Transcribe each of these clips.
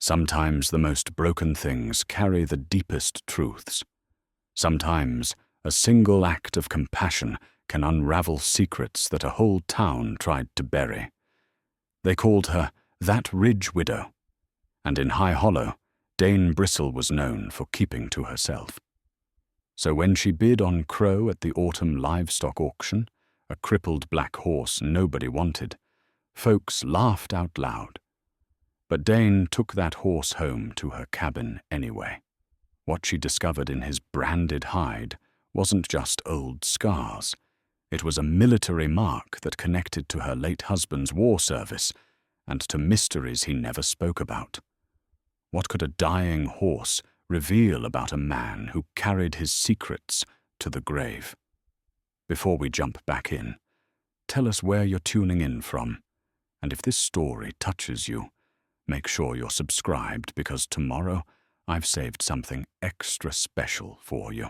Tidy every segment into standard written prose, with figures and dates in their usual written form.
Sometimes the most broken things carry the deepest truths. Sometimes a single act of compassion can unravel secrets that a whole town tried to bury. They called her that Ridge Widow, and in High Hollow, Dane Bristle was known for keeping to herself. So when she bid on Crow at the autumn livestock auction, a crippled black horse nobody wanted, folks laughed out loud. But Dane took that horse home to her cabin anyway. What she discovered in his branded hide wasn't just old scars. It was a military mark that connected to her late husband's war service and to mysteries he never spoke about. What could a dying horse reveal about a man who carried his secrets to the grave? Before we jump back in, tell us where you're tuning in from, and if this story touches you, make sure you're subscribed because tomorrow I've saved something extra special for you.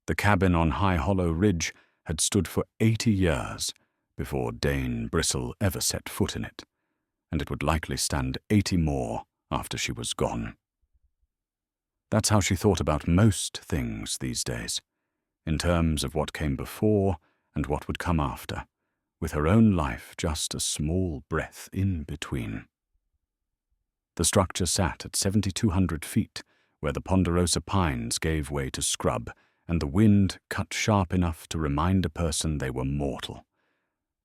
The cabin on High Hollow Ridge had stood for 80 years before Dane Bristle ever set foot in it, and it would likely stand 80 more after she was gone. That's how she thought about most things these days, in terms of what came before and what would come after, with her own life just a small breath in between. The structure sat at 7,200 feet, where the ponderosa pines gave way to scrub, and the wind cut sharp enough to remind a person they were mortal.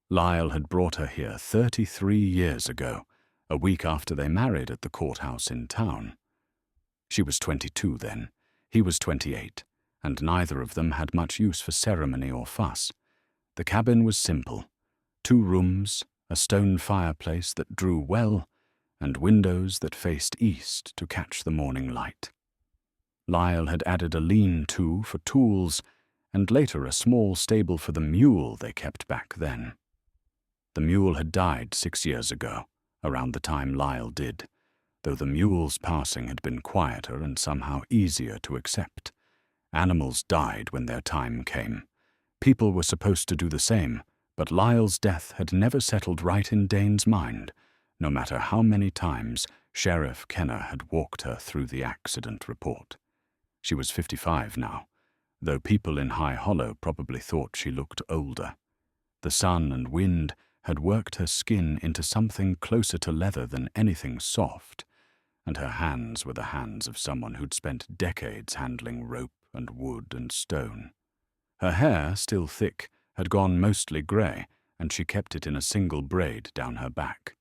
Lyle had brought her here 33 years ago, a week after they married at the courthouse in town. She was 22 then, he was 28, and neither of them had much use for ceremony or fuss. The cabin was simple: 2 rooms, a stone fireplace that drew well, and windows that faced east to catch the morning light. Lyle had added a lean-to for tools, and later a small stable for the mule they kept back then. The mule had died 6 years ago, around the time Lyle did, though the mule's passing had been quieter and somehow easier to accept. Animals died when their time came. People were supposed to do the same, but Lyle's death had never settled right in Dane's mind, no matter how many times Sheriff Kenner had walked her through the accident report. She was 55 now, though people in High Hollow probably thought she looked older. The sun and wind had worked her skin into something closer to leather than anything soft, and her hands were the hands of someone who'd spent decades handling rope and wood and stone. Her hair, still thick, had gone mostly grey, and she kept it in a single braid down her back.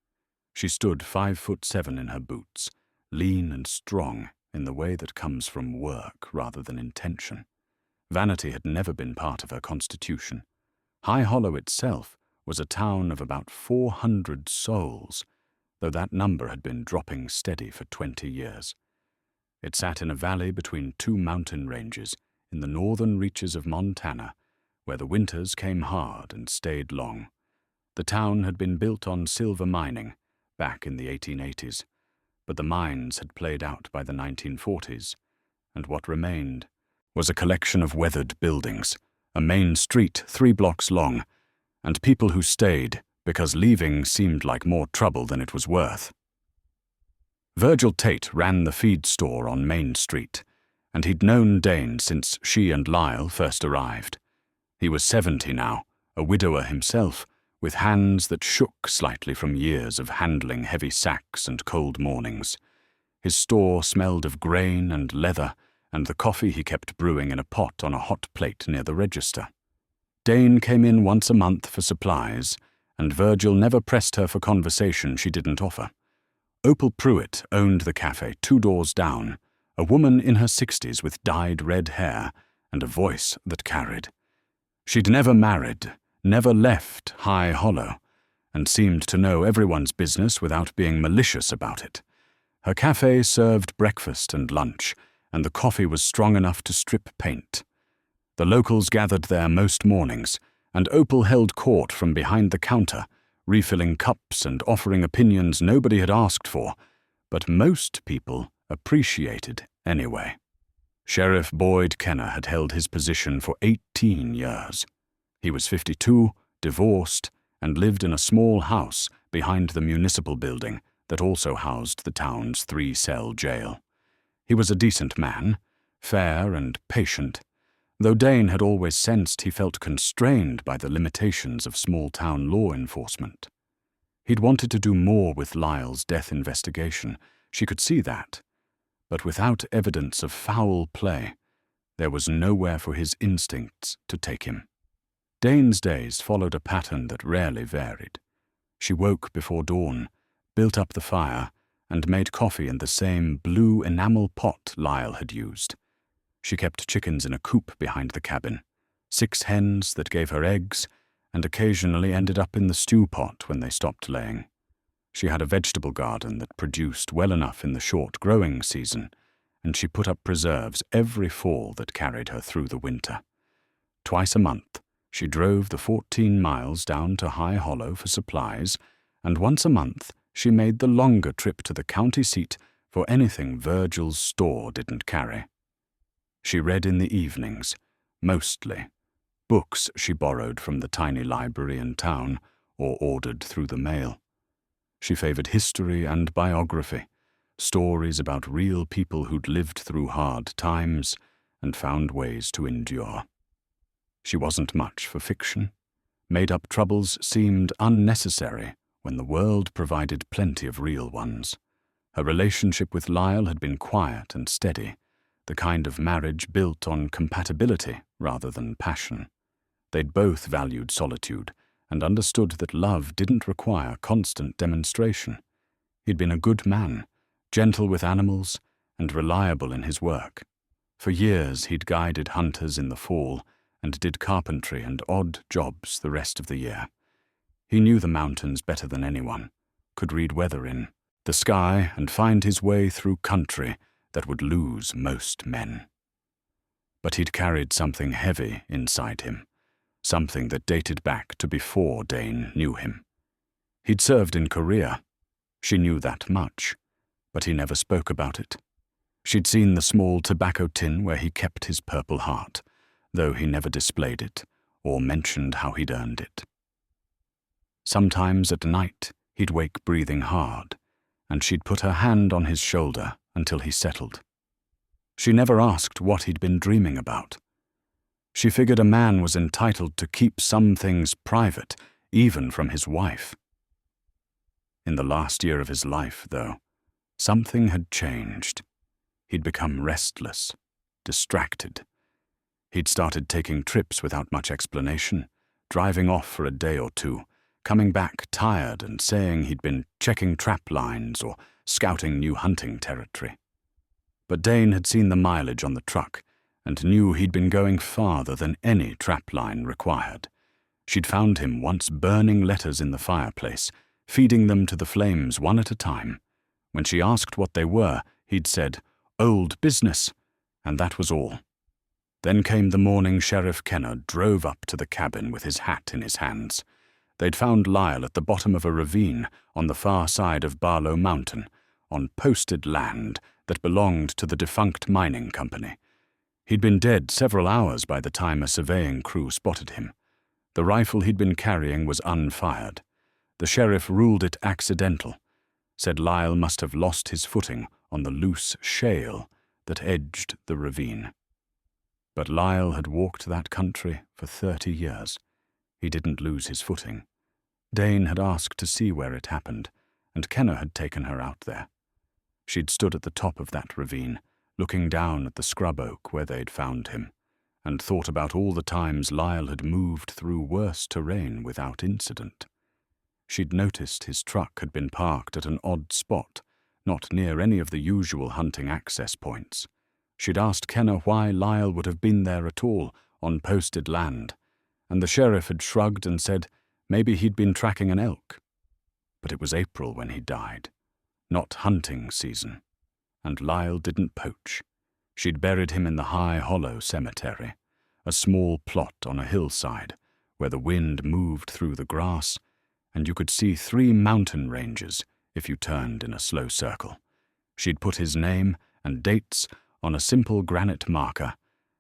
She stood 5'7" in her boots, lean and strong in the way that comes from work rather than intention. Vanity had never been part of her constitution. High Hollow itself was a town of about 400 souls, though that number had been dropping steady for 20 years. It sat in a valley between 2 mountain ranges in the northern reaches of Montana, where the winters came hard and stayed long. The town had been built on silver mining back in the 1880s, but the mines had played out by the 1940s, and what remained was a collection of weathered buildings, a main street 3 blocks long, and people who stayed because leaving seemed like more trouble than it was worth. Virgil Tate ran the feed store on Main Street, and he'd known Dane since she and Lyle first arrived. He was 70 now, a widower himself, with hands that shook slightly from years of handling heavy sacks and cold mornings. His store smelled of grain and leather, and the coffee he kept brewing in a pot on a hot plate near the register. Dane came in once a month for supplies, and Virgil never pressed her for conversation she didn't offer. Opal Pruitt owned the cafe 2 doors down, a woman in her 60s with dyed red hair and a voice that carried. She'd never married, never left High Hollow, and seemed to know everyone's business without being malicious about it. Her cafe served breakfast and lunch, and the coffee was strong enough to strip paint. The locals gathered there most mornings, and Opal held court from behind the counter, refilling cups and offering opinions nobody had asked for, but most people appreciated anyway. Sheriff Boyd Kenner had held his position for 18 years. He was 52, divorced, and lived in a small house behind the municipal building that also housed the town's 3-cell jail. He was a decent man, fair and patient, though Dane had always sensed he felt constrained by the limitations of small-town law enforcement. He'd wanted to do more with Lyle's death investigation, she could see that, but without evidence of foul play, there was nowhere for his instincts to take him. Dane's days followed a pattern that rarely varied. She woke before dawn, built up the fire, and made coffee in the same blue enamel pot Lyle had used. She kept chickens in a coop behind the cabin, 6 hens that gave her eggs, and occasionally ended up in the stew pot when they stopped laying. She had a vegetable garden that produced well enough in the short growing season, and she put up preserves every fall that carried her through the winter. Twice a month, she drove the 14 miles down to High Hollow for supplies, and once a month she made the longer trip to the county seat for anything Virgil's store didn't carry. She read in the evenings, mostly, books she borrowed from the tiny library in town or ordered through the mail. She favored history and biography, stories about real people who'd lived through hard times and found ways to endure. She wasn't much for fiction. Made-up troubles seemed unnecessary when the world provided plenty of real ones. Her relationship with Lyle had been quiet and steady, the kind of marriage built on compatibility rather than passion. They'd both valued solitude and understood that love didn't require constant demonstration. He'd been a good man, gentle with animals, and reliable in his work. For years he'd guided hunters in the fall and did carpentry and odd jobs the rest of the year. He knew the mountains better than anyone, could read weather in the sky and find his way through country that would lose most men. But he'd carried something heavy inside him, something that dated back to before Dane knew him. He'd served in Korea. She knew that much, but he never spoke about it. She'd seen the small tobacco tin where he kept his Purple Heart, though he never displayed it or mentioned how he'd earned it. Sometimes at night he'd wake breathing hard, and she'd put her hand on his shoulder until he settled. She never asked what he'd been dreaming about. She figured a man was entitled to keep some things private, even from his wife. In the last year of his life, though, something had changed. He'd become restless, distracted. He'd started taking trips without much explanation, driving off for a day or two, coming back tired and saying he'd been checking trap lines or scouting new hunting territory. But Dane had seen the mileage on the truck and knew he'd been going farther than any trap line required. She'd found him once burning letters in the fireplace, feeding them to the flames one at a time. When she asked what they were, he'd said, "Old business," and that was all. Then came the morning Sheriff Kenner drove up to the cabin with his hat in his hands. They'd found Lyle at the bottom of a ravine on the far side of Barlow Mountain, on posted land that belonged to the defunct mining company. He'd been dead several hours by the time a surveying crew spotted him. The rifle he'd been carrying was unfired. The sheriff ruled it accidental, said Lyle must have lost his footing on the loose shale that edged the ravine. But Lyle had walked that country for 30 years. He didn't lose his footing. Dane had asked to see where it happened, and Kenner had taken her out there. She'd stood at the top of that ravine, looking down at the scrub oak where they'd found him, and thought about all the times Lyle had moved through worse terrain without incident. She'd noticed his truck had been parked at an odd spot, not near any of the usual hunting access points. She'd asked Kenner why Lyle would have been there at all on posted land, and the sheriff had shrugged and said maybe he'd been tracking an elk. But it was April when he died, not hunting season, and Lyle didn't poach. She'd buried him in the High Hollow Cemetery, a small plot on a hillside where the wind moved through the grass, and you could see 3 mountain ranges if you turned in a slow circle. She'd put his name and dates on a simple granite marker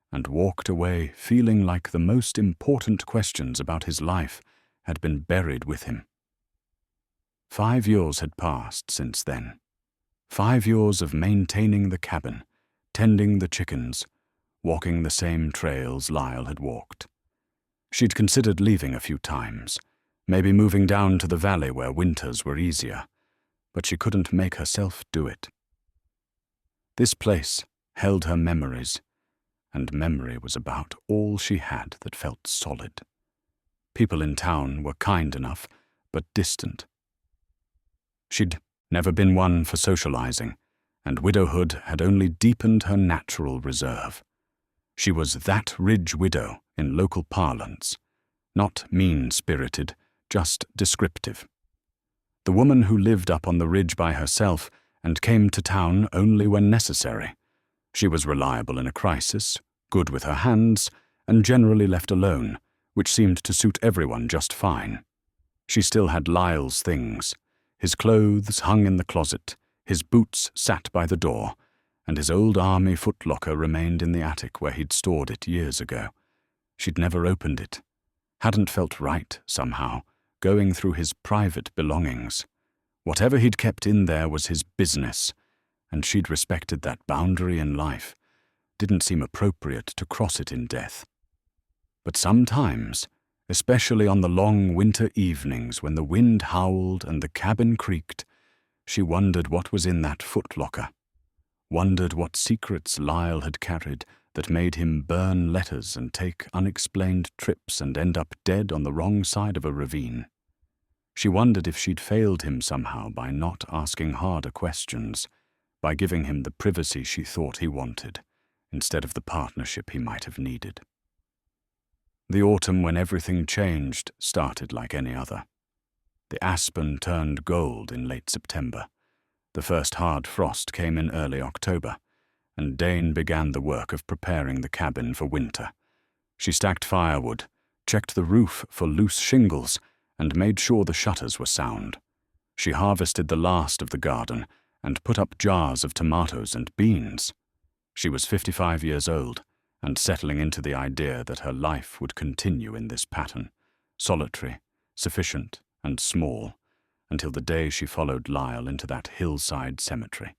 and walked away feeling like the most important questions about his life had been buried with him. 5 years had passed since then. 5 years of maintaining the cabin, tending the chickens, walking the same trails Lyle had walked. She'd considered leaving a few times, maybe moving down to the valley where winters were easier, but she couldn't make herself do it. This place held her memories, and memory was about all she had that felt solid. People in town were kind enough, but distant. She'd never been one for socializing, and widowhood had only deepened her natural reserve. She was that ridge widow in local parlance, not mean-spirited, just descriptive. The woman who lived up on the ridge by herself and came to town only when necessary. She was reliable in a crisis, good with her hands, and generally left alone, which seemed to suit everyone just fine. She still had Lyle's things. His clothes hung in the closet, his boots sat by the door, and his old army footlocker remained in the attic where he'd stored it years ago. She'd never opened it. Hadn't felt right, somehow, going through his private belongings. Whatever he'd kept in there was his business, and she'd respected that boundary in life. Didn't seem appropriate to cross it in death. But sometimes, especially on the long winter evenings when the wind howled and the cabin creaked, she wondered what was in that footlocker. Wondered what secrets Lyle had carried that made him burn letters and take unexplained trips and end up dead on the wrong side of a ravine. She wondered if she'd failed him somehow by not asking harder questions, by giving him the privacy she thought he wanted, instead of the partnership he might have needed. The autumn when everything changed started like any other. The aspen turned gold in late September. The first hard frost came in early October, and Dane began the work of preparing the cabin for winter. She stacked firewood, checked the roof for loose shingles, and made sure the shutters were sound. She harvested the last of the garden and put up jars of tomatoes and beans. She was 55 years old, and settling into the idea that her life would continue in this pattern, solitary, sufficient, and small, until the day she followed Lyle into that hillside cemetery.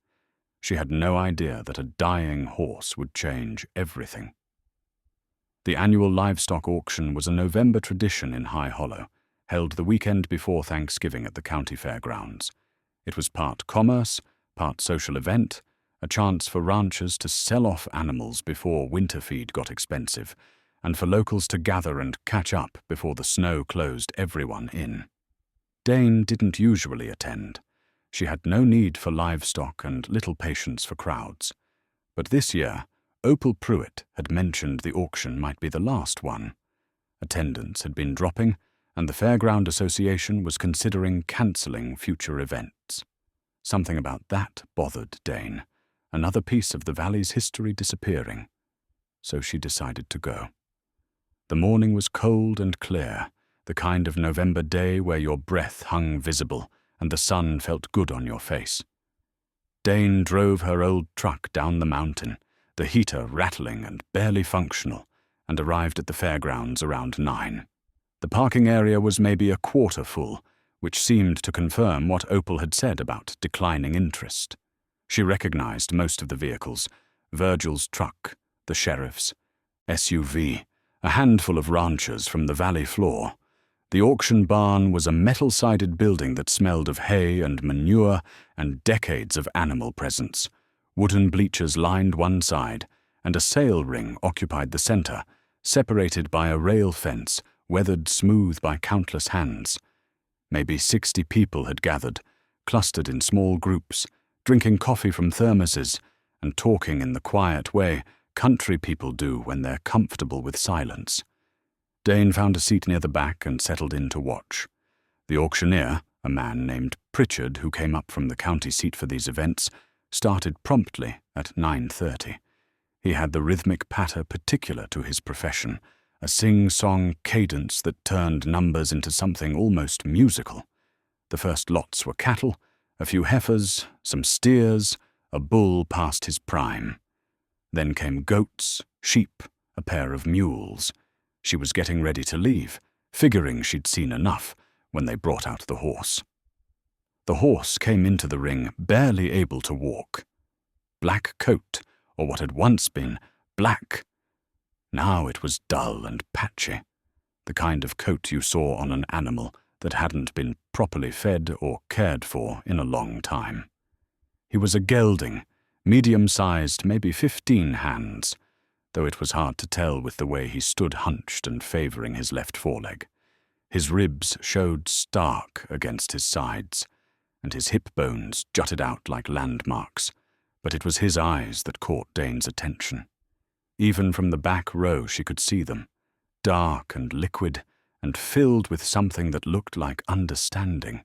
She had no idea that a dying horse would change everything. The annual livestock auction was a November tradition in High Hollow, held the weekend before Thanksgiving at the county fairgrounds. It was part commerce, part social event, a chance for ranchers to sell off animals before winter feed got expensive, and for locals to gather and catch up before the snow closed everyone in. Dane didn't usually attend. She had no need for livestock and little patience for crowds. But this year, Opal Pruitt had mentioned the auction might be the last one. Attendance had been dropping, and the Fairground Association was considering cancelling future events. Something about that bothered Dane. Another piece of the valley's history disappearing. So she decided to go. The morning was cold and clear, the kind of November day where your breath hung visible and the sun felt good on your face. Dane drove her old truck down the mountain, the heater rattling and barely functional, and arrived at the fairgrounds around 9. The parking area was maybe a quarter full, which seemed to confirm what Opal had said about declining interest. She recognized most of the vehicles: Virgil's truck, the sheriff's, SUV, a handful of ranchers from the valley floor. The auction barn was a metal-sided building that smelled of hay and manure and decades of animal presence. Wooden bleachers lined one side, and a sail ring occupied the center, separated by a rail fence weathered smooth by countless hands. Maybe 60 people had gathered, clustered in small groups, drinking coffee from thermoses and talking in the quiet way country people do when they're comfortable with silence. Dane found a seat near the back and settled in to watch. The auctioneer, a man named Pritchard who came up from the county seat for these events, started promptly at 9:30. He had the rhythmic patter particular to his profession, a sing-song cadence that turned numbers into something almost musical. The first lots were cattle, a few heifers, some steers, a bull past his prime. Then came goats, sheep, a pair of mules. She was getting ready to leave, figuring she'd seen enough, when they brought out the horse. The horse came into the ring, barely able to walk. Black coat, or what had once been black. Now it was dull and patchy, the kind of coat you saw on an animal that hadn't been properly fed or cared for in a long time. He was a gelding, medium-sized, maybe 15 hands, though it was hard to tell with the way he stood hunched and favouring his left foreleg. His ribs showed stark against his sides, and his hip bones jutted out like landmarks, but it was his eyes that caught Dane's attention. Even from the back row she could see them, dark and liquid, and filled with something that looked like understanding.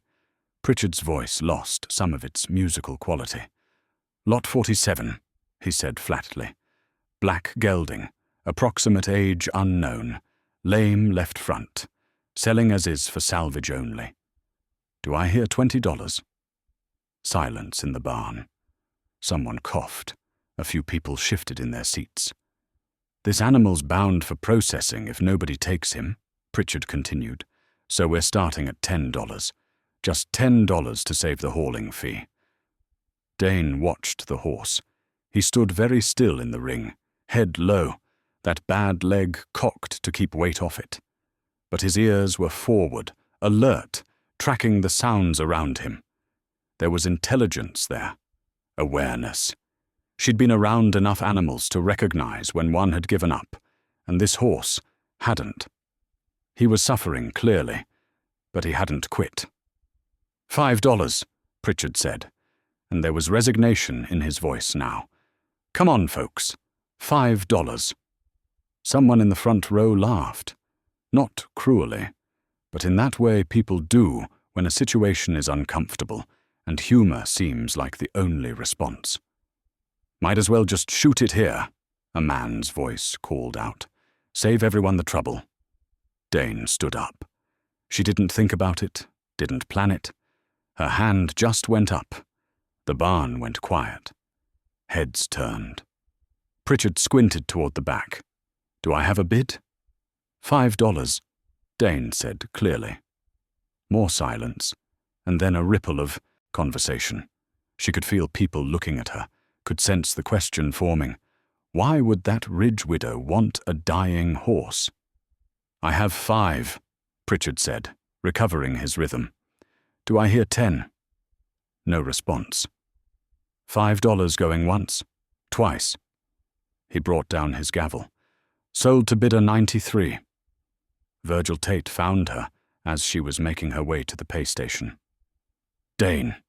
Pritchard's voice lost some of its musical quality. "Lot 47, he said flatly. "Black gelding, approximate age unknown, lame left front, selling as is for salvage only. Do I hear $20? Silence in the barn. Someone coughed. A few people shifted in their seats. "This animal's bound for processing if nobody takes him," Pritchard continued, "so we're starting at $10. Just $10 to save the hauling fee." Dane watched the horse. He stood very still in the ring, head low, that bad leg cocked to keep weight off it. But his ears were forward, alert, tracking the sounds around him. There was intelligence there, awareness. She'd been around enough animals to recognize when one had given up, and this horse hadn't. He was suffering, clearly, but he hadn't quit. $5, Pritchard said, and there was resignation in his voice now. "Come on, folks, $5. Someone in the front row laughed. Not cruelly, but in that way people do when a situation is uncomfortable, and humor seems like the only response. "Might as well just shoot it here," a man's voice called out. "Save everyone the trouble." Dane stood up. She didn't think about it, didn't plan it. Her hand just went up. The barn went quiet. Heads turned. Pritchard squinted toward the back. "Do I have a bid?" $5, Dane said clearly. More silence, and then a ripple of conversation. She could feel people looking at her, could sense the question forming. Why would that Ridge widow want a dying horse? "I have 5, Pritchard said, recovering his rhythm. "Do I hear 10? No response. $5 going once, twice. He brought down his gavel. "Sold to bidder 93. Virgil Tate found her as she was making her way to the pay station. "Dane,"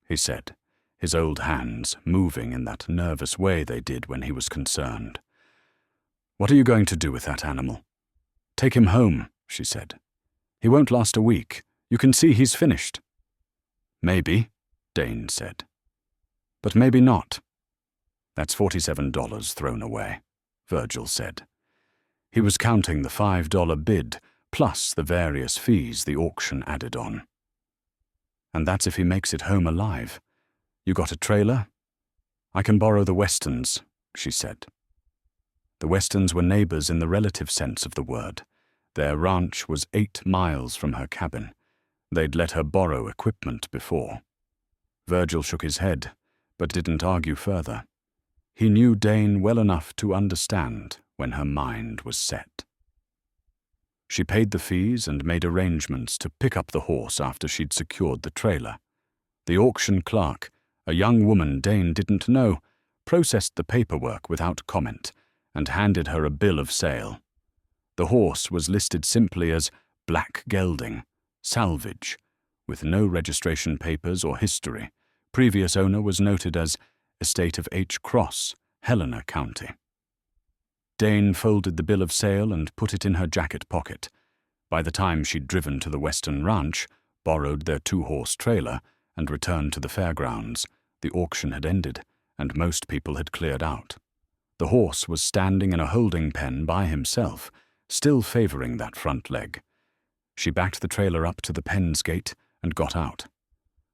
he said, his old hands moving in that nervous way they did when he was concerned. "What are you going to do with that animal?" "Take him home," she said. "He won't last a week. You can see he's finished." "Maybe," Dane said. "But maybe not." "That's $47 thrown away," Virgil said. He was counting the $5 bid, plus the various fees the auction added on. "And that's if he makes it home alive. You got a trailer?" "I can borrow the Westons," she said. The Westons were neighbors in the relative sense of the word. Their ranch was 8 miles from her cabin. They'd let her borrow equipment before. Virgil shook his head, but didn't argue further. He knew Dane well enough to understand when her mind was set. She paid the fees and made arrangements to pick up the horse after she'd secured the trailer. The auction clerk, a young woman Dane didn't know, processed the paperwork without comment and handed her a bill of sale. The horse was listed simply as Black Gelding, salvage, with no registration papers or history. Previous owner was noted as Estate of H. Cross, Helena County. Dane folded the bill of sale and put it in her jacket pocket. By the time she'd driven to the Western Ranch, borrowed their 2-horse trailer, and returned to the fairgrounds, the auction had ended, and most people had cleared out. The horse was standing in a holding pen by himself, still favoring that front leg. She backed the trailer up to the pen's gate and got out.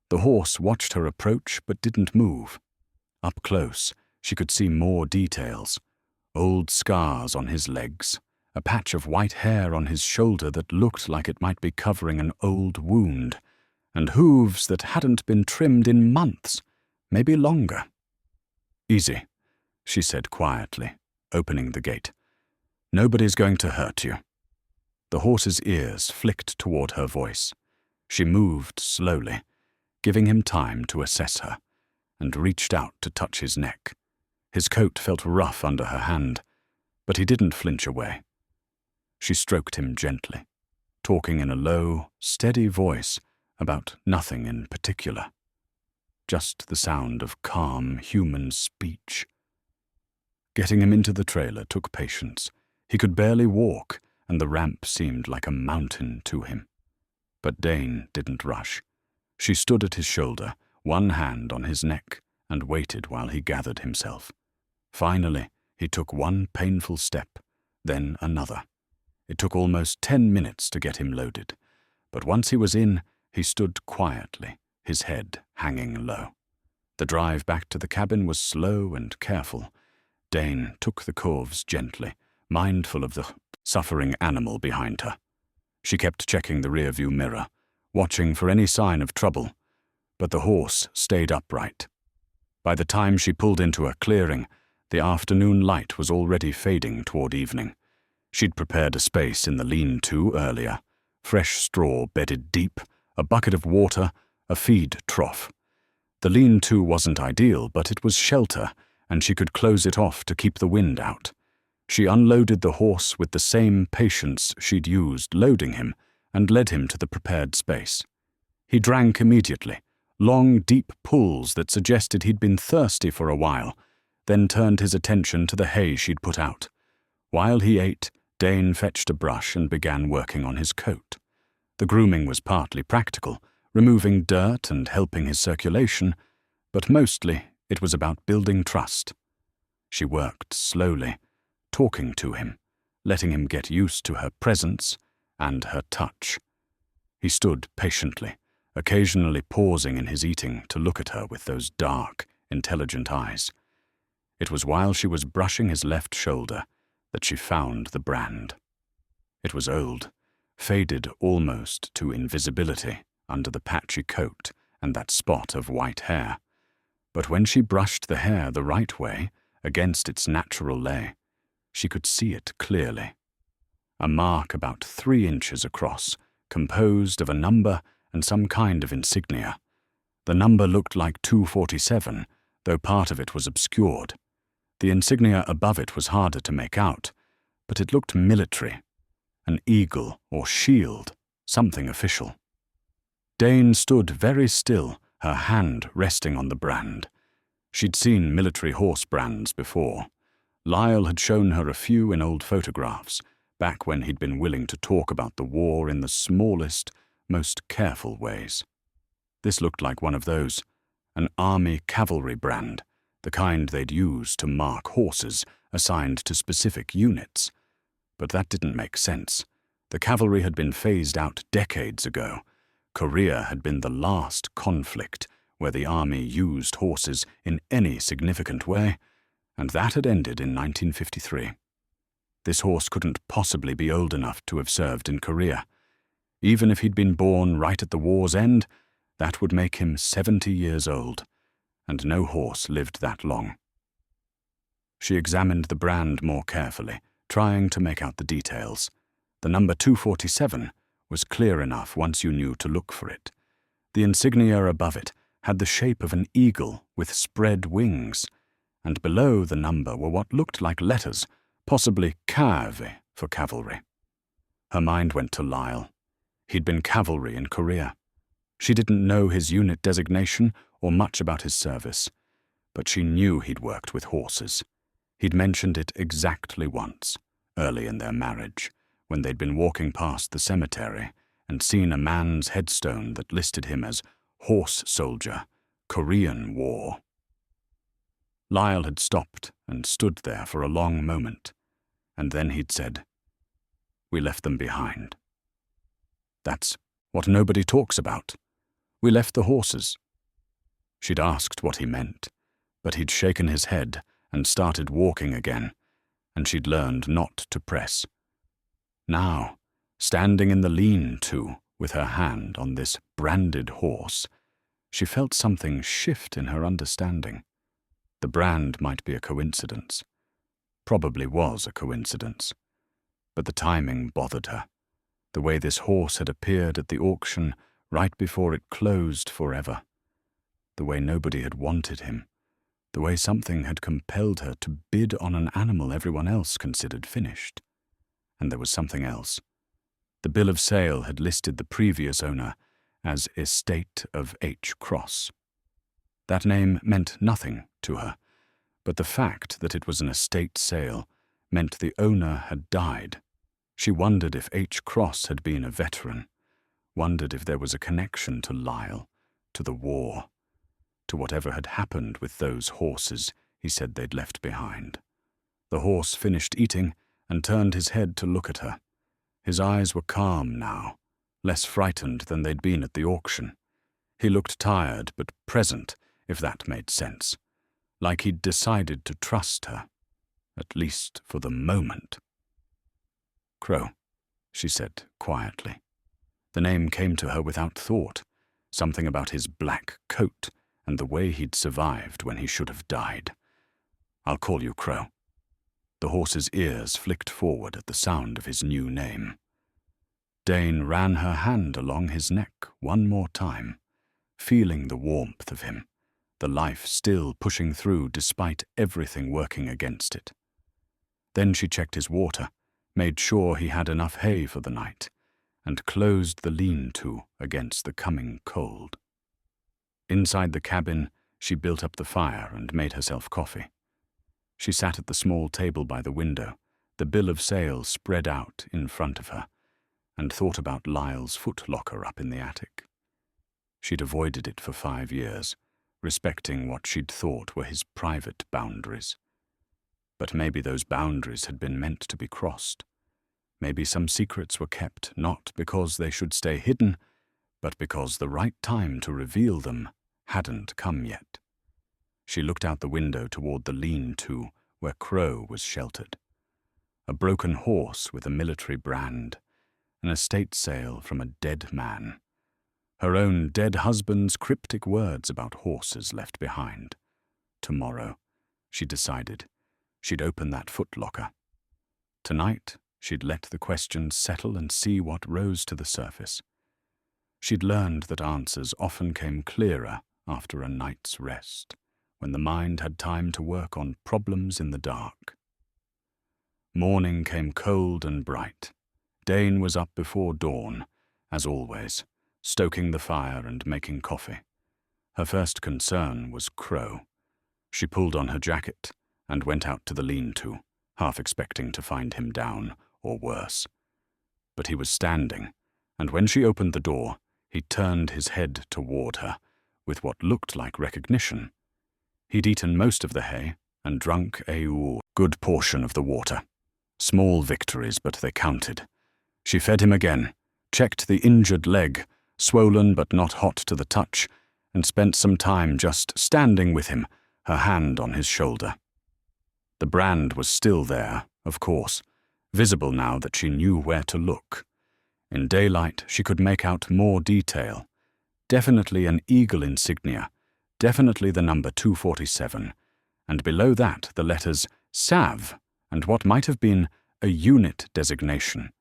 The horse watched her approach but didn't move. Up close, she could see more details. Old scars on his legs, a patch of white hair on his shoulder that looked like it might be covering an old wound, and hooves that hadn't been trimmed in months, maybe longer. "Easy," she said quietly, opening the gate. "Nobody's going to hurt you." The horse's ears flicked toward her voice. She moved slowly, giving him time to assess her, and reached out to touch his neck. His coat felt rough under her hand, but he didn't flinch away. She stroked him gently, talking in a low, steady voice about nothing in particular. Just the sound of calm human speech. Getting him into the trailer took patience. He could barely walk, and the ramp seemed like a mountain to him. But Dane didn't rush. She stood at his shoulder, one hand on his neck, and waited while he gathered himself. Finally, he took one painful step, then another. It took almost 10 minutes to get him loaded, but once he was in, he stood quietly, his head hanging low. The drive back to the cabin was slow and careful. Dane took the coves gently, mindful of the suffering animal behind her. She kept checking the rearview mirror, watching for any sign of trouble, but the horse stayed upright. By the time she pulled into a clearing, the afternoon light was already fading toward evening. She'd prepared a space in the lean-to earlier, fresh straw bedded deep, a bucket of water, a feed trough. The lean-to wasn't ideal, but it was shelter, and she could close it off to keep the wind out. She unloaded the horse with the same patience she'd used loading him and led him to the prepared space. He drank immediately, long, deep pulls that suggested he'd been thirsty for a while, then turned his attention to the hay she'd put out. While he ate, Dane fetched a brush and began working on his coat. The grooming was partly practical, removing dirt and helping his circulation, but mostly it was about building trust. She worked slowly, talking to him, letting him get used to her presence and her touch. He stood patiently, occasionally pausing in his eating to look at her with those dark, intelligent eyes. It was while she was brushing his left shoulder that she found the brand. It was old, faded almost to invisibility under the patchy coat and that spot of white hair. But when she brushed the hair the right way, against its natural lay, she could see it clearly. A mark about 3 inches across, composed of a number and some kind of insignia. The number looked like 247, though part of it was obscured. The insignia above it was harder to make out, but it looked military. An eagle or shield, something official. Dane stood very still, her hand resting on the brand. She'd seen military horse brands before. Lyle had shown her a few in old photographs, back when he'd been willing to talk about the war in the smallest, most careful ways. This looked like one of those, an army cavalry brand, the kind they'd use to mark horses assigned to specific units. But that didn't make sense. The cavalry had been phased out decades ago. Korea had been the last conflict where the army used horses in any significant way, and that had ended in 1953. This horse couldn't possibly be old enough to have served in Korea. Even if he'd been born right at the war's end, that would make him 70 years old, and no horse lived that long. She examined the brand more carefully, trying to make out the details. The number 247 was clear enough once you knew to look for it. The insignia above it had the shape of an eagle with spread wings, and below the number were what looked like letters, possibly Kave for cavalry. Her mind went to Lyle. He'd been cavalry in Korea. She didn't know his unit designation or much about his service, but she knew he'd worked with horses. He'd mentioned it exactly once, early in their marriage, when they'd been walking past the cemetery and seen a man's headstone that listed him as Horse Soldier, Korean War. Lyle had stopped and stood there for a long moment, and then he'd said, "We left them behind." That's what nobody talks about. We left the horses. She'd asked what he meant, but he'd shaken his head and started walking again, and she'd learned not to press. Now, standing in the lean-to, with her hand on this branded horse, she felt something shift in her understanding. The brand might be a coincidence. Probably was a coincidence. But the timing bothered her. The way this horse had appeared at the auction right before it closed forever. The way nobody had wanted him. The way something had compelled her to bid on an animal everyone else considered finished. And there was something else. The bill of sale had listed the previous owner as Estate of H. Cross. That name meant nothing to her, but the fact that it was an estate sale meant the owner had died. She wondered if H. Cross had been a veteran, wondered if there was a connection to Lyle, to the war, to whatever had happened with those horses he said they'd left behind. The horse finished eating and turned his head to look at her. His eyes were calm now, less frightened than they'd been at the auction. He looked tired but present, if that made sense, like he'd decided to trust her, at least for the moment. "Crow," she said quietly. The name came to her without thought, something about his black coat and the way he'd survived when he should have died. "I'll call you Crow." The horse's ears flicked forward at the sound of his new name. Dane ran her hand along his neck one more time, feeling the warmth of him, the life still pushing through despite everything working against it. Then she checked his water, made sure he had enough hay for the night, and closed the lean-to against the coming cold. Inside the cabin, she built up the fire and made herself coffee. She sat at the small table by the window, the bill of sale spread out in front of her, and thought about Lyle's footlocker up in the attic. She'd avoided it for 5 years, respecting what she'd thought were his private boundaries. But maybe those boundaries had been meant to be crossed. Maybe some secrets were kept not because they should stay hidden, but because the right time to reveal them hadn't come yet. She looked out the window toward the lean-to where Crow was sheltered. A broken horse with a military brand, an estate sale from a dead man. Her own dead husband's cryptic words about horses left behind. Tomorrow, she decided, she'd open that footlocker. Tonight, she'd let the questions settle and see what rose to the surface. She'd learned that answers often came clearer after a night's rest, when the mind had time to work on problems in the dark. Morning came cold and bright. Dane was up before dawn, as always, stoking the fire and making coffee. Her first concern was Crow. She pulled on her jacket and went out to the lean-to, half expecting to find him down, or worse. But he was standing, and when she opened the door, he turned his head toward her, with what looked like recognition. He'd eaten most of the hay and drunk a good portion of the water. Small victories, but they counted. She fed him again, checked the injured leg, swollen but not hot to the touch, and spent some time just standing with him, her hand on his shoulder. The brand was still there, of course, visible now that she knew where to look. In daylight, she could make out more detail. Definitely an eagle insignia, definitely the number 247, and below that the letters SAV and what might have been a unit designation,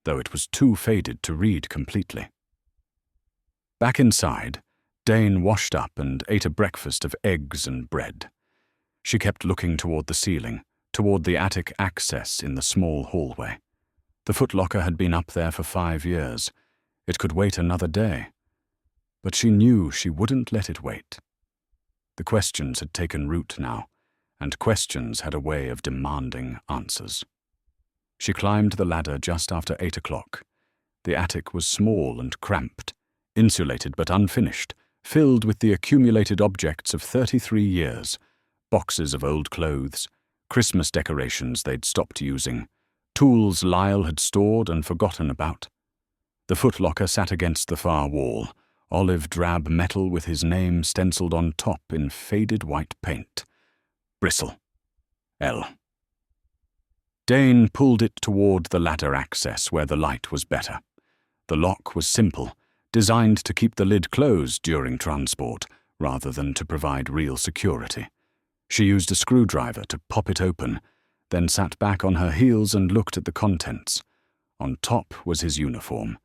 though it was too faded to read completely. Back inside, Dane washed up and ate a breakfast of eggs and bread. She kept looking toward the ceiling, toward the attic access in the small hallway. The footlocker had been up there for 5 years. It could wait another day. But she knew she wouldn't let it wait. The questions had taken root now, and questions had a way of demanding answers. She climbed the ladder just after 8 o'clock. The attic was small and cramped, insulated but unfinished, filled with the accumulated objects of 33 years, boxes of old clothes, Christmas decorations they'd stopped using, tools Lyle had stored and forgotten about. The footlocker sat against the far wall, olive drab metal with his name stenciled on top in faded white paint. Bristle. L. Dane pulled it toward the ladder access where the light was better. The lock was simple, designed to keep the lid closed during transport, rather than to provide real security. She used a screwdriver to pop it open, then sat back on her heels and looked at the contents. On top was his uniform,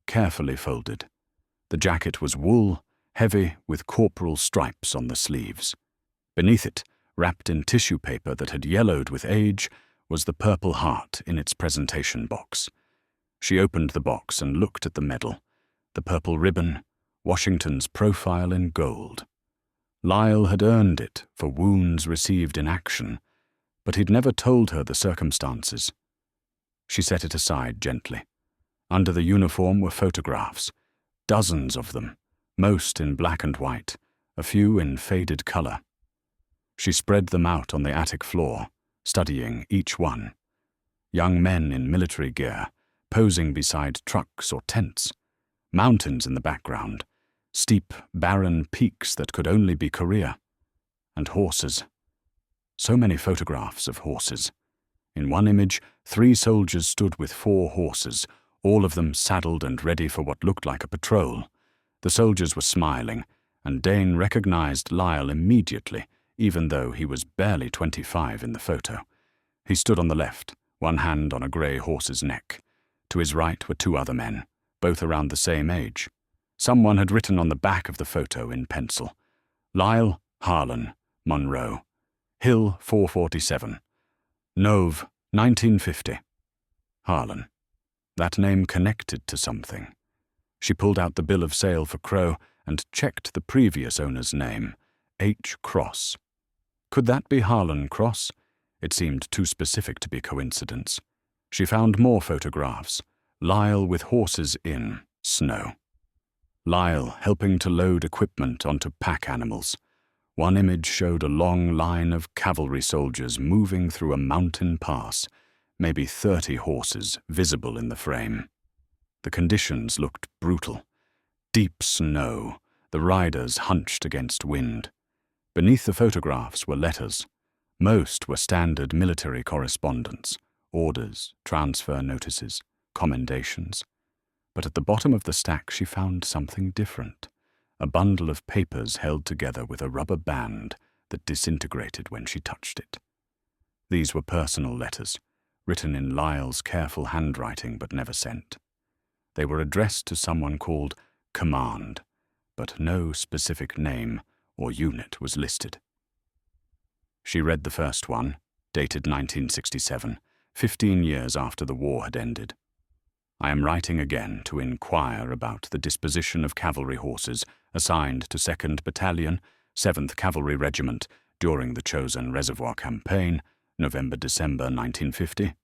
carefully folded. The jacket was wool, heavy with corporal stripes on the sleeves. Beneath it, wrapped in tissue paper that had yellowed with age, was the Purple Heart in its presentation box. She opened the box and looked at the medal, the purple ribbon, Washington's profile in gold. Lyle had earned it for wounds received in action, but he'd never told her the circumstances. She set it aside gently. Under the uniform were photographs, dozens of them, most in black and white, a few in faded color. She spread them out on the attic floor, studying each one. Young men in military gear, posing beside trucks or tents, mountains in the background, steep, barren peaks that could only be Korea, and horses. So many photographs of horses. In one image, 3 soldiers stood with 4 horses, all of them saddled and ready for what looked like a patrol. The soldiers were smiling, and Dane recognized Lyle immediately, even though he was barely 25 in the photo. He stood on the left, one hand on a grey horse's neck. To his right were 2 other men, both around the same age. Someone had written on the back of the photo in pencil, Lyle, Harlan, Monroe, Hill 447, Nove, 1950. Harlan. That name connected to something. She pulled out the bill of sale for Crow and checked the previous owner's name, H. Cross. Could that be Harlan Cross? It seemed too specific to be coincidence. She found more photographs, Lyle with horses in snow. Lyle helping to load equipment onto pack animals. One image showed a long line of cavalry soldiers moving through a mountain pass, maybe 30 horses visible in the frame. The conditions looked brutal. Deep snow, the riders hunched against wind. Beneath the photographs were letters. Most were standard military correspondence, orders, transfer notices, commendations. But at the bottom of the stack she found something different, a bundle of papers held together with a rubber band that disintegrated when she touched it. These were personal letters, written in Lyle's careful handwriting but never sent. They were addressed to someone called Command, but no specific name or unit was listed. She read the first one, dated 1967, 15 years after the war had ended. I am writing again to inquire about the disposition of cavalry horses assigned to 2nd Battalion, 7th Cavalry Regiment during the Chosin Reservoir Campaign, November-December 1950.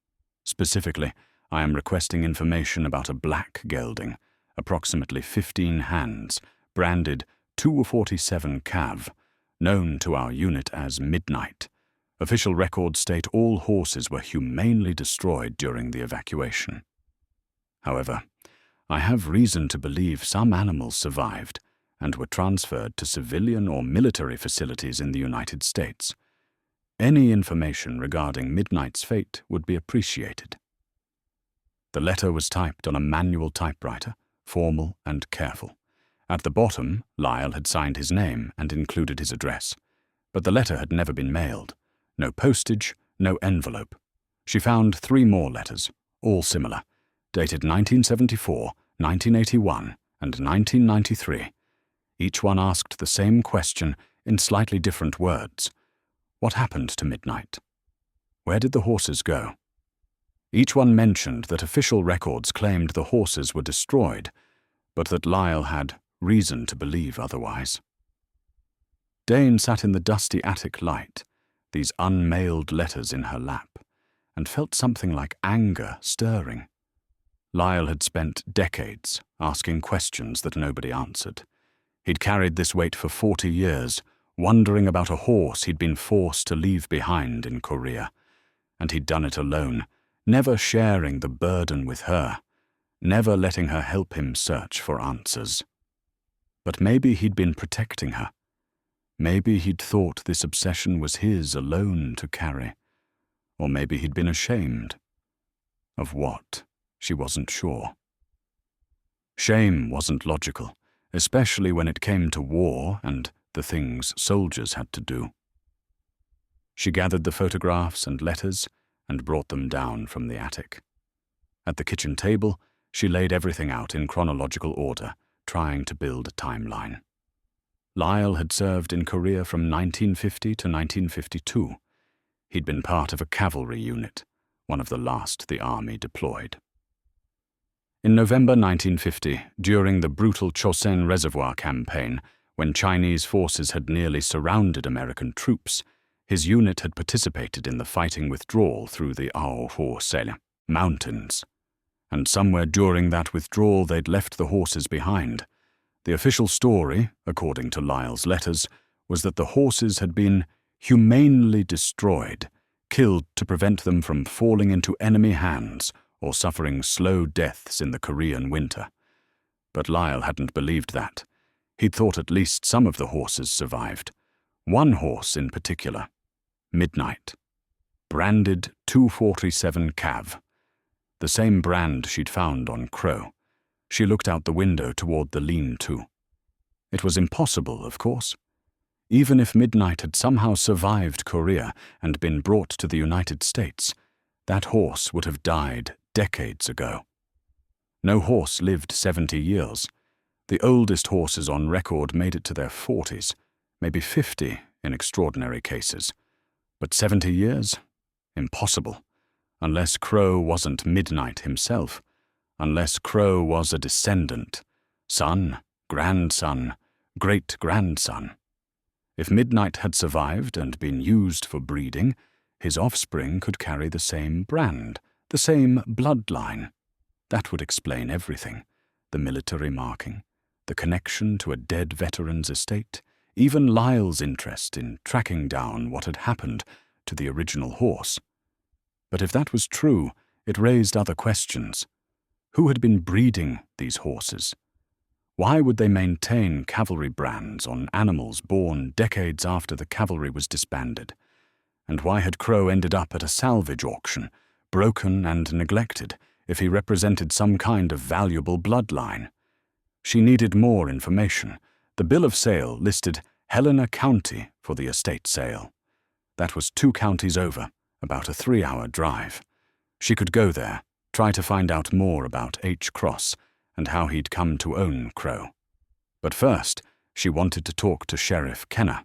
Specifically, I am requesting information about a black gelding, approximately 15 hands, branded 247 Cav, known to our unit as Midnight. Official records state all horses were humanely destroyed during the evacuation. However, I have reason to believe some animals survived and were transferred to civilian or military facilities in the United States. Any information regarding Midnight's fate would be appreciated. The letter was typed on a manual typewriter, formal and careful. At the bottom, Lyle had signed his name and included his address, but the letter had never been mailed. No postage, no envelope. She found 3 more letters, all similar, dated 1974, 1981, and 1993. Each one asked the same question in slightly different words. What happened to Midnight? Where did the horses go? Each one mentioned that official records claimed the horses were destroyed, but that Lyle had reason to believe otherwise. Dane sat in the dusty attic light, these unmailed letters in her lap, and felt something like anger stirring. Lyle had spent decades asking questions that nobody answered. He'd carried this weight for 40 years, wondering about a horse he'd been forced to leave behind in Korea. And he'd done it alone, never sharing the burden with her, never letting her help him search for answers. But maybe he'd been protecting her. Maybe he'd thought this obsession was his alone to carry. Or maybe he'd been ashamed. Of what? She wasn't sure. Shame wasn't logical, especially when it came to war and the things soldiers had to do. She gathered the photographs and letters and brought them down from the attic. At the kitchen table, she laid everything out in chronological order, trying to build a timeline. Lyle had served in Korea from 1950 to 1952. He'd been part of a cavalry unit, one of the last the army deployed. In November 1950, during the brutal Chosin Reservoir campaign, when Chinese forces had nearly surrounded American troops, his unit had participated in the fighting withdrawal through the Ao-Ho-Sele mountains. And somewhere during that withdrawal they'd left the horses behind. The official story, according to Lyle's letters, was that the horses had been humanely destroyed, killed to prevent them from falling into enemy hands or suffering slow deaths in the Korean winter. But Lyle hadn't believed that. He'd thought at least some of the horses survived. One horse in particular, Midnight, branded 247 Cav, the same brand she'd found on Crow. She looked out the window toward the lean-to. It was impossible, of course. Even if Midnight had somehow survived Korea and been brought to the United States, that horse would have died decades ago. No horse lived 70 years. The oldest horses on record made it to their 40s, maybe 50 in extraordinary cases. But 70 years? Impossible. Unless Crow wasn't Midnight himself. Unless Crow was a descendant. Son, grandson, great-grandson. If Midnight had survived and been used for breeding, his offspring could carry the same brand, the same bloodline. That would explain everything. The military marking, the connection to a dead veteran's estate, even Lyle's interest in tracking down what had happened to the original horse. But if that was true, it raised other questions. Who had been breeding these horses? Why would they maintain cavalry brands on animals born decades after the cavalry was disbanded? And why had Crow ended up at a salvage auction, broken and neglected, if he represented some kind of valuable bloodline? She needed more information. The bill of sale listed Helena County for the estate sale. That was 2 counties over, about a 3-hour drive. She could go there, try to find out more about H. Cross and how he'd come to own Crow. But first, she wanted to talk to Sheriff Kenner.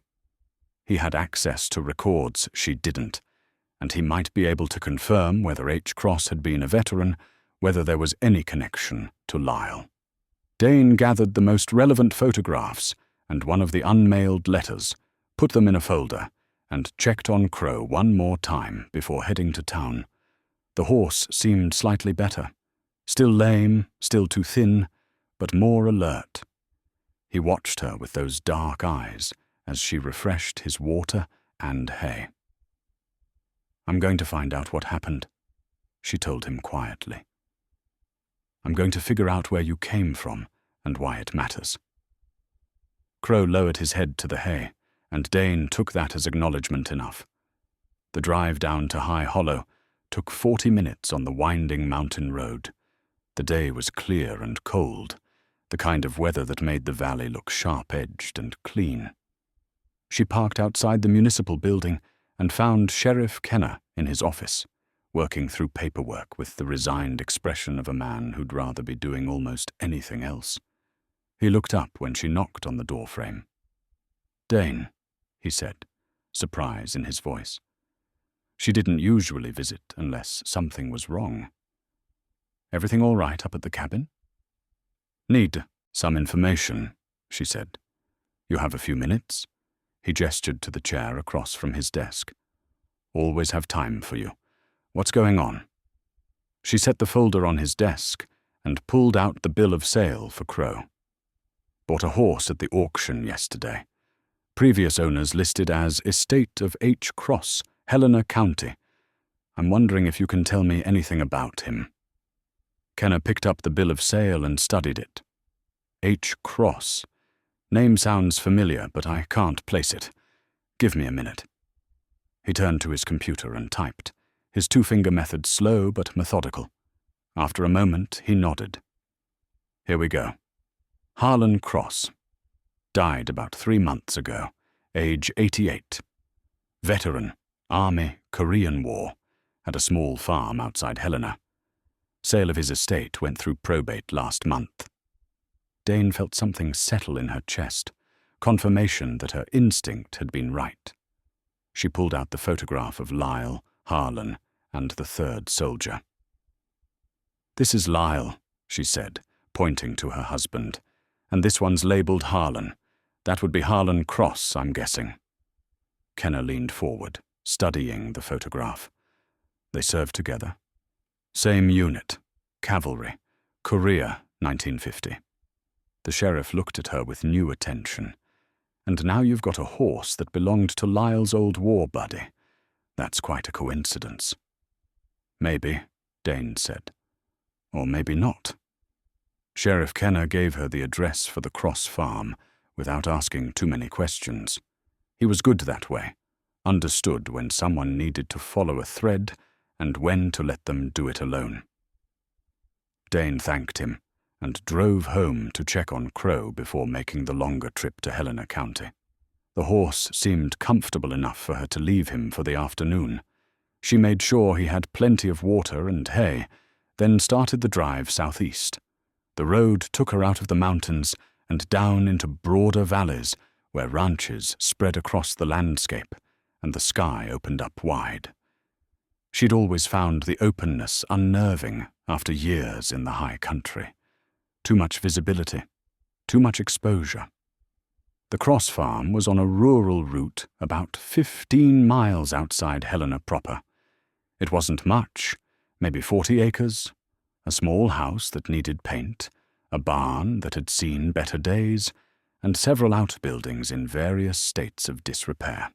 He had access to records she didn't, and he might be able to confirm whether H. Cross had been a veteran, whether there was any connection to Lyle. Dane gathered the most relevant photographs and one of the unmailed letters, put them in a folder, and checked on Crow one more time before heading to town. The horse seemed slightly better. Still lame, still too thin, but more alert. He watched her with those dark eyes as she refreshed his water and hay. "I'm going to find out what happened," she told him quietly. "I'm going to figure out where you came from and why it matters." Crow lowered his head to the hay, and Dane took that as acknowledgement enough. The drive down to High Hollow took 40 minutes on the winding mountain road. The day was clear and cold, the kind of weather that made the valley look sharp-edged and clean. She parked outside the municipal building and found Sheriff Kenner in his office, working through paperwork with the resigned expression of a man who'd rather be doing almost anything else. He looked up when she knocked on the doorframe. "Dane," he said, surprise in his voice. She didn't usually visit unless something was wrong. "Everything all right up at the cabin?" "Need some information," she said. "You have a few minutes?" He gestured to the chair across from his desk. "Always have time for you. What's going on?" She set the folder on his desk and pulled out the bill of sale for Crow. "Bought a horse at the auction yesterday. Previous owners listed as Estate of H. Cross, Helena County. I'm wondering if you can tell me anything about him." Kenner picked up the bill of sale and studied it. H. Cross. Name sounds familiar, but I can't place it. Give me a minute. He turned to his computer and typed, his 2-finger method slow but methodical. After a moment, he nodded. Here we go. Harlan Cross. Died about 3 months ago. Age 88. Veteran. Army, Korean War. Had a small farm outside Helena. Sale of his estate went through probate last month. Dane felt something settle in her chest, confirmation that her instinct had been right. She pulled out the photograph of Lyle, Harlan, and the third soldier. "This is Lyle," she said, pointing to her husband, "and this one's labelled Harlan. That would be Harlan Cross, I'm guessing." Kenner leaned forward, studying the photograph. They served together. Same unit, cavalry, Korea, 1950. The sheriff looked at her with new attention. "And now you've got a horse that belonged to Lyle's old war buddy. That's quite a coincidence." "Maybe," Dane said. "Or maybe not." Sheriff Kenner gave her the address for the Cross farm without asking too many questions. He was good that way, understood when someone needed to follow a thread and when to let them do it alone. Dane thanked him and drove home to check on Crow before making the longer trip to Helena County. The horse seemed comfortable enough for her to leave him for the afternoon. She made sure he had plenty of water and hay, then started the drive southeast. The road took her out of the mountains and down into broader valleys where ranches spread across the landscape and the sky opened up wide. She'd always found the openness unnerving after years in the high country. Too much visibility, too much exposure. The Cross farm was on a rural route about 15 miles outside Helena proper. It wasn't much, maybe 40 acres, a small house that needed paint, a barn that had seen better days, and several outbuildings in various states of disrepair.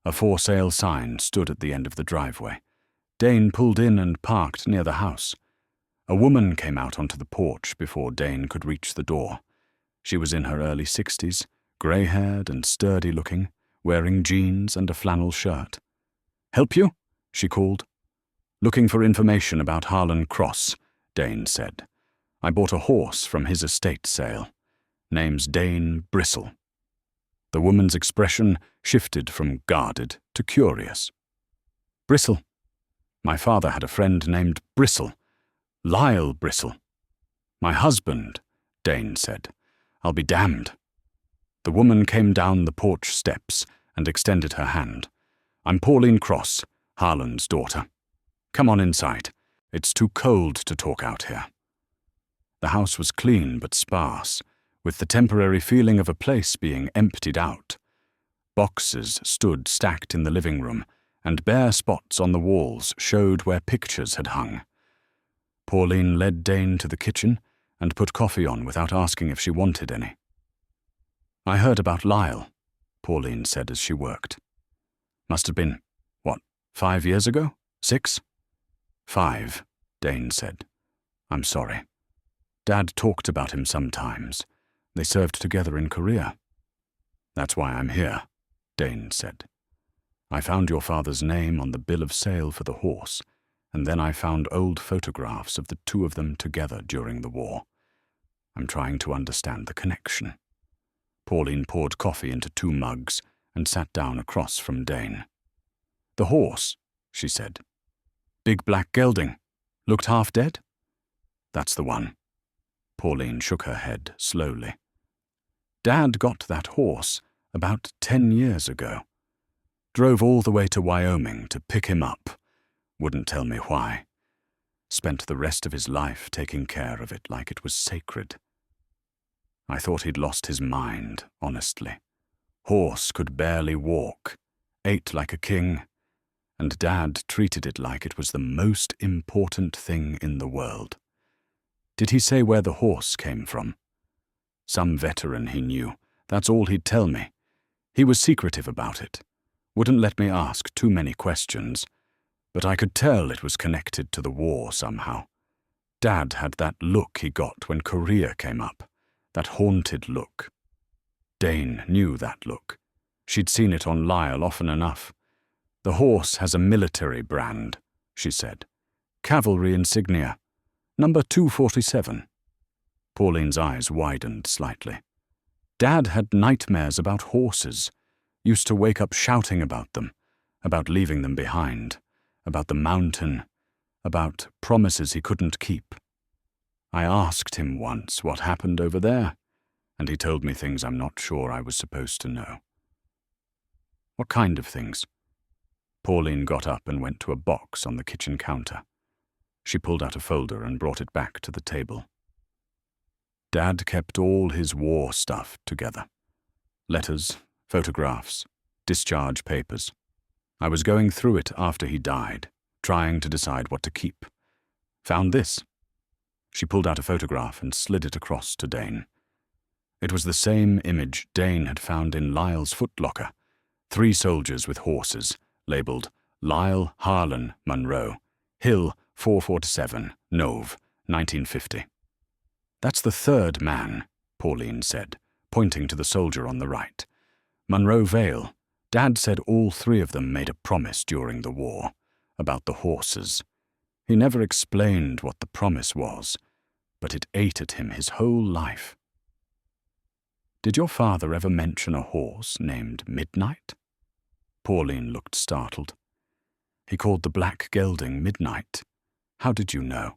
A for sale sign stood at the end of the driveway. Dane pulled in and parked near the house. A woman came out onto the porch before Dane could reach the door. She was in her early 60s, grey-haired and sturdy-looking, wearing jeans and a flannel shirt. "Help you?" she called. "Looking for information about Harlan Cross," Dane said. "I bought a horse from his estate sale. Name's Dane Bristle." The woman's expression shifted from guarded to curious. "Bristle? My father had a friend named Bristle. Lyle Bristle." "My husband," Dane said. "I'll be damned." The woman came down the porch steps and extended her hand. "I'm Pauline Cross, Harlan's daughter. Come on inside. It's too cold to talk out here." The house was clean but sparse, with the temporary feeling of a place being emptied out. Boxes stood stacked in the living room, and bare spots on the walls showed where pictures had hung. Pauline led Dane to the kitchen and put coffee on without asking if she wanted any. "I heard about Lyle," Pauline said as she worked. "Must have been, 5 years ago? 6? 5, Dane said. "I'm sorry. Dad talked about him sometimes. They served together in Korea." "That's why I'm here," Dane said. "I found your father's name on the bill of sale for the horse, and then I found old photographs of the two of them together during the war. I'm trying to understand the connection." Pauline poured coffee into 2 mugs and sat down across from Dane. "The horse," she said. "Big black gelding. Looked half dead?" "That's the one." Pauline shook her head slowly. "Dad got that horse about 10 years ago. Drove all the way to Wyoming to pick him up. Wouldn't tell me why. Spent the rest of his life taking care of it like it was sacred. I thought he'd lost his mind, honestly. Horse could barely walk, ate like a king, and Dad treated it like it was the most important thing in the world. Did he say where the horse came from? Some veteran he knew. That's all he'd tell me. He was secretive about it. Wouldn't let me ask too many questions, but I could tell it was connected to the war somehow. Dad had that look he got when Korea came up, that haunted look. Dane knew that look. She'd seen it on Lyle often enough. "The horse has a military brand," she said. "Cavalry insignia. Number 247. Pauline's eyes widened slightly. Dad had nightmares about horses, used to wake up shouting about them, about leaving them behind, about the mountain, about promises he couldn't keep. I asked him once what happened over there, and he told me things I'm not sure I was supposed to know. What kind of things? Pauline got up and went to a box on the kitchen counter. She pulled out a folder and brought it back to the table. Dad kept all his war stuff together. Letters, photographs, discharge papers. I was going through it after he died, trying to decide what to keep. Found this. She pulled out a photograph and slid it across to Dane. It was the same image Dane had found in Lyle's footlocker. 3 soldiers with horses, labelled Lyle, Harlan, Munro, Hill, 447, Nove, 1950. That's the 3rd man, Pauline said, pointing to the soldier on the right. Munro Vale. Dad said all 3 of them made a promise during the war, about the horses. He never explained what the promise was, but it ate at him his whole life. Did your father ever mention a horse named Midnight? Pauline looked startled. He called the black gelding Midnight. How did you know?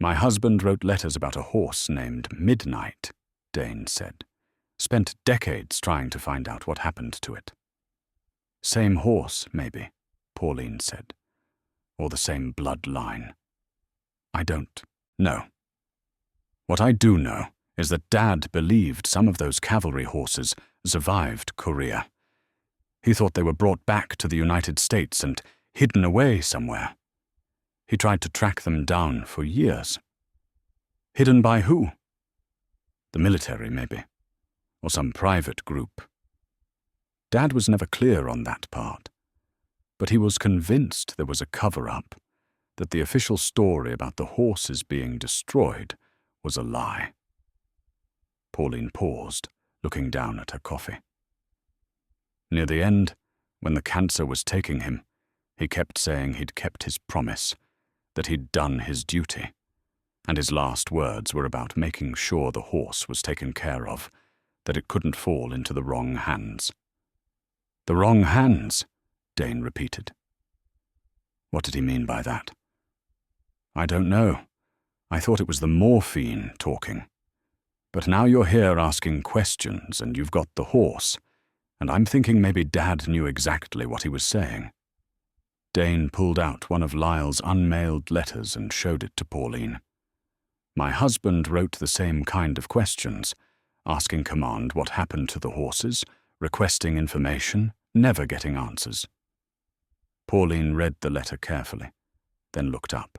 My husband wrote letters about a horse named Midnight, Dane said. Spent decades trying to find out what happened to it. Same horse, maybe, Pauline said. Or the same bloodline. I don't know. What I do know is that Dad believed some of those cavalry horses survived Korea. He thought they were brought back to the United States and hidden away somewhere. He tried to track them down for years. Hidden by who? The military, maybe. Or some private group. Dad was never clear on that part. But he was convinced there was a cover-up, that the official story about the horses being destroyed was a lie. Pauline paused, looking down at her coffee. Near the end, when the cancer was taking him, he kept saying he'd kept his promise, that he'd done his duty, and his last words were about making sure the horse was taken care of, that it couldn't fall into the wrong hands. The wrong hands, Dane repeated. What did he mean by that? I don't know. I thought it was the morphine talking. But now you're here asking questions and you've got the horse, and I'm thinking maybe Dad knew exactly what he was saying. Dane pulled out one of Lyle's unmailed letters and showed it to Pauline. My husband wrote the same kind of questions, asking command what happened to the horses, requesting information, never getting answers. Pauline read the letter carefully, then looked up.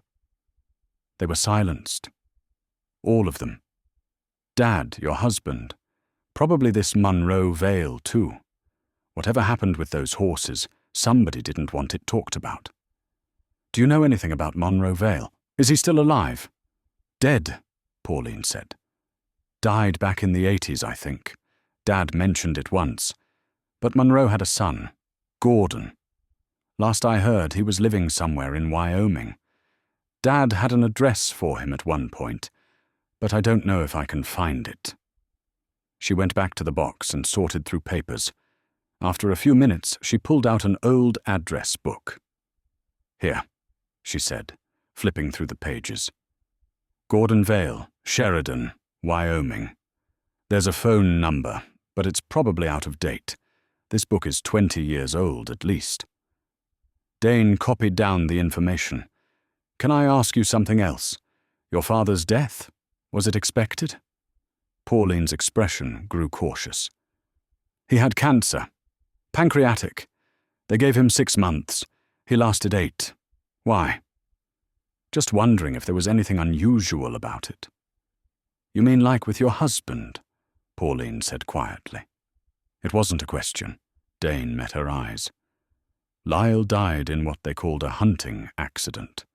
They were silenced. All of them. Dad, your husband. Probably this Munro Vale, too. Whatever happened with those horses, somebody didn't want it talked about. Do you know anything about Munro Vale? Is he still alive? Dead, Pauline said. Died back in the 80s, I think. Dad mentioned it once. But Munro had a son, Gordon. Last I heard, he was living somewhere in Wyoming. Dad had an address for him at one point, but I don't know if I can find it. She went back to the box and sorted through papers. After a few minutes, she pulled out an old address book. Here, she said, flipping through the pages. Gordon Vale, Sheridan, Wyoming. There's a phone number, but it's probably out of date. This book is 20 years old at least. Dane copied down the information. Can I ask you something else? Your father's death? Was it expected? Pauline's expression grew cautious. He had cancer. Pancreatic. They gave him 6 months. He lasted 8. Why? Just wondering if there was anything unusual about it. You mean like with your husband? Pauline said quietly. It wasn't a question. Dane met her eyes. Lyle died in what they called a hunting accident.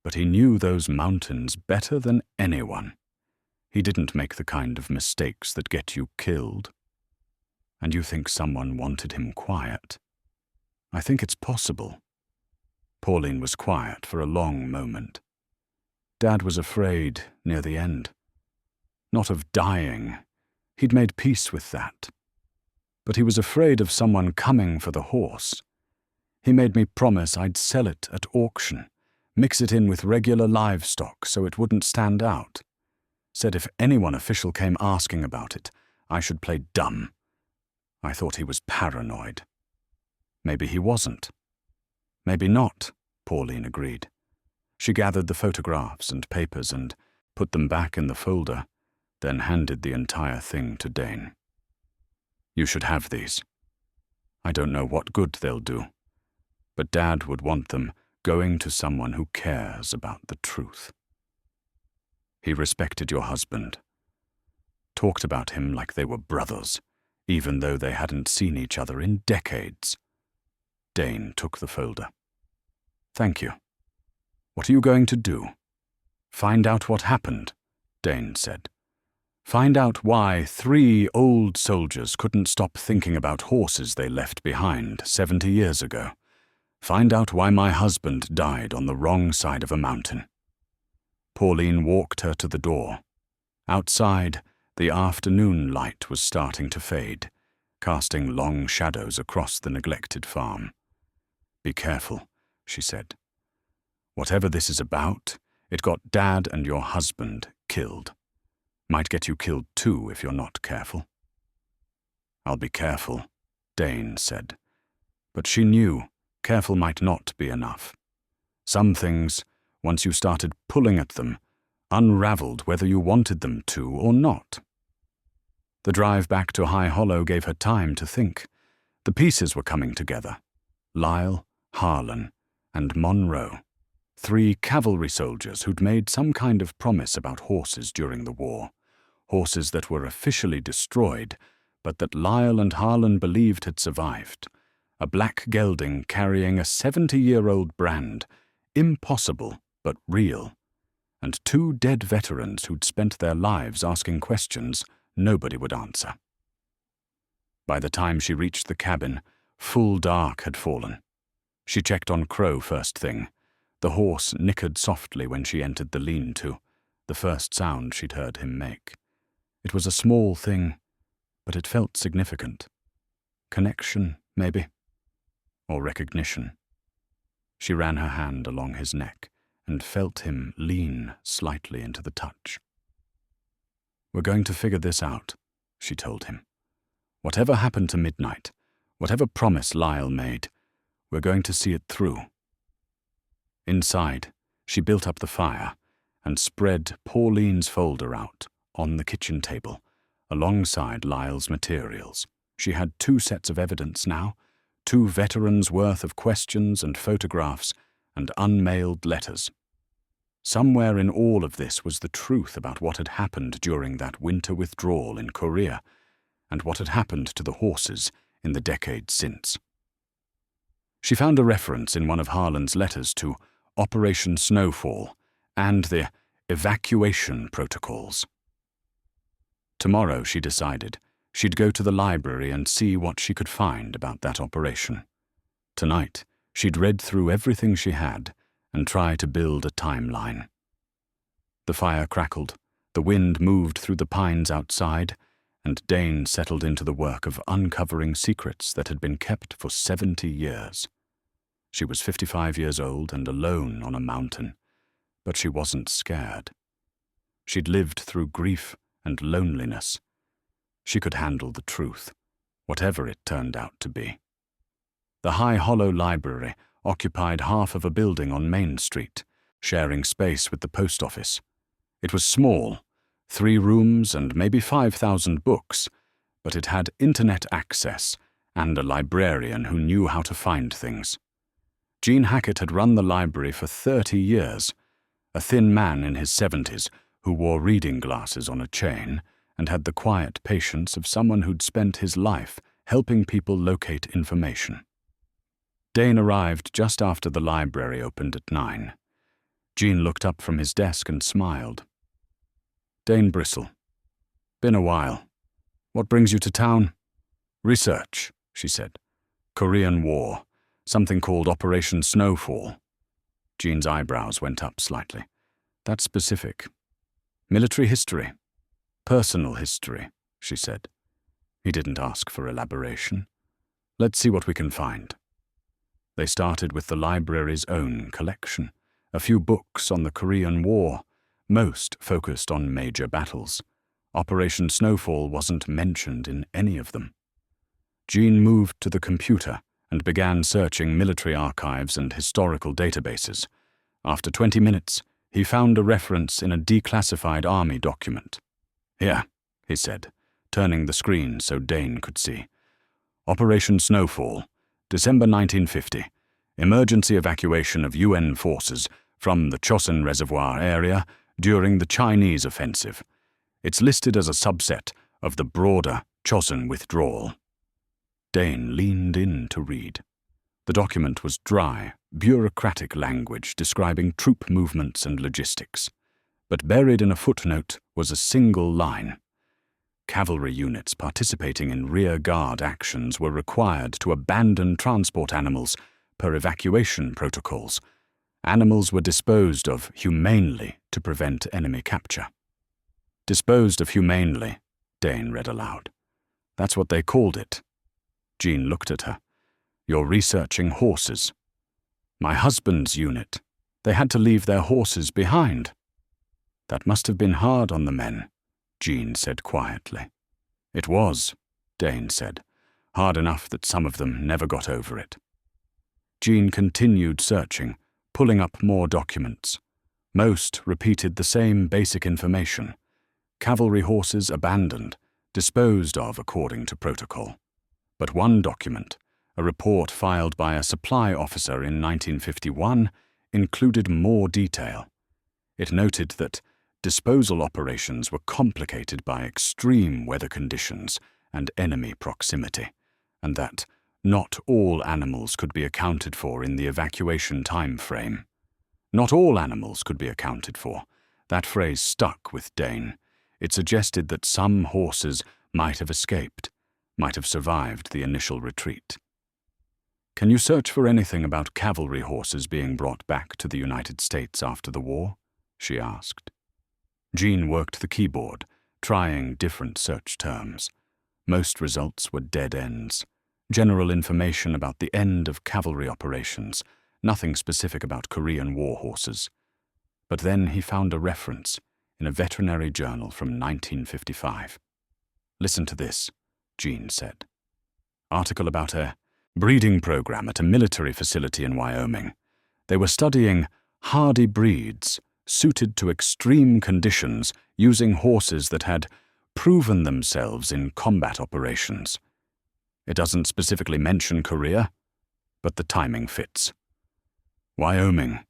But he knew those mountains better than anyone. He didn't make the kind of mistakes that get you killed. And you think someone wanted him quiet? I think it's possible. Pauline was quiet for a long moment. Dad was afraid near the end. not of dying. He'd made peace with that. But he was afraid of someone coming for the horse. He made me promise I'd sell it at auction, mix it in with regular livestock so it wouldn't stand out. Said if anyone official came asking about it, I should play dumb. I thought he was paranoid. Maybe he wasn't. Maybe not, Pauline agreed. She gathered the photographs and papers and put them back in the folder, then handed the entire thing to Dane. You should have these. I don't know what good they'll do, but Dad would want them going to someone who cares about the truth. He respected your husband, talked about him like they were brothers, even though they hadn't seen each other in decades. Dane took the folder. Thank you. What are you going to do? Find out what happened, Dane said. Find out why 3 old soldiers couldn't stop thinking about horses they left behind 70 years ago. Find out why my husband died on the wrong side of a mountain. Pauline walked her to the door. Outside, the afternoon light was starting to fade, casting long shadows across the neglected farm. Be careful, she said. Whatever this is about, it got Dad and your husband killed. Might get you killed too if you're not careful. I'll be careful, Dane said. But she knew careful might not be enough. Some things, once you started pulling at them, unraveled whether you wanted them to or not. The drive back to High Hollow gave her time to think. The pieces were coming together. Lyle, Harlan, and Monroe. 3 cavalry soldiers who'd made some kind of promise about horses during the war. Horses that were officially destroyed, but that Lyle and Harlan believed had survived. A black gelding carrying a 70-year-old brand, impossible but real. And 2 dead veterans who'd spent their lives asking questions nobody would answer. By the time she reached the cabin, full dark had fallen. She checked on Crow first thing. The horse nickered softly when she entered the lean-to, the first sound she'd heard him make. It was a small thing, but it felt significant. Connection, maybe. Or recognition. She ran her hand along his neck and felt him lean slightly into the touch. We're going to figure this out, she told him. Whatever happened to midnight, whatever promise Lyle made, we're going to see it through. Inside, she built up the fire and spread Pauline's folder out on the kitchen table, alongside Lyle's materials. She had 2 sets of evidence now, 2 veterans' worth of questions and photographs and unmailed letters. Somewhere in all of this was the truth about what had happened during that winter withdrawal in Korea and what had happened to the horses in the decades since. She found a reference in one of Harlan's letters to Operation Snowfall and the evacuation protocols. Tomorrow, she decided, she'd go to the library and see what she could find about that operation. Tonight, she'd read through everything she had and try to build a timeline. The fire crackled, the wind moved through the pines outside, and Dane settled into the work of uncovering secrets that had been kept for 70 years. She was 55 years old and alone on a mountain, but she wasn't scared. She'd lived through grief and loneliness. She could handle the truth, whatever it turned out to be. The High Hollow Library occupied half of a building on Main Street, sharing space with the post office. It was small, 3 rooms and maybe 5,000 books, but it had internet access and a librarian who knew how to find things. Gene Hackett had run the library for 30 years, a thin man in his 70s who wore reading glasses on a chain and had the quiet patience of someone who'd spent his life helping people locate information. Dane arrived just after the library opened at 9. Gene looked up from his desk and smiled. Dane Bristle. Been a while. What brings you to town? Research, she said. Korean War. Something called Operation Snowfall. Gene's eyebrows went up slightly. That's specific. Military history. Personal history, she said. He didn't ask for elaboration. Let's see what we can find. They started with the library's own collection, a few books on the Korean War, most focused on major battles. Operation Snowfall wasn't mentioned in any of them. Jean moved to the computer and began searching military archives and historical databases. After 20 minutes, he found a reference in a declassified army document. "Here," he said, turning the screen so Dane could see. "Operation Snowfall, December 1950. Emergency evacuation of UN forces from the Chosin Reservoir area during the Chinese offensive. It's listed as a subset of the broader Chosin withdrawal." Dane leaned in to read. The document was dry, bureaucratic language describing troop movements and logistics. But buried in a footnote was a single line. Cavalry units participating in rear guard actions were required to abandon transport animals per evacuation protocols. Animals were disposed of humanely to prevent enemy capture. "Disposed of humanely," Dane read aloud. "That's what they called it." Jean looked at her. "You're researching horses." "My husband's unit. They had to leave their horses behind." "That must have been hard on the men," Jean said quietly. "It was," Dane said. "Hard enough that some of them never got over it." Jean continued searching, pulling up more documents. Most repeated the same basic information. Cavalry horses abandoned, disposed of according to protocol. But one document, a report filed by a supply officer in 1951, included more detail. It noted that disposal operations were complicated by extreme weather conditions and enemy proximity, and that not all animals could be accounted for in the evacuation time frame. Not all animals could be accounted for. That phrase stuck with Dane. It suggested that some horses might have escaped, might have survived the initial retreat. "Can you search for anything about cavalry horses being brought back to the United States after the war?" she asked. Jean worked the keyboard, trying different search terms. Most results were dead ends. General information about the end of cavalry operations, nothing specific about Korean war horses. But then he found a reference in a veterinary journal from 1955. "Listen to this," Jean said. Article about a breeding program at a military facility in Wyoming. They were studying hardy breeds suited to extreme conditions using horses that had proven themselves in combat operations. It doesn't specifically mention Korea, but the timing fits. "Wyoming,"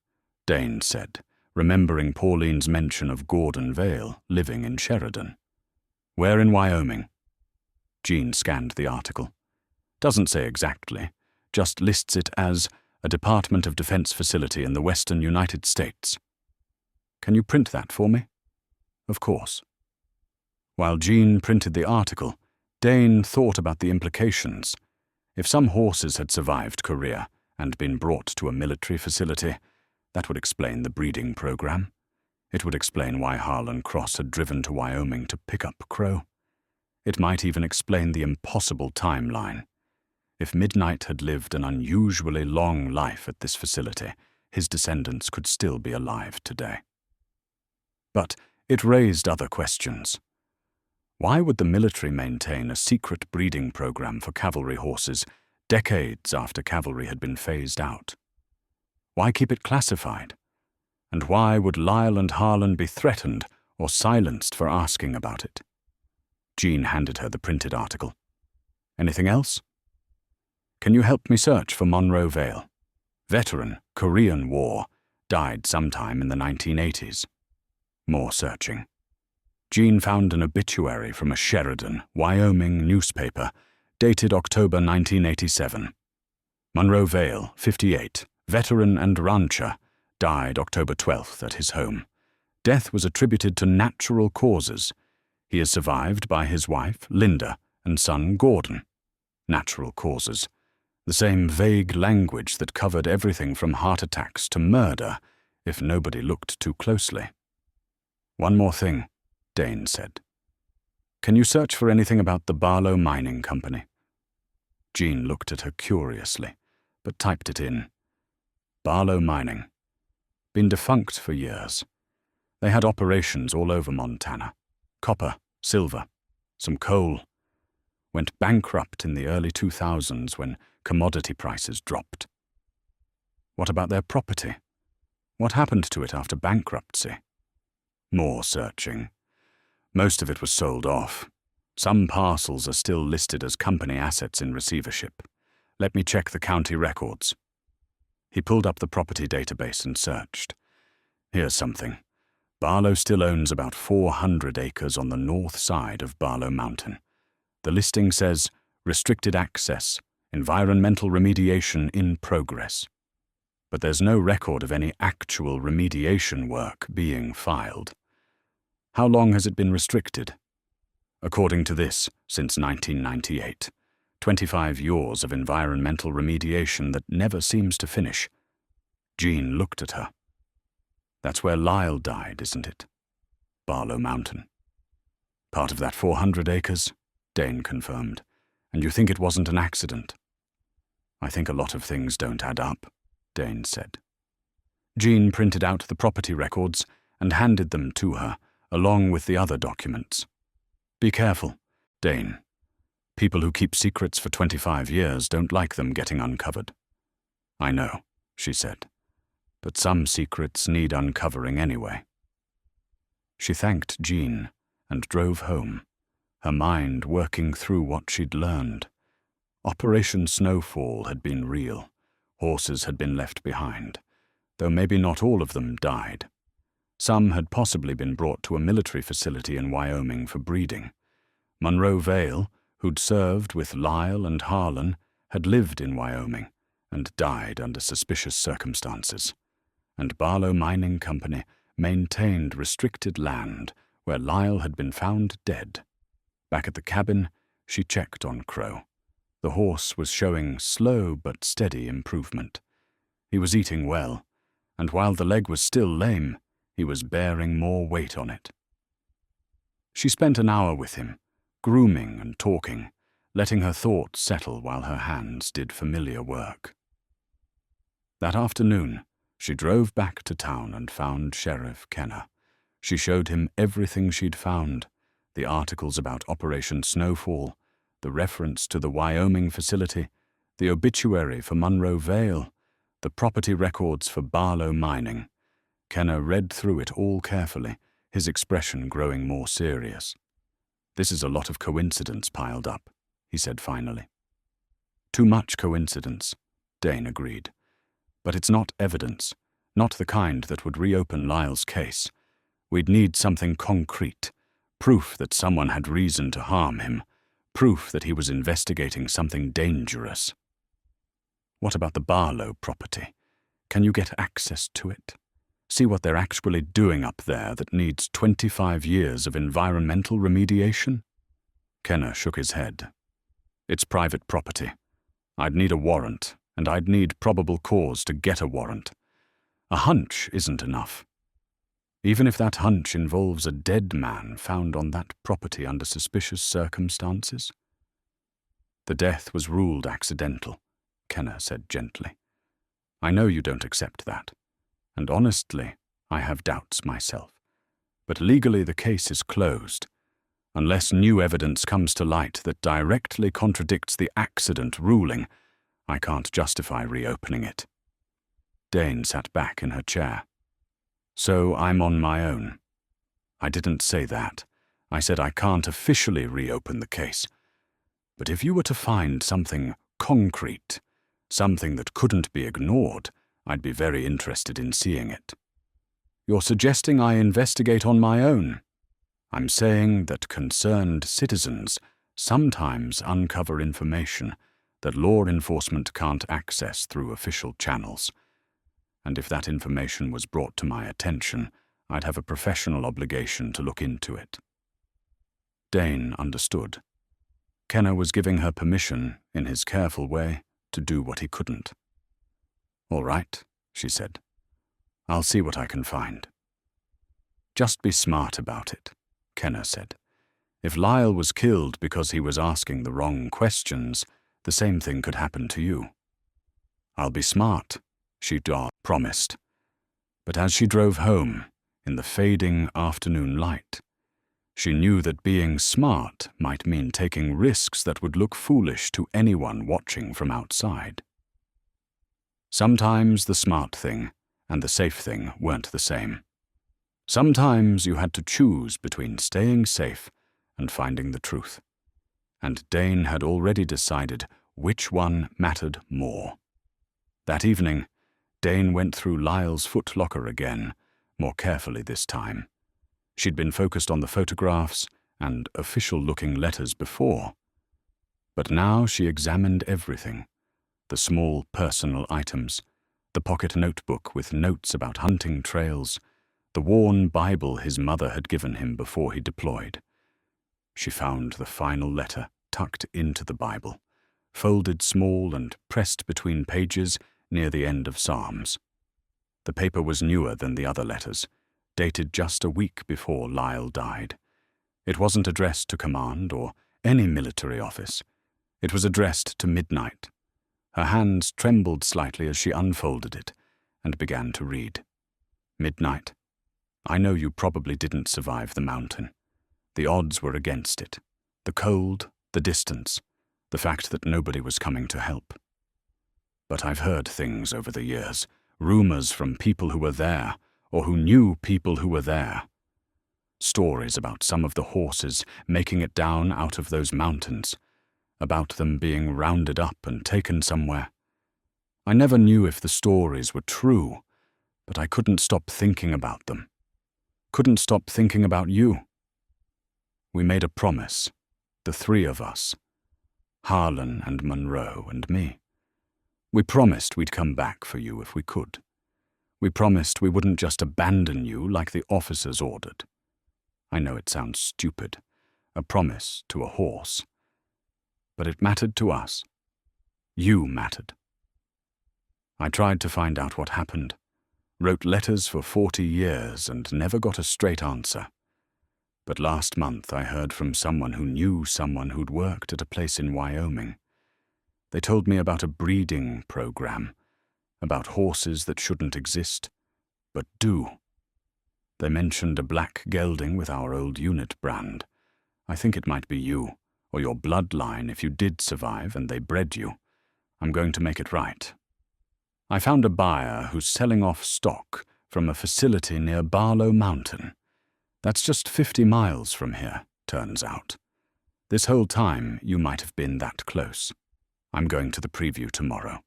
Dane said, remembering Pauline's mention of Gordon Vale living in Sheridan. "Where in Wyoming?" Jean scanned the article. "Doesn't say exactly, just lists it as a Department of Defense facility in the western United States." "Can you print that for me?" "Of course." While Jean printed the article, Dane thought about the implications. If some horses had survived Korea and been brought to a military facility, that would explain the breeding program. It would explain why Harlan Cross had driven to Wyoming to pick up Crow. It might even explain the impossible timeline. If Midnight had lived an unusually long life at this facility, his descendants could still be alive today. But it raised other questions. Why would the military maintain a secret breeding program for cavalry horses decades after cavalry had been phased out? Why keep it classified? And why would Lyle and Harlan be threatened or silenced for asking about it? Jean handed her the printed article. "Anything else?" "Can you help me search for Monroe Vale? Veteran, Korean War, died sometime in the 1980s. More searching. Jean found an obituary from a Sheridan, Wyoming newspaper, dated October 1987. Monroe Vale, 58, veteran and rancher, died October 12th at his home. Death was attributed to natural causes. He is survived by his wife, Linda, and son, Gordon. Natural causes. The same vague language that covered everything from heart attacks to murder, if nobody looked too closely. "One more thing," Dane said. Can you search for anything about the Barlow Mining Company? Jean looked at her curiously, but typed it in. Barlow Mining. Been defunct for years. They had operations all over Montana. Copper, silver, some coal. Went bankrupt in the early 2000s when commodity prices dropped. What about their property? What happened to it after bankruptcy? More searching. Most of it was sold off. Some parcels are still listed as company assets in receivership. Let me check the county records. He pulled up the property database and searched. Here's something. Barlow still owns about 400 acres on the north side of Barlow Mountain. The listing says, restricted access, environmental remediation in progress. But there's no record of any actual remediation work being filed. How long has it been restricted? According to this, since 1998. 25 years of environmental remediation that never seems to finish. Jean looked at her. That's where Lyle died, isn't it? Barlow Mountain. Part of that 400 acres? Dane confirmed. And you think it wasn't an accident? I think a lot of things don't add up, Dane said. Jean printed out the property records and handed them to her, along with the other documents. Be careful, Dane. People who keep secrets for 25 years don't like them getting uncovered. I know, she said, but some secrets need uncovering anyway. She thanked Jean and drove home, her mind working through what she'd learned. Operation Snowfall had been real. Horses had been left behind, though maybe not all of them died. Some had possibly been brought to a military facility in Wyoming for breeding. Monroe Vale, who'd served with Lyle and Harlan, had lived in Wyoming and died under suspicious circumstances. And Barlow Mining Company maintained restricted land where Lyle had been found dead. Back at the cabin, she checked on Crow. The horse was showing slow but steady improvement. He was eating well, and while the leg was still lame, he was bearing more weight on it. She spent an hour with him, grooming and talking, letting her thoughts settle while her hands did familiar work. That afternoon, she drove back to town and found Sheriff Kenner. She showed him everything she'd found, the articles about Operation Snowfall, the reference to the Wyoming facility, the obituary for Monroe Vale, the property records for Barlow Mining. Kenner read through it all carefully, his expression growing more serious. This is a lot of coincidence piled up, he said finally. Too much coincidence, Dane agreed. But it's not evidence, not the kind that would reopen Lyle's case. We'd need something concrete, proof that someone had reason to harm him, proof that he was investigating something dangerous. What about the Barlow property? Can you get access to it? See what they're actually doing up there that needs 25 years of environmental remediation? Kenner shook his head. It's private property. I'd need a warrant, and I'd need probable cause to get a warrant. A hunch isn't enough. Even if that hunch involves a dead man found on that property under suspicious circumstances. The death was ruled accidental, Kenner said gently. I know you don't accept that, and honestly, I have doubts myself. But legally the case is closed, unless new evidence comes to light that directly contradicts the accident ruling. I can't justify reopening it. Dane sat back in her chair. So I'm on my own. I didn't say that. I said I can't officially reopen the case. But if you were to find something concrete, something that couldn't be ignored, I'd be very interested in seeing it. You're suggesting I investigate on my own? I'm saying that concerned citizens sometimes uncover information that law enforcement can't access through official channels. And if that information was brought to my attention, I'd have a professional obligation to look into it. Dane understood. Kenner was giving her permission, in his careful way, to do what he couldn't. All right, she said. I'll see what I can find. Just be smart about it, Kenner said. If Lyle was killed because he was asking the wrong questions, the same thing could happen to you. "I'll be smart," she promised. But as she drove home, in the fading afternoon light, she knew that being smart might mean taking risks that would look foolish to anyone watching from outside. Sometimes the smart thing and the safe thing weren't the same. Sometimes you had to choose between staying safe and finding the truth. And Dane had already decided which one mattered more. That evening, Dane went through Lyle's footlocker again, more carefully this time. She'd been focused on the photographs and official-looking letters before. But now she examined everything: the small personal items, the pocket notebook with notes about hunting trails, the worn Bible his mother had given him before he deployed. She found the final letter tucked into the Bible, folded small and pressed between pages near the end of Psalms. The paper was newer than the other letters, dated just a week before Lyle died. It wasn't addressed to command or any military office. It was addressed to Midnight. Her hands trembled slightly as she unfolded it and began to read. "Midnight, I know you probably didn't survive the mountain. The odds were against it. The cold, the distance, the fact that nobody was coming to help. But I've heard things over the years, rumors from people who were there, or who knew people who were there. Stories about some of the horses making it down out of those mountains, about them being rounded up and taken somewhere. I never knew if the stories were true, but I couldn't stop thinking about them. Couldn't stop thinking about you. We made a promise, the three of us, Harlan and Monroe and me. We promised we'd come back for you if we could. We promised we wouldn't just abandon you like the officers ordered. I know it sounds stupid, a promise to a horse. But it mattered to us. You mattered. I tried to find out what happened, wrote letters for 40 years and never got a straight answer. But last month I heard from someone who knew someone who'd worked at a place in Wyoming. They told me about a breeding program, about horses that shouldn't exist, but do. They mentioned a black gelding with our old unit brand. I think it might be you, or your bloodline if you did survive and they bred you. I'm going to make it right. I found a buyer who's selling off stock from a facility near Barlow Mountain. That's just 50 miles from here, turns out. This whole time you might have been that close. I'm going to the preview tomorrow.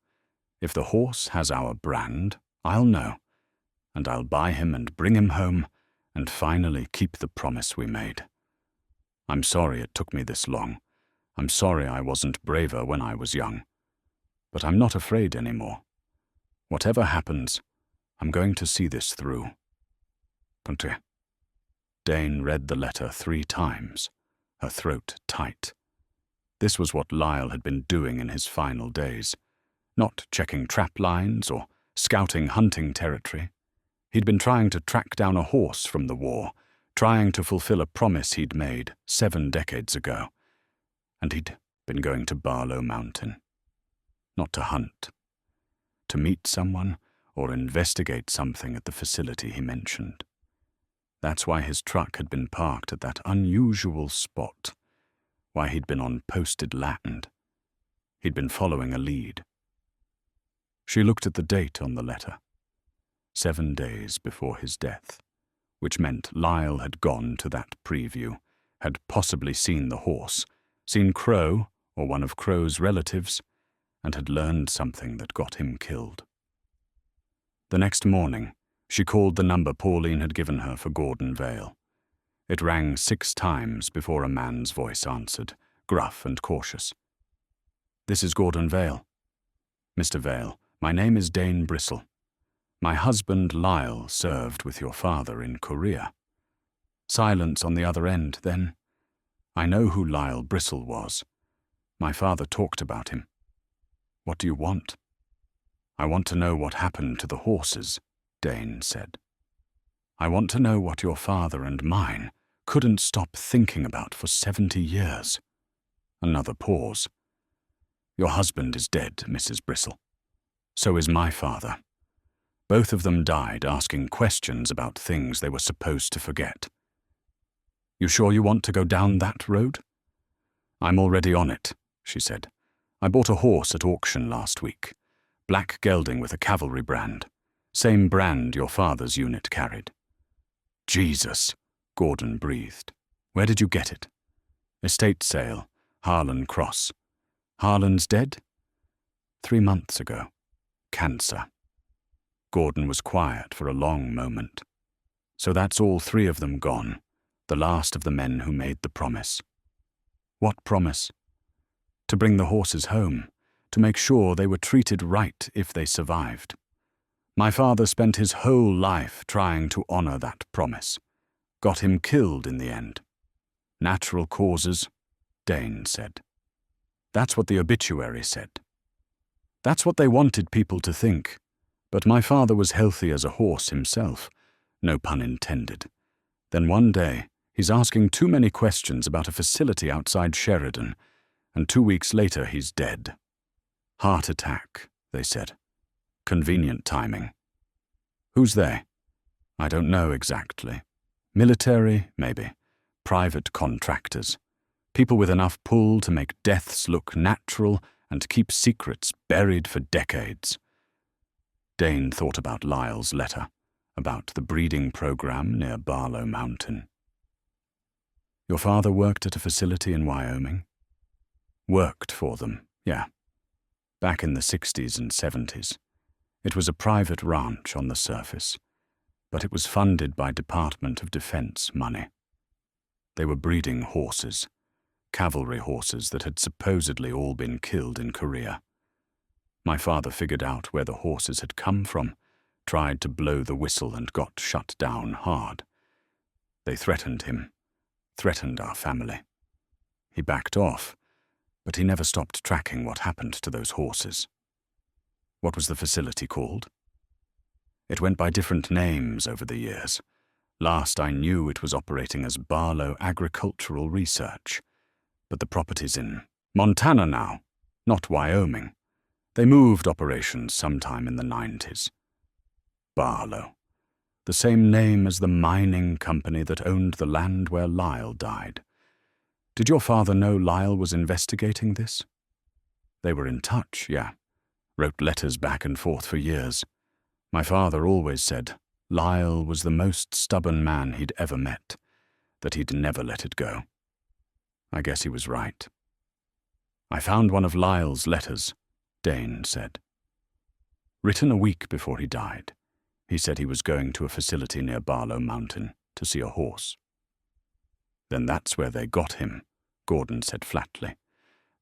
If the horse has our brand, I'll know, and I'll buy him and bring him home and finally keep the promise we made. I'm sorry it took me this long. I'm sorry I wasn't braver when I was young. But I'm not afraid anymore. Whatever happens, I'm going to see this through. Punte. Dane read the letter 3 times, her throat tight. This was what Lyle had been doing in his final days. Not checking trap lines or scouting hunting territory. He'd been trying to track down a horse from the war, trying to fulfill a promise he'd made 7 decades ago. And he'd been going to Barlow Mountain. Not to hunt. To meet someone or investigate something at the facility he mentioned. That's why his truck had been parked at that unusual spot. Why he'd been on posted land. He'd been following a lead. She looked at the date on the letter. 7 days before his death, which meant Lyle had gone to that preview, had possibly seen the horse, seen Crow or one of Crow's relatives, and had learned something that got him killed. The next morning, she called the number Pauline had given her for Gordon Vale. It rang 6 times before a man's voice answered, gruff and cautious. "This is Gordon Vale. Mr. Vale, my name is Dane Bristle. My husband Lyle served with your father in Korea." Silence on the other end, then. "I know who Lyle Bristle was. My father talked about him. What do you want?" "I want to know what happened to the horses," Dane said. "I want to know what your father and mine couldn't stop thinking about for 70 years. Another pause. Your husband is dead, Mrs. Bristle. So is my father. Both of them died asking questions about things they were supposed to forget. You sure you want to go down that road? I'm already on it, she said. I bought a horse at auction last week. Black gelding with a cavalry brand. Same brand your father's unit carried. Jesus, Gordon breathed. Where did you get it? Estate sale, Harlan Cross. Harlan's dead? 3 months ago. Cancer. Gordon was quiet for a long moment. So that's all 3 of them gone, the last of the men who made the promise. What promise? To bring the horses home, to make sure they were treated right if they survived. My father spent his whole life trying to honor that promise. Got him killed in the end. Natural causes, Dane said. That's what the obituary said. That's what they wanted people to think. But my father was healthy as a horse himself, no pun intended. Then one day, he's asking too many questions about a facility outside Sheridan, and 2 weeks later he's dead. Heart attack, they said. Convenient timing. Who's they? I don't know exactly. Military, maybe. Private contractors. People with enough pull to make deaths look natural and keep secrets buried for decades. Dane thought about Lyle's letter, about the breeding program near Barlow Mountain. Your father worked at a facility in Wyoming? Worked for them, yeah. Back in the 60s and 70s. It was a private ranch on the surface, but it was funded by Department of Defense money. They were breeding horses, cavalry horses that had supposedly all been killed in Korea. My father figured out where the horses had come from, tried to blow the whistle and got shut down hard. They threatened him, threatened our family. He backed off, but he never stopped tracking what happened to those horses. What was the facility called? It went by different names over the years. Last I knew it was operating as Barlow Agricultural Research. But the property's in Montana now, not Wyoming. They moved operations sometime in the 90s. Barlow. The same name as the mining company that owned the land where Lyle died. Did your father know Lyle was investigating this? They were in touch, yeah. Wrote letters back and forth for years. My father always said Lyle was the most stubborn man he'd ever met, that he'd never let it go. I guess he was right. I found one of Lyle's letters, Dane said. Written a week before he died. He said he was going to a facility near Barlow Mountain to see a horse. Then that's where they got him, Gordon said flatly.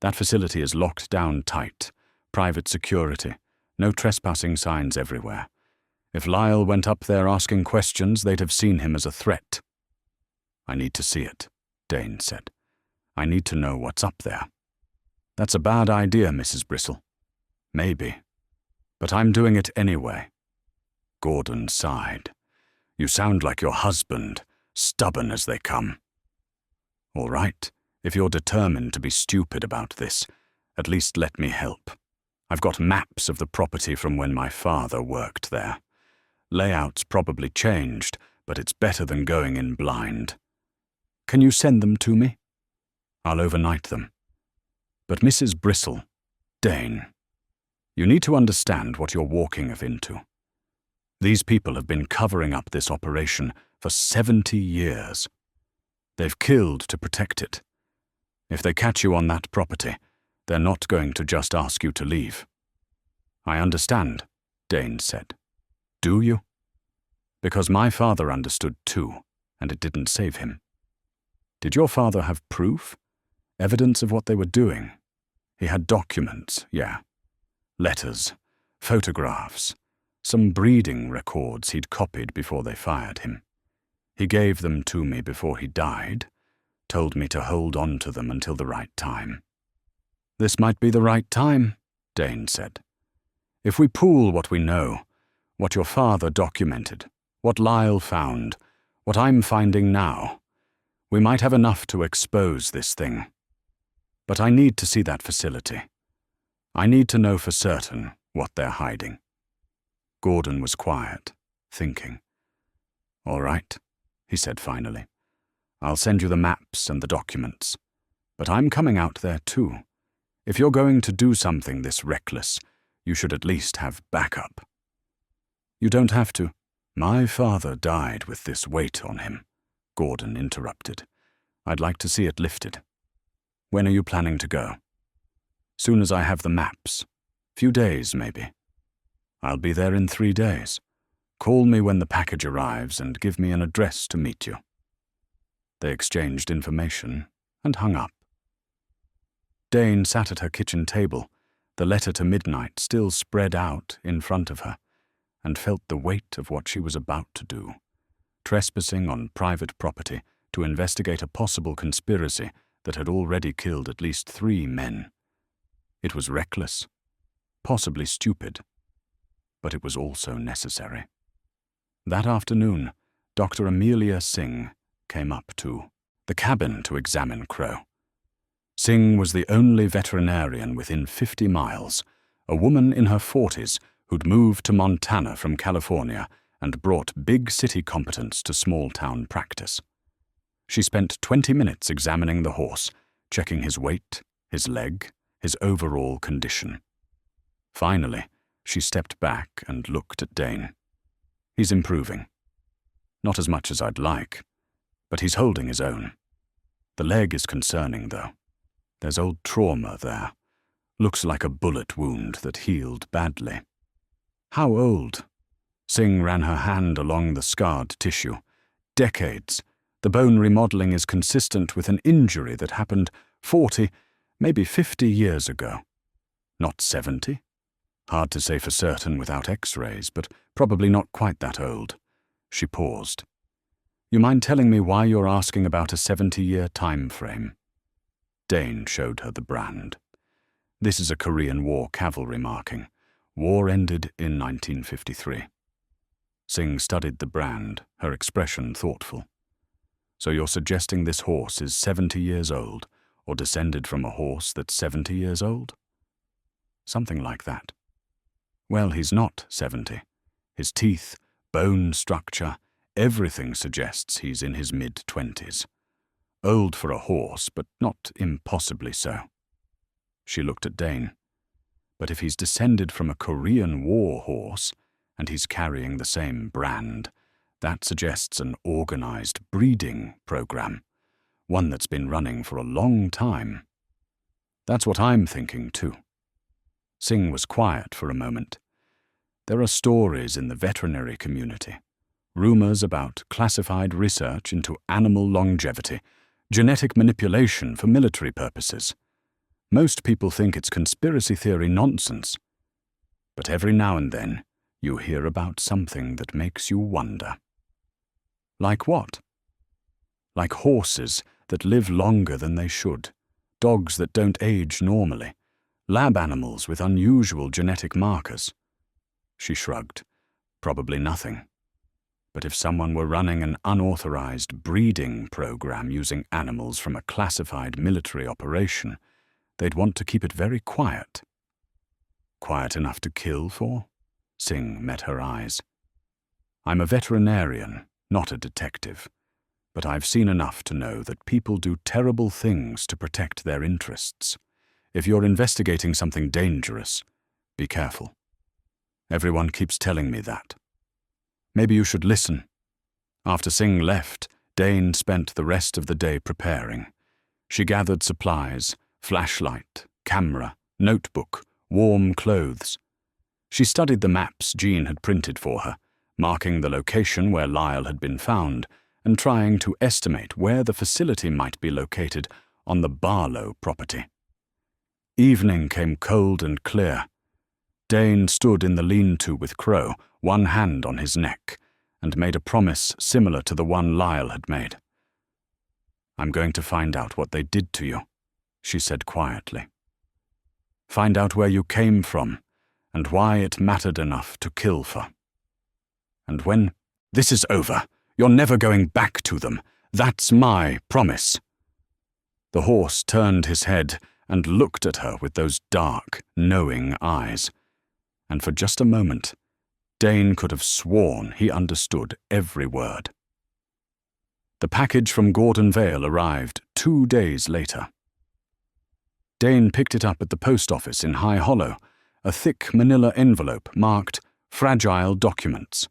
That facility is locked down tight, private security, no trespassing signs everywhere. If Lyle went up there asking questions, they'd have seen him as a threat. I need to see it, Dane said. I need to know what's up there. That's a bad idea, Mrs. Bristle. Maybe. But I'm doing it anyway. Gordon sighed. You sound like your husband, stubborn as they come. All right, if you're determined to be stupid about this, at least let me help. I've got maps of the property from when my father worked there. Layout's probably changed, but it's better than going in blind. Can you send them to me? I'll overnight them. But Mrs. Bristle, Dane, you need to understand what you're walking into. These people have been covering up this operation for 70 years. They've killed to protect it. If they catch you on that property, they're not going to just ask you to leave. I understand, Dane said. Do you? Because my father understood too, and it didn't save him. Did your father have proof? Evidence of what they were doing? He had documents, yeah. Letters, photographs, some breeding records he'd copied before they fired him. He gave them to me before he died, told me to hold on to them until the right time. This might be the right time, Dane said. If we pool what we know, what your father documented, what Lyle found, what I'm finding now, We might have enough to expose this thing. But I need to see that facility. I need to know for certain what they're hiding. Gordon was quiet, thinking. All right, he said finally. I'll send you the maps and the documents. But I'm coming out there too. If you're going to do something this reckless, you should at least have backup. You don't have to. My father died with this weight on him, Gordon interrupted. I'd like to see it lifted. When are you planning to go? Soon as I have the maps. Few days, maybe. I'll be there in 3 days. Call me when the package arrives and give me an address to meet you. They exchanged information and hung up. Dane sat at her kitchen table, the letter to midnight still spread out in front of her, and felt the weight of what she was about to do, trespassing on private property to investigate a possible conspiracy that had already killed at least 3 men. It was reckless, possibly stupid, but it was also necessary. That afternoon, Dr. Amelia Singh came up to the cabin to examine Crow. Singh was the only veterinarian within 50 miles, a woman in her 40s who'd moved to Montana from California and brought big city competence to small-town practice. She spent 20 minutes examining the horse, checking his weight, his leg, his overall condition. Finally, she stepped back and looked at Dane. He's improving. Not as much as I'd like, but he's holding his own. The leg is concerning, though. There's old trauma there. Looks like a bullet wound that healed badly. How old? Singh ran her hand along the scarred tissue. Decades. The bone remodeling is consistent with an injury that happened 40, maybe 50 years ago. Not 70? Hard to say for certain without x-rays, but probably not quite that old. She paused. You mind telling me why you're asking about a 70-year time frame? Dane showed her the brand. This is a Korean War cavalry marking. War ended in 1953. Singh studied the brand, her expression thoughtful. So you're suggesting this horse is 70 years old, or descended from a horse that's 70 years old? Something like that. Well, he's not 70. His teeth, bone structure, everything suggests he's in his mid-20s. Old for a horse, but not impossibly so. She looked at Dane. But if he's descended from a Korean War horse, and he's carrying the same brand, that suggests an organized breeding program, one that's been running for a long time. That's what I'm thinking, too. Singh was quiet for a moment. There are stories in the veterinary community, rumors about classified research into animal longevity, genetic manipulation for military purposes. Most people think it's conspiracy theory nonsense. But every now and then, you hear about something that makes you wonder. Like what? Like horses that live longer than they should, dogs that don't age normally, lab animals with unusual genetic markers. She shrugged. Probably nothing. But if someone were running an unauthorized breeding program using animals from a classified military operation, they'd want to keep it very quiet. Quiet enough to kill for? Singh met her eyes. I'm a veterinarian, not a detective, but I've seen enough to know that people do terrible things to protect their interests. If you're investigating something dangerous, be careful. Everyone keeps telling me that. Maybe you should listen. After Singh left, Dane spent the rest of the day preparing. She gathered supplies, flashlight, camera, notebook, warm clothes. She studied the maps Jean had printed for her, marking the location where Lyle had been found and trying to estimate where the facility might be located on the Barlow property. Evening came cold and clear. Dane stood in the lean-to with Crow, one hand on his neck, and made a promise similar to the one Lyle had made. I'm going to find out what they did to you, she said quietly. Find out where you came from, and why it mattered enough to kill for. And when this is over, you're never going back to them. That's my promise." The horse turned his head and looked at her with those dark, knowing eyes. And for just a moment, Dane could have sworn he understood every word. The package from Gordon Vale arrived 2 days later. Dane picked it up at the post office in High Hollow, a thick manila envelope marked "Fragile Documents."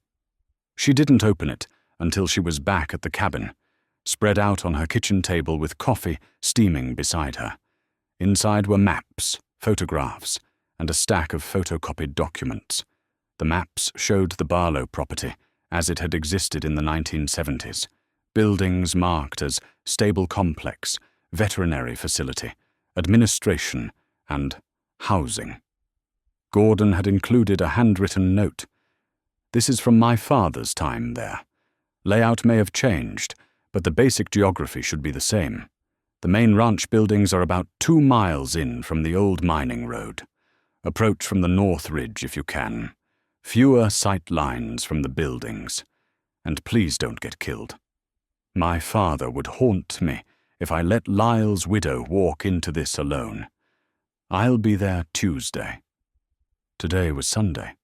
She didn't open it until she was back at the cabin, spread out on her kitchen table with coffee steaming beside her. Inside were maps, photographs, and a stack of photocopied documents. The maps showed the Barlow property as it had existed in the 1970s. Buildings marked as stable complex, veterinary facility, administration, and housing. Gordon had included a handwritten note. "This is from my father's time there. Layout may have changed, but the basic geography should be the same. The main ranch buildings are about 2 miles in from the old mining road. Approach from the north ridge if you can. Fewer sight lines from the buildings. And please don't get killed. My father would haunt me if I let Lyle's widow walk into this alone. I'll be there Tuesday." Today was Sunday.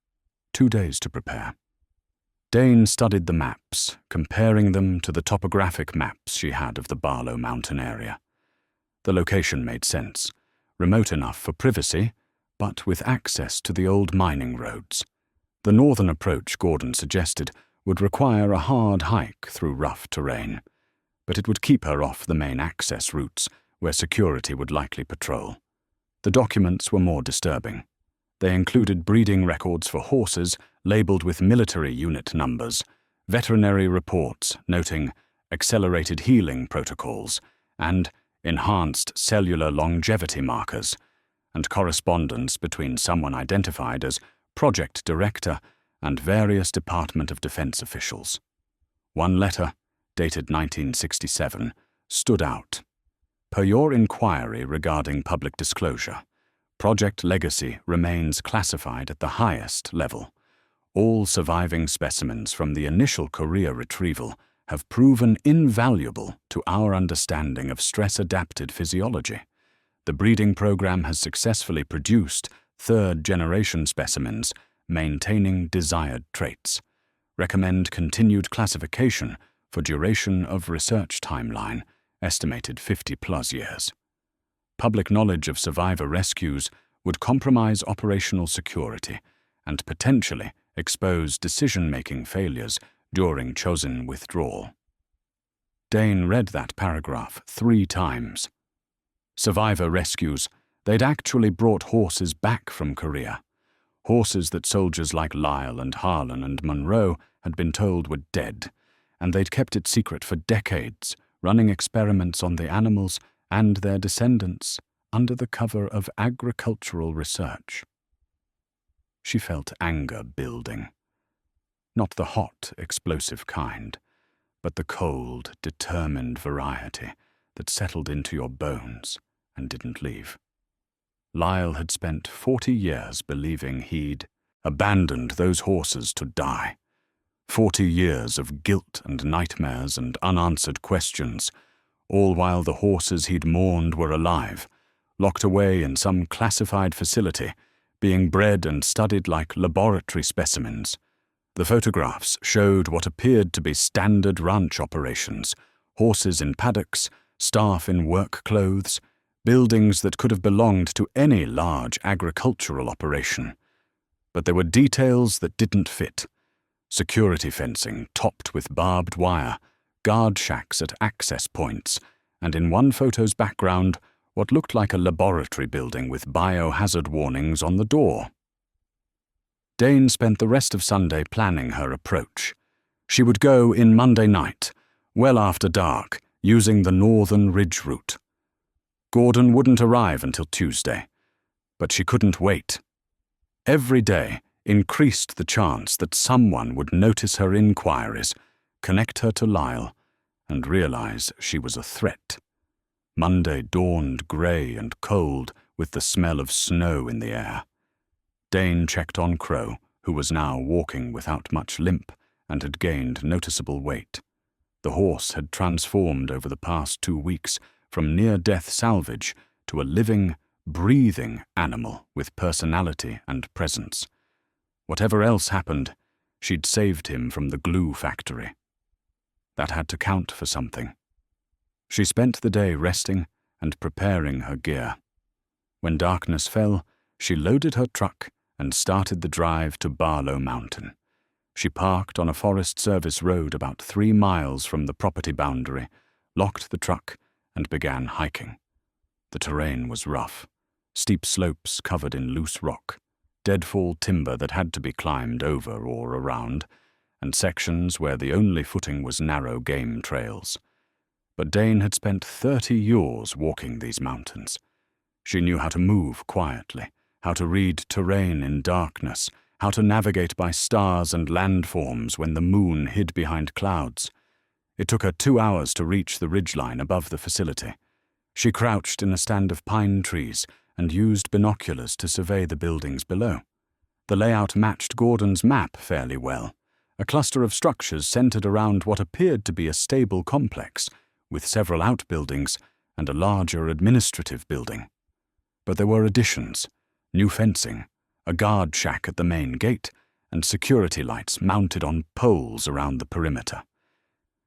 2 days to prepare. Dane studied the maps, comparing them to the topographic maps she had of the Barlow Mountain area. The location made sense, remote enough for privacy, but with access to the old mining roads. The northern approach Gordon suggested would require a hard hike through rough terrain, but it would keep her off the main access routes where security would likely patrol. The documents were more disturbing. They included breeding records for horses labeled with military unit numbers, veterinary reports noting accelerated healing protocols, and enhanced cellular longevity markers, and correspondence between someone identified as project director and various Department of Defense officials. One letter, dated 1967, stood out. "Per your inquiry regarding public disclosure, Project Legacy remains classified at the highest level. All surviving specimens from the initial Korea retrieval have proven invaluable to our understanding of stress-adapted physiology. The breeding program has successfully produced third-generation specimens maintaining desired traits. Recommend continued classification for duration of research timeline, estimated 50+ years. Public knowledge of survivor rescues would compromise operational security and potentially expose decision-making failures during chosen withdrawal." Dane read that paragraph 3 times. Survivor rescues, they'd actually brought horses back from Korea. Horses that soldiers like Lyle and Harlan and Monroe had been told were dead, and they'd kept it secret for decades, running experiments on the animals and their descendants under the cover of agricultural research. She felt anger building. Not the hot, explosive kind, but the cold, determined variety that settled into your bones and didn't leave. Lyle had spent 40 years believing he'd abandoned those horses to die. 40 years of guilt and nightmares and unanswered questions, all while the horses he'd mourned were alive, locked away in some classified facility, being bred and studied like laboratory specimens. The photographs showed what appeared to be standard ranch operations: horses in paddocks, staff in work clothes, buildings that could have belonged to any large agricultural operation. But there were details that didn't fit. Security fencing topped with barbed wire, guard shacks at access points, and in one photo's background, what looked like a laboratory building with biohazard warnings on the door. Dane spent the rest of Sunday planning her approach. She would go in Monday night, well after dark, using the northern ridge route. Gordon wouldn't arrive until Tuesday, but she couldn't wait. Every day increased the chance that someone would notice her inquiries, connect her to Lyle, and realize she was a threat. Monday dawned grey and cold with the smell of snow in the air. Dane checked on Crow, who was now walking without much limp and had gained noticeable weight. The horse had transformed over the past 2 weeks from near-death salvage to a living, breathing animal with personality and presence. Whatever else happened, she'd saved him from the glue factory. That had to count for something. She spent the day resting and preparing her gear. When darkness fell, she loaded her truck and started the drive to Barlow Mountain. She parked on a Forest Service road about 3 miles from the property boundary, locked the truck, and began hiking. The terrain was rough, steep slopes covered in loose rock, deadfall timber that had to be climbed over or around, and sections where the only footing was narrow game trails. But Dane had spent 30 years walking these mountains. She knew how to move quietly, how to read terrain in darkness, how to navigate by stars and landforms when the moon hid behind clouds. It took her 2 hours to reach the ridgeline above the facility. She crouched in a stand of pine trees and used binoculars to survey the buildings below. The layout matched Gordon's map fairly well, a cluster of structures centered around what appeared to be a stable complex, with several outbuildings and a larger administrative building. But there were additions, new fencing, a guard shack at the main gate, and security lights mounted on poles around the perimeter.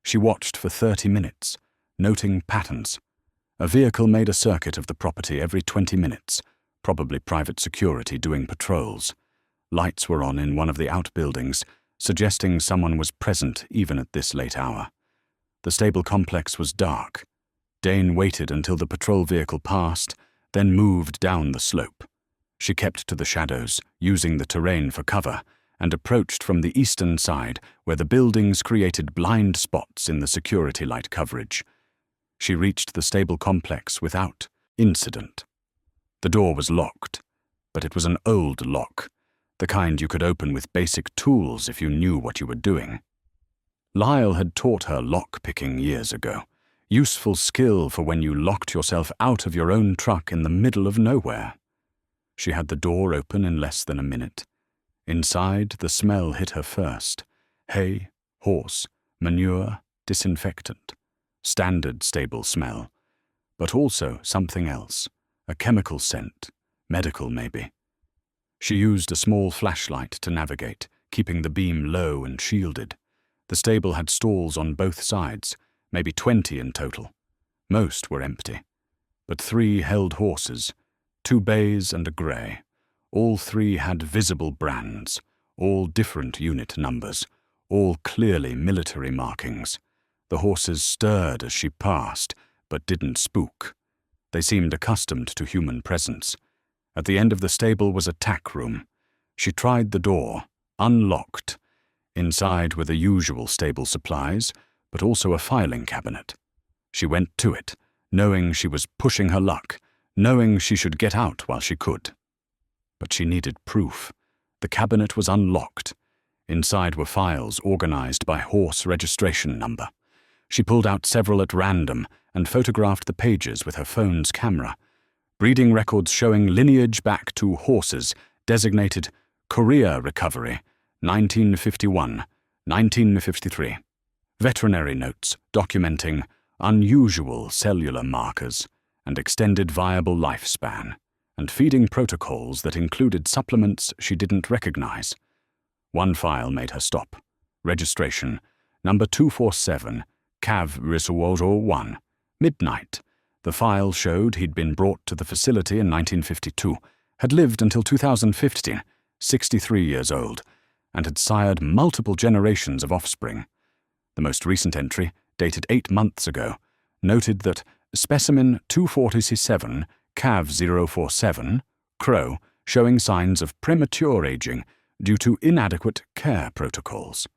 She watched for 30 minutes, noting patterns. A vehicle made a circuit of the property every 20 minutes, probably private security doing patrols. Lights were on in one of the outbuildings, suggesting someone was present even at this late hour. The stable complex was dark. Dane waited until the patrol vehicle passed, then moved down the slope. She kept to the shadows, using the terrain for cover, and approached from the eastern side where the buildings created blind spots in the security light coverage. She reached the stable complex without incident. The door was locked, but it was an old lock, the kind you could open with basic tools if you knew what you were doing. Lyle had taught her lock-picking years ago, useful skill for when you locked yourself out of your own truck in the middle of nowhere. She had the door open in less than a minute. Inside, the smell hit her first. Hay, horse, manure, disinfectant. Standard stable smell. But also something else. A chemical scent. Medical, maybe. She used a small flashlight to navigate, keeping the beam low and shielded. The stable had stalls on both sides, maybe 20 in total. Most were empty. But 3 held horses, 2 bays and a grey. All 3 had visible brands, all different unit numbers, all clearly military markings. The horses stirred as she passed, but didn't spook. They seemed accustomed to human presence. At the end of the stable was a tack room. She tried the door, unlocked. Inside were the usual stable supplies, but also a filing cabinet. She went to it, knowing she was pushing her luck, knowing she should get out while she could. But she needed proof. The cabinet was unlocked. Inside were files organized by horse registration number. She pulled out several at random and photographed the pages with her phone's camera. Breeding records showing lineage back to horses designated Korea Recovery, 1951, 1953. Veterinary notes documenting unusual cellular markers and extended viable lifespan, and feeding protocols that included supplements she didn't recognize. One file made her stop. Registration, number 247, Cav Riswozo 1, midnight. The file showed he'd been brought to the facility in 1952, had lived until 2015, 63 years old, and had sired multiple generations of offspring. The most recent entry, dated 8 months ago, noted that specimen 247, Cav 047, Crow, showing signs of premature aging due to inadequate care protocols.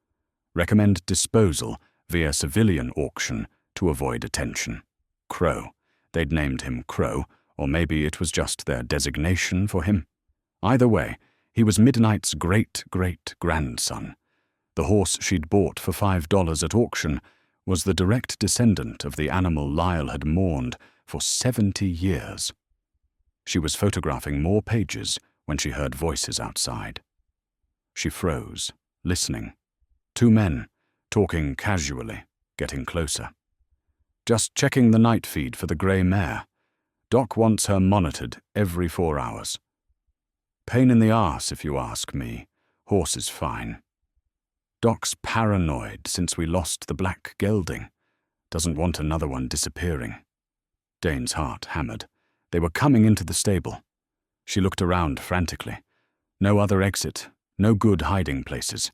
Recommend disposal via civilian auction to avoid attention. Crow. They'd named him Crow, or maybe it was just their designation for him. Either way, he was Midnight's great-great-grandson. The horse she'd bought for $5 at auction was the direct descendant of the animal Lyle had mourned for 70 years. She was photographing more pages when she heard voices outside. She froze, listening. 2 men, talking casually, getting closer. "Just checking the night feed for the grey mare. Doc wants her monitored every 4 hours. Pain in the arse, if you ask me. Horse is fine. Doc's paranoid since we lost the black gelding. Doesn't want another one disappearing." Dane's heart hammered. They were coming into the stable. She looked around frantically. No other exit, no good hiding places.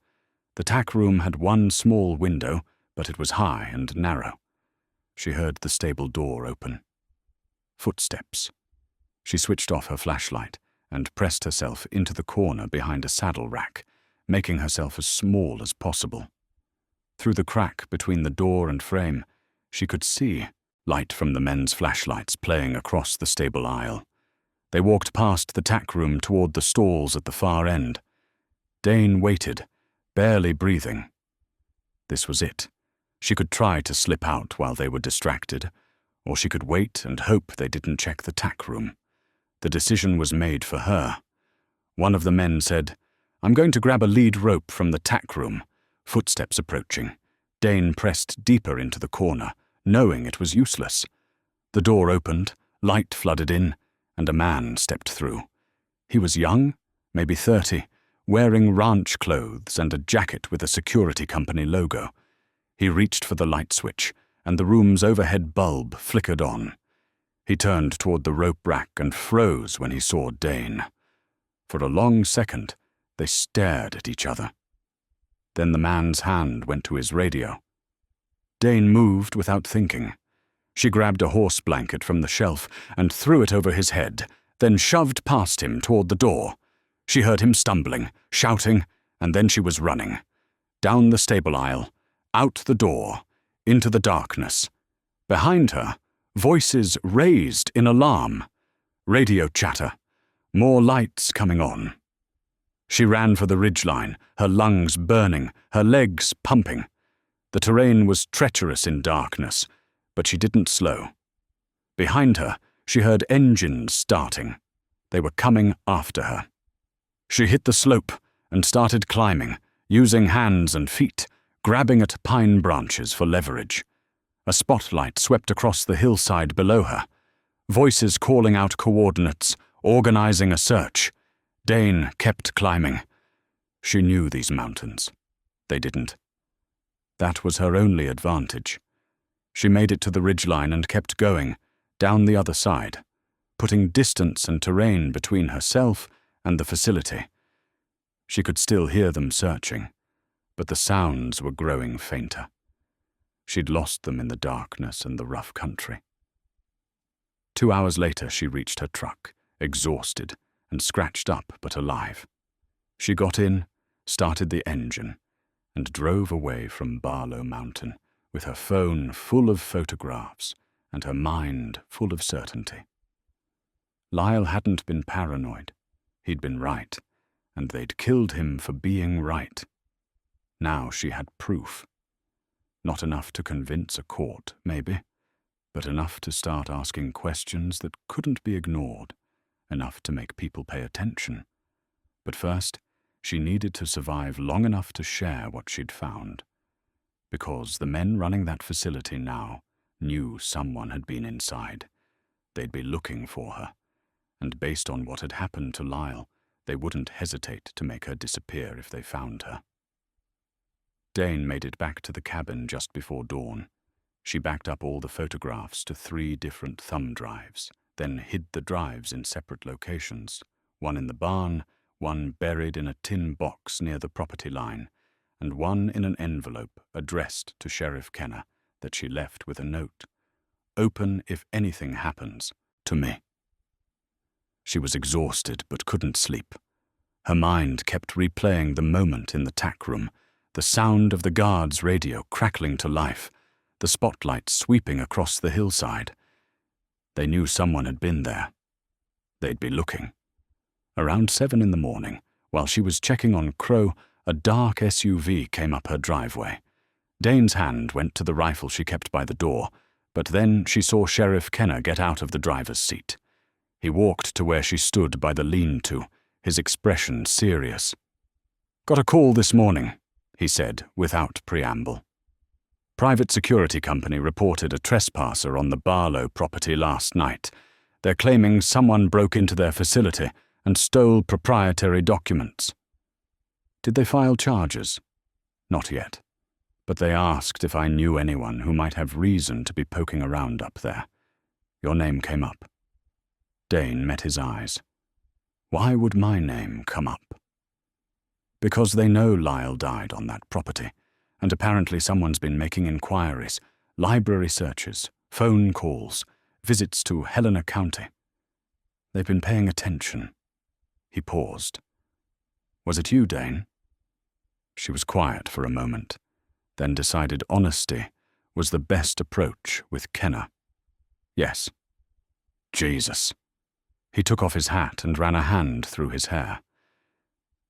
The tack room had one small window, but it was high and narrow. She heard the stable door open. Footsteps. She switched off her flashlight and pressed herself into the corner behind a saddle rack, making herself as small as possible. Through the crack between the door and frame, she could see light from the men's flashlights playing across the stable aisle. They walked past the tack room toward the stalls at the far end. Dane waited, barely breathing. This was it. She could try to slip out while they were distracted, or she could wait and hope they didn't check the tack room. The decision was made for her. One of the men said, "I'm going to grab a lead rope from the tack room." Footsteps approaching. Dane pressed deeper into the corner, knowing it was useless. The door opened, light flooded in, and a man stepped through. He was young, maybe 30, wearing ranch clothes and a jacket with a security company logo. He reached for the light switch, and the room's overhead bulb flickered on. He turned toward the rope rack and froze when he saw Dane. For a long second, they stared at each other. Then the man's hand went to his radio. Dane moved without thinking. She grabbed a horse blanket from the shelf and threw it over his head, then shoved past him toward the door. She heard him stumbling, shouting, and then she was running. Down the stable aisle, out the door, into the darkness. Behind her, voices raised in alarm. Radio chatter. More lights coming on. She ran for the ridgeline, her lungs burning, her legs pumping. The terrain was treacherous in darkness, but she didn't slow. Behind her, she heard engines starting. They were coming after her. She hit the slope and started climbing, using hands and feet, grabbing at pine branches for leverage. A spotlight swept across the hillside below her. Voices calling out coordinates, organizing a search. Dane kept climbing. She knew these mountains. They didn't. That was her only advantage. She made it to the ridgeline and kept going, down the other side, putting distance and terrain between herself and the facility. She could still hear them searching, but the sounds were growing fainter. She'd lost them in the darkness and the rough country. 2 hours later, she reached her truck, exhausted and scratched up but alive. She got in, started the engine, and drove away from Barlow Mountain with her phone full of photographs and her mind full of certainty. Lyle hadn't been paranoid. He'd been right, and they'd killed him for being right. Now she had proof. Not enough to convince a court, maybe, but enough to start asking questions that couldn't be ignored, enough to make people pay attention. But first, she needed to survive long enough to share what she'd found. Because the men running that facility now knew someone had been inside. They'd be looking for her, and based on what had happened to Lyle, they wouldn't hesitate to make her disappear if they found her. Dane made it back to the cabin just before dawn. She backed up all the photographs to 3 different thumb drives, then hid the drives in separate locations, one in the barn, one buried in a tin box near the property line, and one in an envelope addressed to Sheriff Kenner that she left with a note. "Open if anything happens, to me." She was exhausted but couldn't sleep. Her mind kept replaying the moment in the tack room, the sound of the guard's radio crackling to life, the spotlight sweeping across the hillside. They knew someone had been there. They'd be looking. Around 7 in the morning, while she was checking on Crow, a dark SUV came up her driveway. Dane's hand went to the rifle she kept by the door, but then she saw Sheriff Kenner get out of the driver's seat. He walked to where she stood by the lean-to, his expression serious. "Got a call this morning," he said without preamble. Private security company reported a trespasser on the Barlow property last night. They're claiming someone broke into their facility and stole proprietary documents. Did they file charges? Not yet. But they asked if I knew anyone who might have reason to be poking around up there. Your name came up. Dane met his eyes. Why would my name come up? Because they know Lyle died on that property, and apparently someone's been making inquiries, library searches, phone calls, visits to Helena County. They've been paying attention. He paused. Was it you, Dane? She was quiet for a moment, then decided honesty was the best approach with Kenna. Yes. Jesus. He took off his hat and ran a hand through his hair.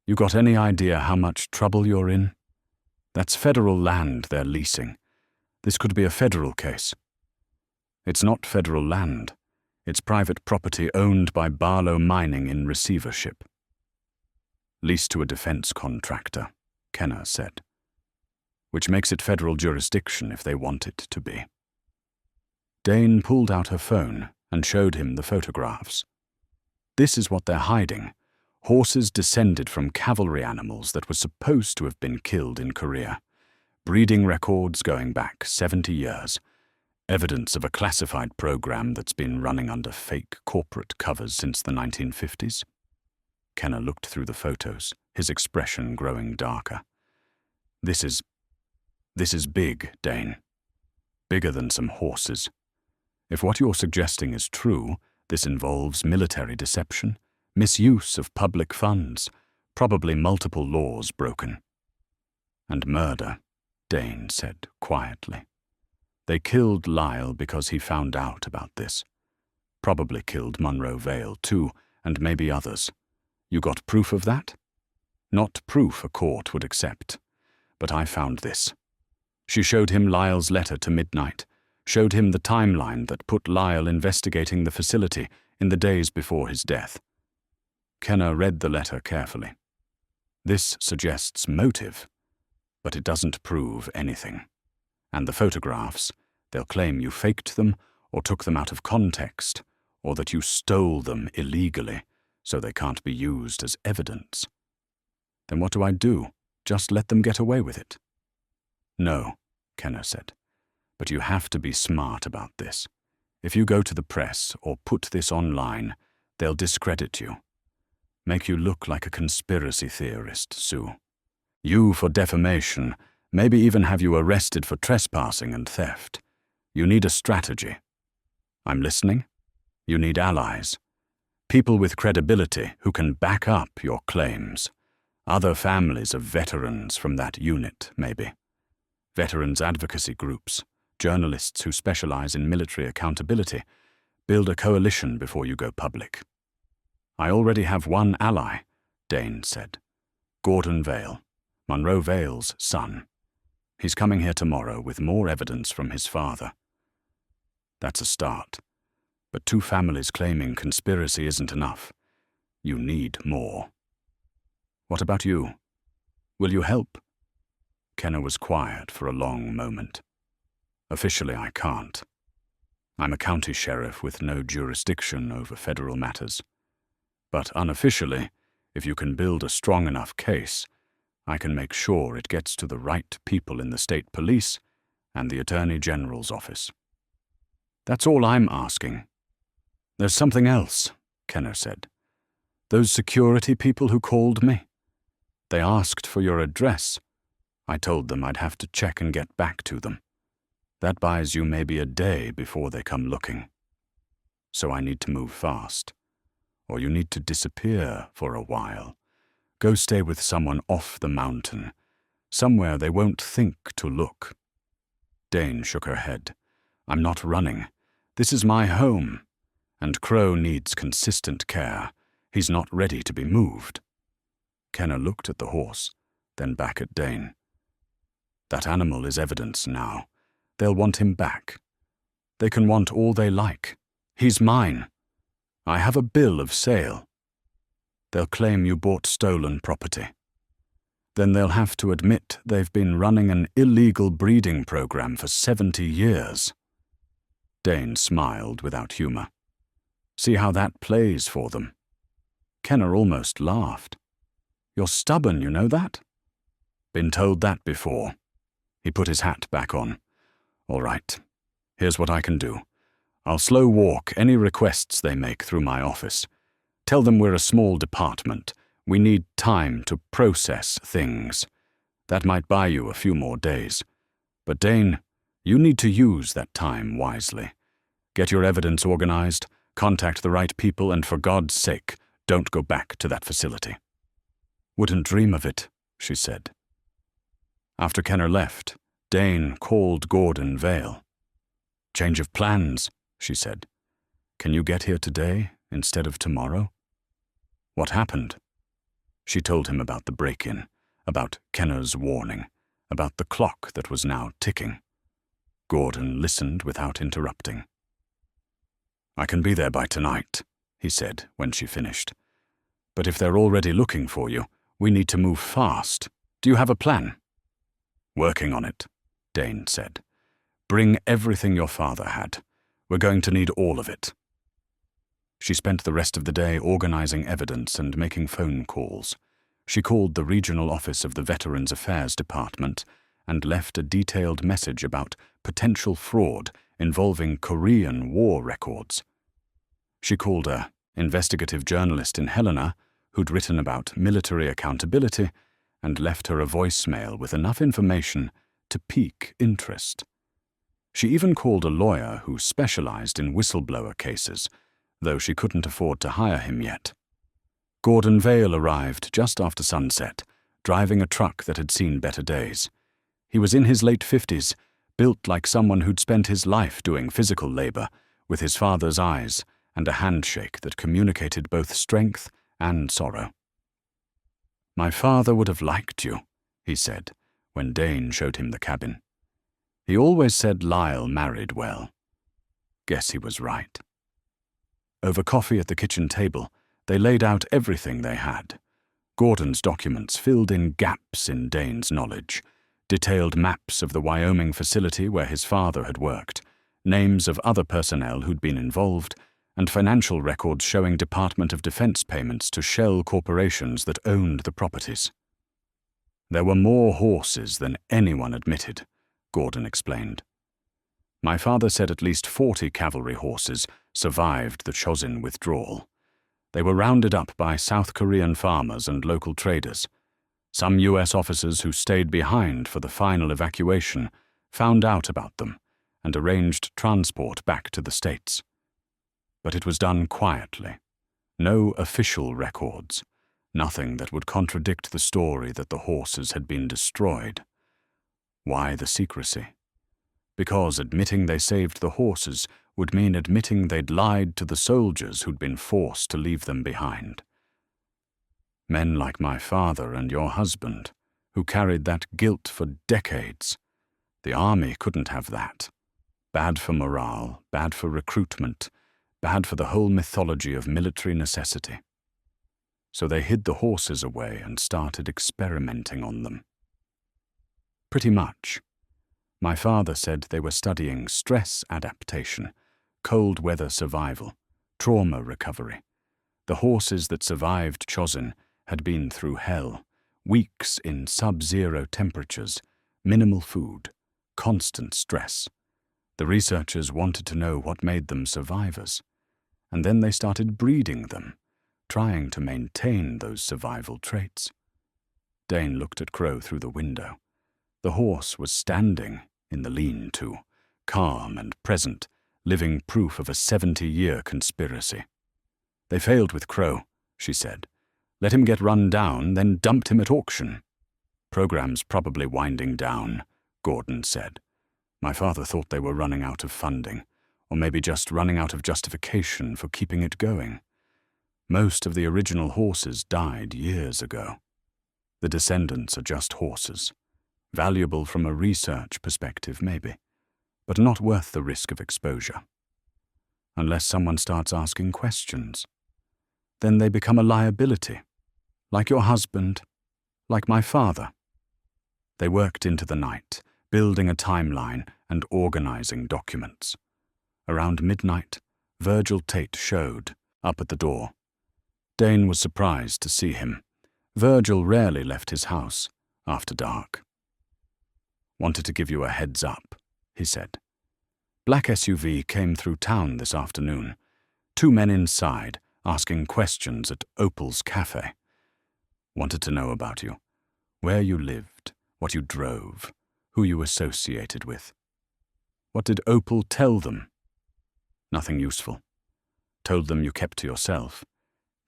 You got any idea how much trouble you're in? That's federal land they're leasing. This could be a federal case. It's not federal land. It's private property owned by Barlow Mining in receivership. Leased to a defense contractor, Kenna said, which makes it federal jurisdiction if they want it to be. Dane pulled out her phone and showed him the photographs. This is what they're hiding. Horses descended from cavalry animals that were supposed to have been killed in Korea. Breeding records going back 70 years. Evidence of a classified program that's been running under fake corporate covers since the 1950s. Kenna looked through the photos, his expression growing darker. This is big, Dane. Bigger than some horses. If what you're suggesting is true, this involves military deception, misuse of public funds, probably multiple laws broken. And murder, Dane said quietly. They killed Lyle because he found out about this. Probably killed Monroe Vale too, and maybe others. You got proof of that? Not proof a court would accept. But I found this. She showed him Lyle's letter to midnight, showed him the timeline that put Lyle investigating the facility in the days before his death. Kenna read the letter carefully. This suggests motive, but it doesn't prove anything. And the photographs, they'll claim you faked them or took them out of context, or that you stole them illegally, so they can't be used as evidence. Then what do I do? Just let them get away with it? No, Kenna said, but you have to be smart about this. If you go to the press or put this online, they'll discredit you. Make you look like a conspiracy theorist, Sue. You for defamation, maybe even have you arrested for trespassing and theft. You need a strategy. I'm listening. You need allies. People with credibility who can back up your claims. Other families of veterans from that unit, maybe. Veterans advocacy groups, journalists who specialize in military accountability. Build a coalition before you go public. I already have one ally, Dane said. Gordon Vale, Monroe Vale's son. He's coming here tomorrow with more evidence from his father. That's a start. But two families claiming conspiracy isn't enough. You need more. What about you? Will you help? Kenna was quiet for a long moment. Officially, I can't. I'm a county sheriff with no jurisdiction over federal matters. But unofficially, if you can build a strong enough case, I can make sure it gets to the right people in the state police and the Attorney General's office. That's all I'm asking. There's something else, Kenna said. Those security people who called me. They asked for your address. I told them I'd have to check and get back to them. That buys you maybe a day before they come looking. So I need to move fast. Or you need to disappear for a while. Go stay with someone off the mountain, somewhere they won't think to look. Dane shook her head. I'm not running. This is my home. And Crow needs consistent care. He's not ready to be moved. Kenna looked at the horse, then back at Dane. That animal is evidence now. They'll want him back. They can want all they like. He's mine. I have a bill of sale. They'll claim you bought stolen property. Then they'll have to admit they've been running an illegal breeding program for 70 years. Dane smiled without humor. See how that plays for them. Kenner almost laughed. You're stubborn, you know that? Been told that before. He put his hat back on. All right. Here's what I can do. I'll slow walk any requests they make through my office. Tell them we're a small department. We need time to process things. That might buy you a few more days. But Dane, you need to use that time wisely. Get your evidence organized, contact the right people, and for God's sake, don't go back to that facility. Wouldn't dream of it, she said. After Kenner left, Dane called Gordon Vale. Change of plans, she said. Can you get here today instead of tomorrow? What happened? She told him about the break-in, about Kenner's warning, about the clock that was now ticking. Gordon listened without interrupting. I can be there by tonight, he said when she finished. But if they're already looking for you, we need to move fast. Do you have a plan? Working on it, Dane said. Bring everything your father had. We're going to need all of it. She spent the rest of the day organizing evidence and making phone calls. She called the regional office of the Veterans Affairs Department and left a detailed message about potential fraud involving Korean war records. She called an investigative journalist in Helena who'd written about military accountability and left her a voicemail with enough information to pique interest. She even called a lawyer who specialized in whistleblower cases, though she couldn't afford to hire him yet. Gordon Vale arrived just after sunset, driving a truck that had seen better days. He was in his late 50s, built like someone who'd spent his life doing physical labor, with his father's eyes and a handshake that communicated both strength and sorrow. My father would have liked you, he said, when Dane showed him the cabin. He always said Lyle married well. Guess he was right. Over coffee at the kitchen table, they laid out everything they had. Gordon's documents filled in gaps in Dane's knowledge, detailed maps of the Wyoming facility where his father had worked, names of other personnel who'd been involved, and financial records showing Department of Defense payments to shell corporations that owned the properties. There were more horses than anyone admitted, Gordon explained. My father said at least 40 cavalry horses survived the Chosin withdrawal. They were rounded up by South Korean farmers and local traders. Some U.S. officers who stayed behind for the final evacuation found out about them and arranged transport back to the States. But it was done quietly. No official records. Nothing that would contradict the story that the horses had been destroyed. Why the secrecy? Because admitting they saved the horses would mean admitting they'd lied to the soldiers who'd been forced to leave them behind. Men like my father and your husband, who carried that guilt for decades. The army couldn't have that. Bad for morale, bad for recruitment, bad for the whole mythology of military necessity. So they hid the horses away and started experimenting on them. Pretty much. My father said they were studying stress adaptation, cold weather survival, trauma recovery. The horses that survived Chosin had been through hell, weeks in sub-zero temperatures, minimal food, constant stress. The researchers wanted to know what made them survivors, and then they started breeding them, trying to maintain those survival traits. Dane looked at Crow through the window. The horse was standing in the lean-to, calm and present, living proof of a 70-year conspiracy. They failed with Crow, she said. Let him get run down, then dumped him at auction. Program's probably winding down, Gordon said. My father thought they were running out of funding, or maybe just running out of justification for keeping it going. Most of the original horses died years ago. The descendants are just horses. Valuable from a research perspective, maybe, but not worth the risk of exposure. Unless someone starts asking questions. Then they become a liability, like your husband Like my father. They worked into the night, building a timeline and organizing documents. Around midnight, Virgil Tate showed, up at the door. Dane was surprised to see him. Virgil rarely left his house after dark. "Wanted to give you a heads up," he said. "Black SUV came through town this afternoon. 2 men inside, asking questions at Opal's cafe. Wanted to know about you, where you lived, what you drove, who you associated with." "What did Opal tell them?" "Nothing useful. Told them you kept to yourself.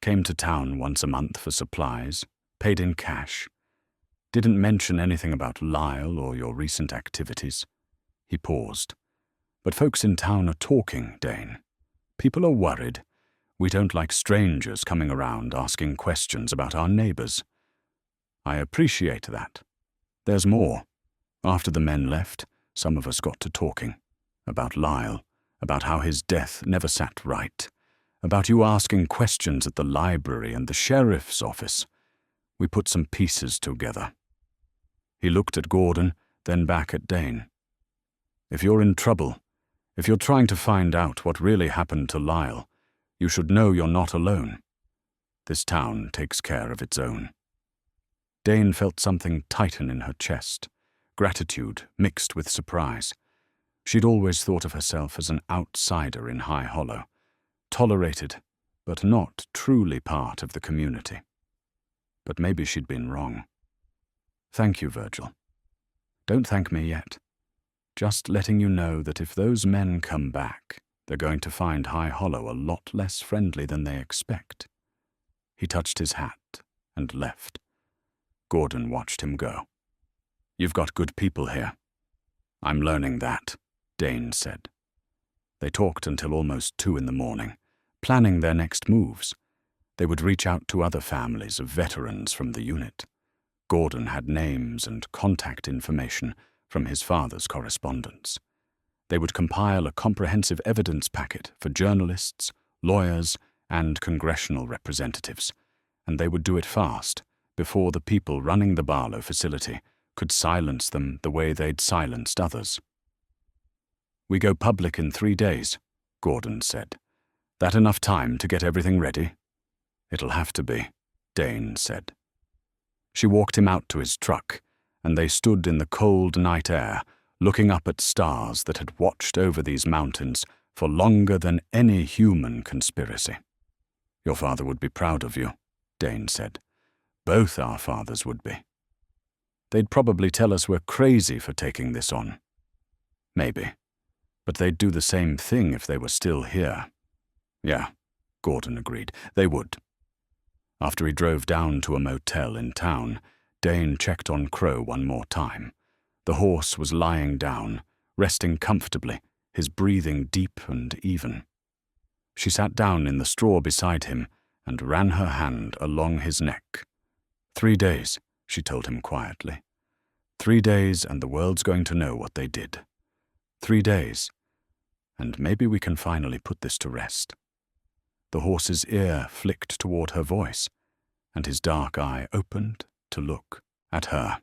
Came to town once a month for supplies, paid in cash. Didn't mention anything about Lyle or your recent activities." He paused. "But folks in town are talking, Dane. People are worried. We don't like strangers coming around asking questions about our neighbors." "I appreciate that. There's more. After the men left, some of us got to talking. About Lyle, about how his death never sat right, about you asking questions at the library and the sheriff's office. We put some pieces together." He looked at Gordon, then back at Dane. "If you're in trouble, if you're trying to find out what really happened to Lyle, you should know you're not alone. This town takes care of its own." Dane felt something tighten in her chest, gratitude mixed with surprise. She'd always thought of herself as an outsider in High Hollow, tolerated, but not truly part of the community. But maybe she'd been wrong. "Thank you, Virgil. Don't thank me yet. Just letting you know that if those men come back, they're going to find High Hollow a lot less friendly than they expect." He touched his hat and left. Gordon watched him go. "You've got good people here." "I'm learning that," Dane said. They talked until almost 2 a.m, planning their next moves. They would reach out to other families of veterans from the unit. Gordon had names and contact information from his father's correspondence. They would compile a comprehensive evidence packet for journalists, lawyers, and congressional representatives, and they would do it fast, before the people running the Barlow facility could silence them the way they'd silenced others. "We go public in 3 days," Gordon said. "That enough time to get everything ready?" "It'll have to be," Dane said. She walked him out to his truck, and they stood in the cold night air, looking up at stars that had watched over these mountains for longer than any human conspiracy. "Your father would be proud of you," Dane said. "Both our fathers would be. They'd probably tell us we're crazy for taking this on." "Maybe. But they'd do the same thing if they were still here." "Yeah," Gordon agreed. "They would." After he drove down to a motel in town, Dane checked on Crow one more time. The horse was lying down, resting comfortably, his breathing deep and even. She sat down in the straw beside him and ran her hand along his neck. 3 days, she told him quietly. 3 days, and the world's going to know what they did. 3 days, and maybe we can finally put this to rest. The horse's ear flicked toward her voice, and his dark eye opened to look at her.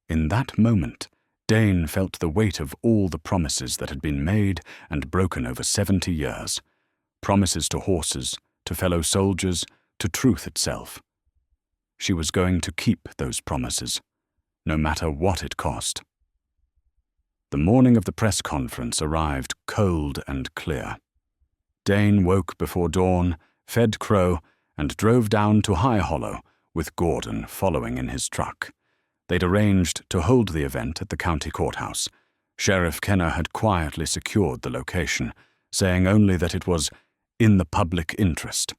In that moment, Dane felt the weight of all the promises that had been made and broken over 70 years. Promises to horses, to fellow soldiers, to truth itself. She was going to keep those promises, no matter what it cost. The morning of the press conference arrived cold and clear. Dane woke before dawn, fed Crow, and drove down to High Hollow, with Gordon following in his truck. They'd arranged to hold the event at the county courthouse. Sheriff Kenner had quietly secured the location, saying only that it was in the public interest.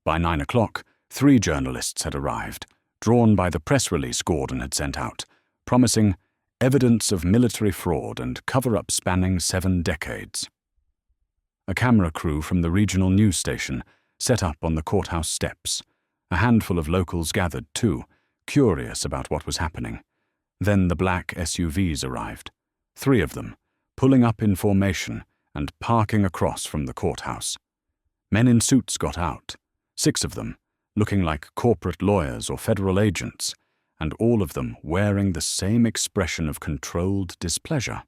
By 9 o'clock, 3 journalists had arrived, drawn by the press release Gordon had sent out, promising evidence of military fraud and cover-up spanning 7 decades. A camera crew from the regional news station set up on the courthouse steps. A handful of locals gathered too, curious about what was happening. Then the black SUVs arrived, 3 of them, pulling up in formation and parking across from the courthouse. Men in suits got out, 6 of them, looking like corporate lawyers or federal agents, and all of them wearing the same expression of controlled displeasure.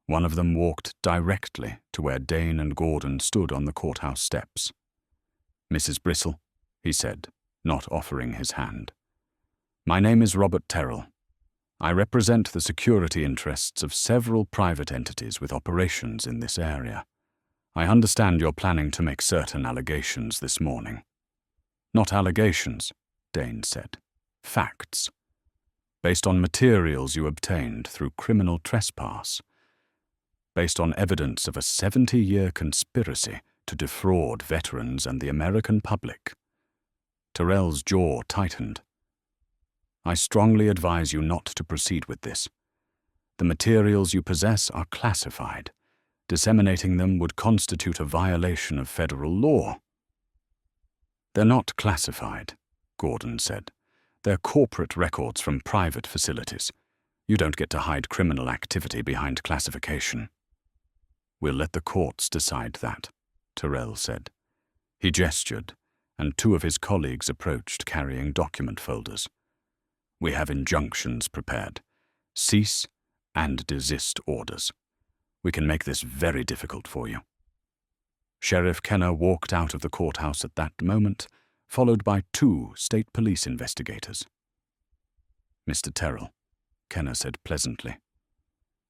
One of them walked directly to where Dane and Gordon stood on the courthouse steps. "Mrs. Bristle," he said, not offering his hand. "My name is Robert Terrell. I represent the security interests of several private entities with operations in this area. I understand you're planning to make certain allegations this morning." "Not allegations," Dane said. "Facts. Based on materials you obtained through criminal trespass. Based on evidence of a 70-year conspiracy to defraud veterans and the American public." Terrell's jaw tightened. "I strongly advise you not to proceed with this. The materials you possess are classified. Disseminating them would constitute a violation of federal law." "They're not classified," Gordon said. "They're corporate records from private facilities. You don't get to hide criminal activity behind classification." "We'll let the courts decide that," Terrell said. He gestured, and two of his colleagues approached carrying document folders. "We have injunctions prepared. Cease and desist orders. We can make this very difficult for you." Sheriff Kenner walked out of the courthouse at that moment, followed by two state police investigators. "Mr. Terrell," Kenner said pleasantly,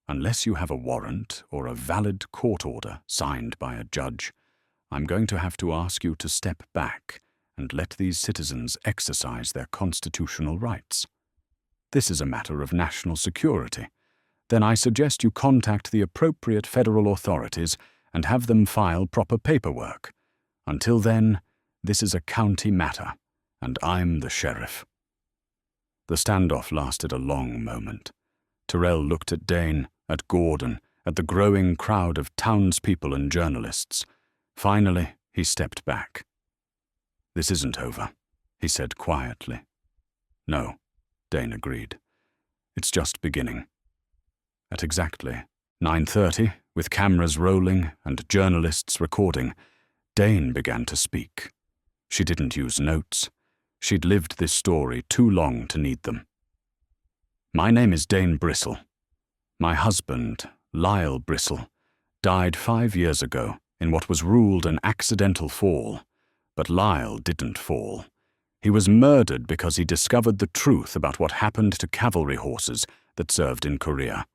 "unless you have a warrant or a valid court order signed by a judge, I'm going to have to ask you to step back and let these citizens exercise their constitutional rights. This is a matter of national security. Then I suggest you contact the appropriate federal authorities and have them file proper paperwork. Until then, this is a county matter, and I'm the sheriff." The standoff lasted a long moment. Terrell looked at Dane, at Gordon, at the growing crowd of townspeople and journalists. Finally, he stepped back. "This isn't over," he said quietly. "No," Dane agreed. "It's just beginning." At exactly 9:30, with cameras rolling and journalists recording, Dane began to speak. She didn't use notes. She'd lived this story too long to need them. "My name is Dane Bristle. My husband, Lyle Bristle, died 5 years ago in what was ruled an accidental fall. But Lyle didn't fall. He was murdered because he discovered the truth about what happened to cavalry horses that served in Korea.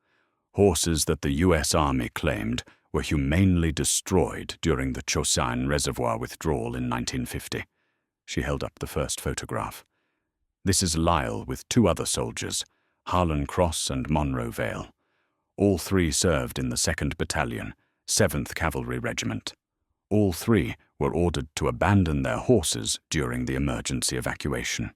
Horses that the U.S. Army claimed were humanely destroyed during the Chosin Reservoir withdrawal in 1950. She held up the first photograph. "This is Lyle with 2 other soldiers, Harlan Cross and Monroe Vale. All 3 served in the 2nd Battalion, 7th Cavalry Regiment. All 3 were ordered to abandon their horses during the emergency evacuation.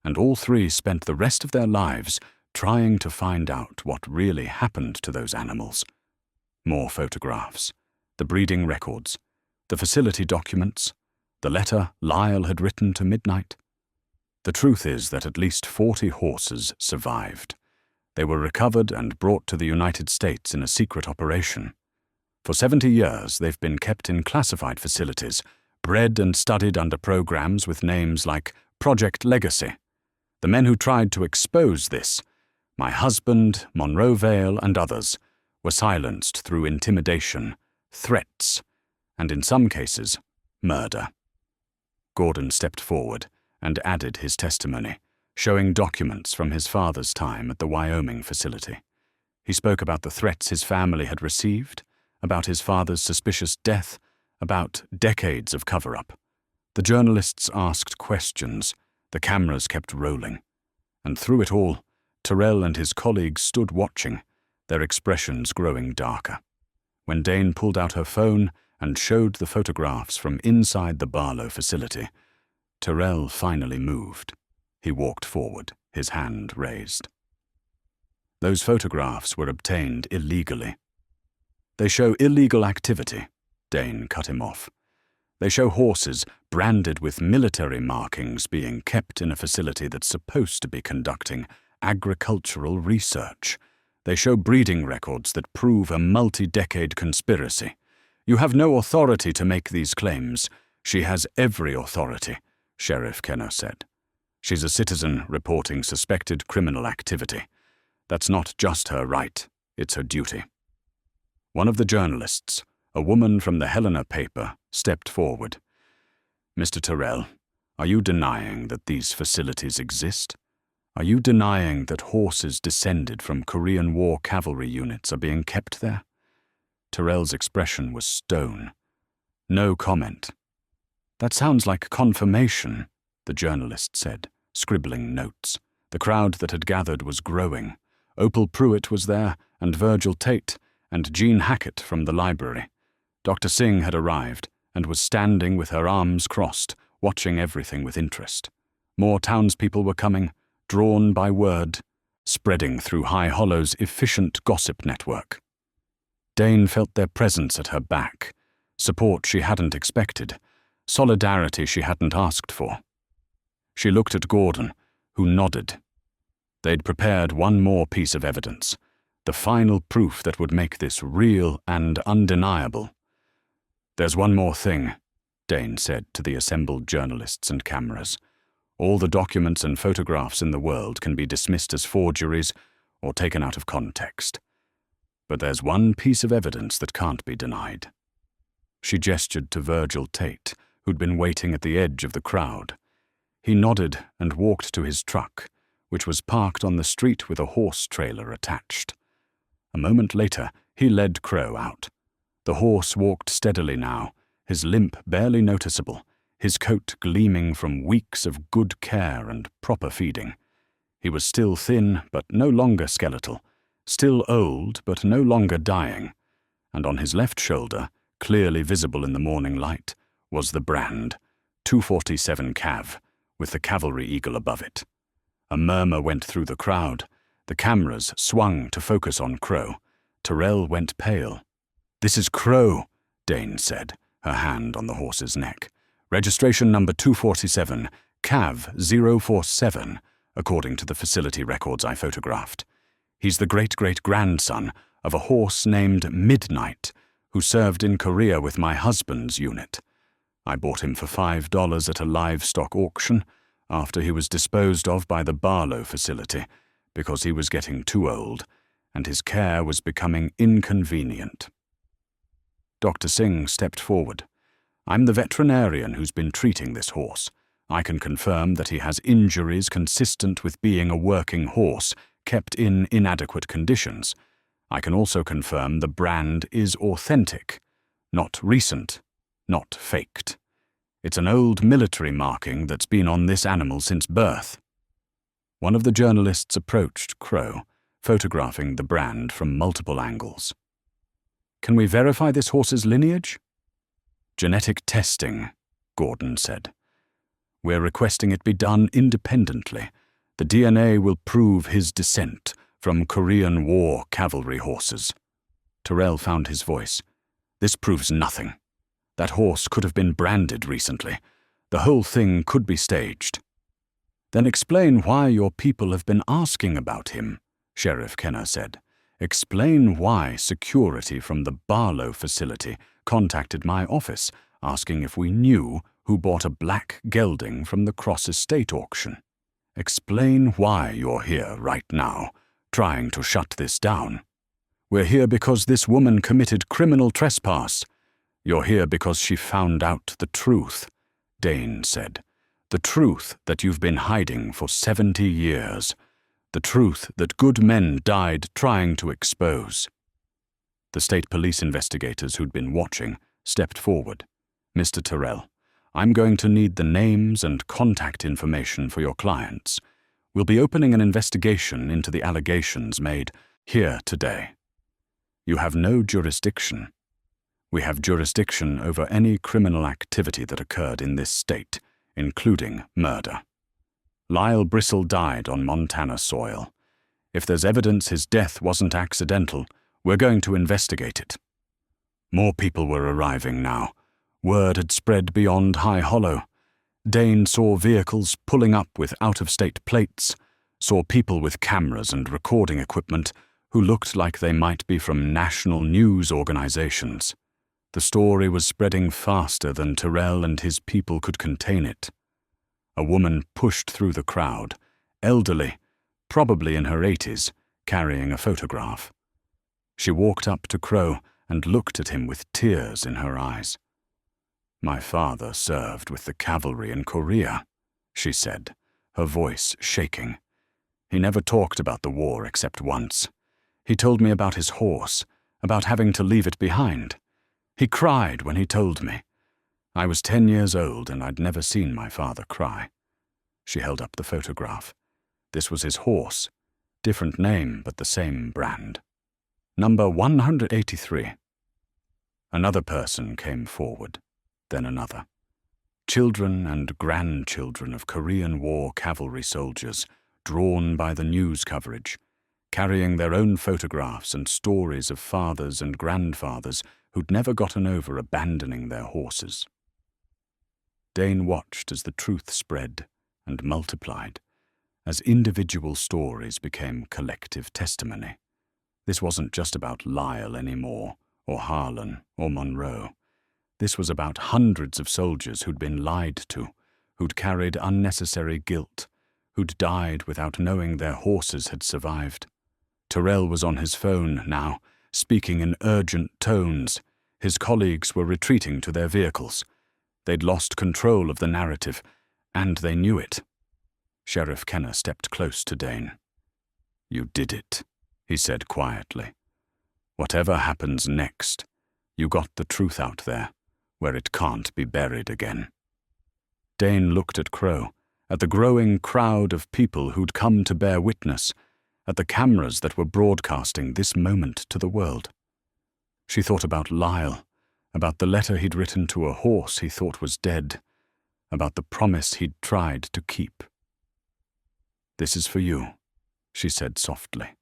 And all 3 spent the rest of their lives trying to find out what really happened to those animals." More photographs, the breeding records, the facility documents, the letter Lyle had written to Midnight. The truth is that at least 40 horses survived. They were recovered and brought to the United States in a secret operation. For 70 years, they've been kept in classified facilities, bred and studied under programs with names like Project Legacy. The men who tried to expose this, my husband, Monroe Vale, and others, were silenced through intimidation, threats, and in some cases, murder. Gordon stepped forward and added his testimony, showing documents from his father's time at the Wyoming facility. He spoke about the threats his family had received, about his father's suspicious death, about decades of cover-up. The journalists asked questions, the cameras kept rolling, and through it all, Terrell and his colleagues stood watching, their expressions growing darker. When Dane pulled out her phone and showed the photographs from inside the Barlow facility, Terrell finally moved. He walked forward, his hand raised. "Those photographs were obtained illegally." "They show illegal activity," Dane cut him off. "They show horses branded with military markings being kept in a facility that's supposed to be conducting agricultural research. They show breeding records that prove a multi-decade conspiracy. You have no authority to make these claims. She has every authority. Sheriff Kenner said. "She's a citizen reporting suspected criminal activity. That's not just her right, it's her duty." One of the journalists, a woman from the Helena paper, stepped forward. "Mr. Tyrrell, are you denying that these facilities exist? Are you denying that horses descended from Korean War cavalry units are being kept there?" Tyrrell's expression was stone. No comment. "That sounds like confirmation," the journalist said, scribbling notes. The crowd that had gathered was growing. Opal Pruitt was there, and Virgil Tate, and Jean Hackett from the library. Dr. Singh had arrived, and was standing with her arms crossed, watching everything with interest. More townspeople were coming, drawn by word, spreading through High Hollow's efficient gossip network. Dane felt their presence at her back, support she hadn't expected, solidarity she hadn't asked for. She looked at Gordon, who nodded. They'd prepared one more piece of evidence, the final proof that would make this real and undeniable. "There's one more thing," Dane said to the assembled journalists and cameras. "All the documents and photographs in the world can be dismissed as forgeries or taken out of context. But there's one piece of evidence that can't be denied." She gestured to Virgil Tate, who'd been waiting at the edge of the crowd. He nodded and walked to his truck, which was parked on the street with a horse trailer attached. A moment later, he led Crow out. The horse walked steadily now, his limp barely noticeable, his coat gleaming from weeks of good care and proper feeding. He was still thin, but no longer skeletal, still old, but no longer dying, and on his left shoulder, clearly visible in the morning light, was the brand, 247 Cav, with the cavalry eagle above it. A murmur went through the crowd. The cameras swung to focus on Crow. Tyrrell went pale. "This is Crow," Dane said, her hand on the horse's neck. "Registration number 247, Cav 047, according to the facility records I photographed. He's the great-great-grandson of a horse named Midnight, who served in Korea with my husband's unit. I bought him for $5 at a livestock auction after he was disposed of by the Barlow facility because he was getting too old and his care was becoming inconvenient." Dr. Singh stepped forward. "I'm the veterinarian who's been treating this horse. I can confirm that he has injuries consistent with being a working horse kept in inadequate conditions. I can also confirm the brand is authentic, not recent, not faked. It's an old military marking that's been on this animal since birth." One of the journalists approached Crow, photographing the brand from multiple angles. "Can we verify this horse's lineage?" "Genetic testing," Gordon said. "We're requesting it be done independently. The DNA will prove his descent from Korean War cavalry horses." Tyrrell found his voice. "This proves nothing. That horse could have been branded recently. The whole thing could be staged." "Then explain why your people have been asking about him," Sheriff Kenner said. "Explain why security from the Barlow facility contacted my office asking if we knew who bought a black gelding from the Cross Estate auction. Explain why you're here right now, trying to shut this down. We're here because this woman committed criminal trespass. You're here because she found out the truth," Dane said. "The truth that you've been hiding for 70 years. The truth that good men died trying to expose." The state police investigators who'd been watching stepped forward. "Mr. Tyrrell, I'm going to need the names and contact information for your clients. We'll be opening an investigation into the allegations made here today. You have no jurisdiction. We have jurisdiction over any criminal activity that occurred in this state, including murder. Lyle Bristle died on Montana soil. If there's evidence his death wasn't accidental, we're going to investigate it." More people were arriving now. Word had spread beyond High Hollow. Dane saw vehicles pulling up with out-of-state plates, saw people with cameras and recording equipment who looked like they might be from national news organizations. The story was spreading faster than Tyrrell and his people could contain it. A woman pushed through the crowd, elderly, probably in her 80s, carrying a photograph. She walked up to Crow and looked at him with tears in her eyes. "My father served with the cavalry in Korea," she said, her voice shaking. "He never talked about the war except once. He told me about his horse, about having to leave it behind. He cried when he told me. I was 10 years old and I'd never seen my father cry." She held up the photograph. This was his horse, different name but the same brand. Number 183. Another person came forward, then another. Children and grandchildren of Korean War cavalry soldiers, drawn by the news coverage, carrying their own photographs and stories of fathers and grandfathers who'd never gotten over abandoning their horses. Dane watched as the truth spread and multiplied, as individual stories became collective testimony. This wasn't just about Lyle anymore, or Harlan, or Monroe. This was about hundreds of soldiers who'd been lied to, who'd carried unnecessary guilt, who'd died without knowing their horses had survived. Terrell was on his phone now, speaking in urgent tones. His colleagues were retreating to their vehicles. They'd lost control of the narrative, and they knew it. Sheriff Kenner stepped close to Dane. "You did it," he said quietly. "Whatever happens next, you got the truth out there, where it can't be buried again." Dane looked at Crow, at the growing crowd of people who'd come to bear witness, at the cameras that were broadcasting this moment to the world. She thought about Lyle, about the letter he'd written to a horse he thought was dead, about the promise he'd tried to keep. "This is for you," she said softly,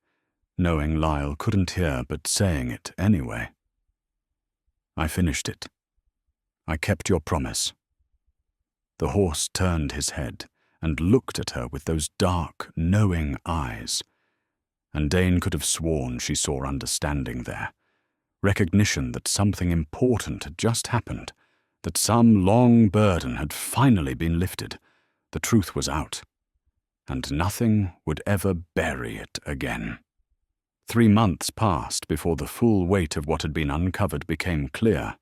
knowing Lyle couldn't hear but saying it anyway. "I finished it. I kept your promise." The horse turned his head and looked at her with those dark, knowing eyes, and Dane could have sworn she saw understanding there, recognition that something important had just happened, that some long burden had finally been lifted. The truth was out, and nothing would ever bury it again. 3 months passed before the full weight of what had been uncovered became clear.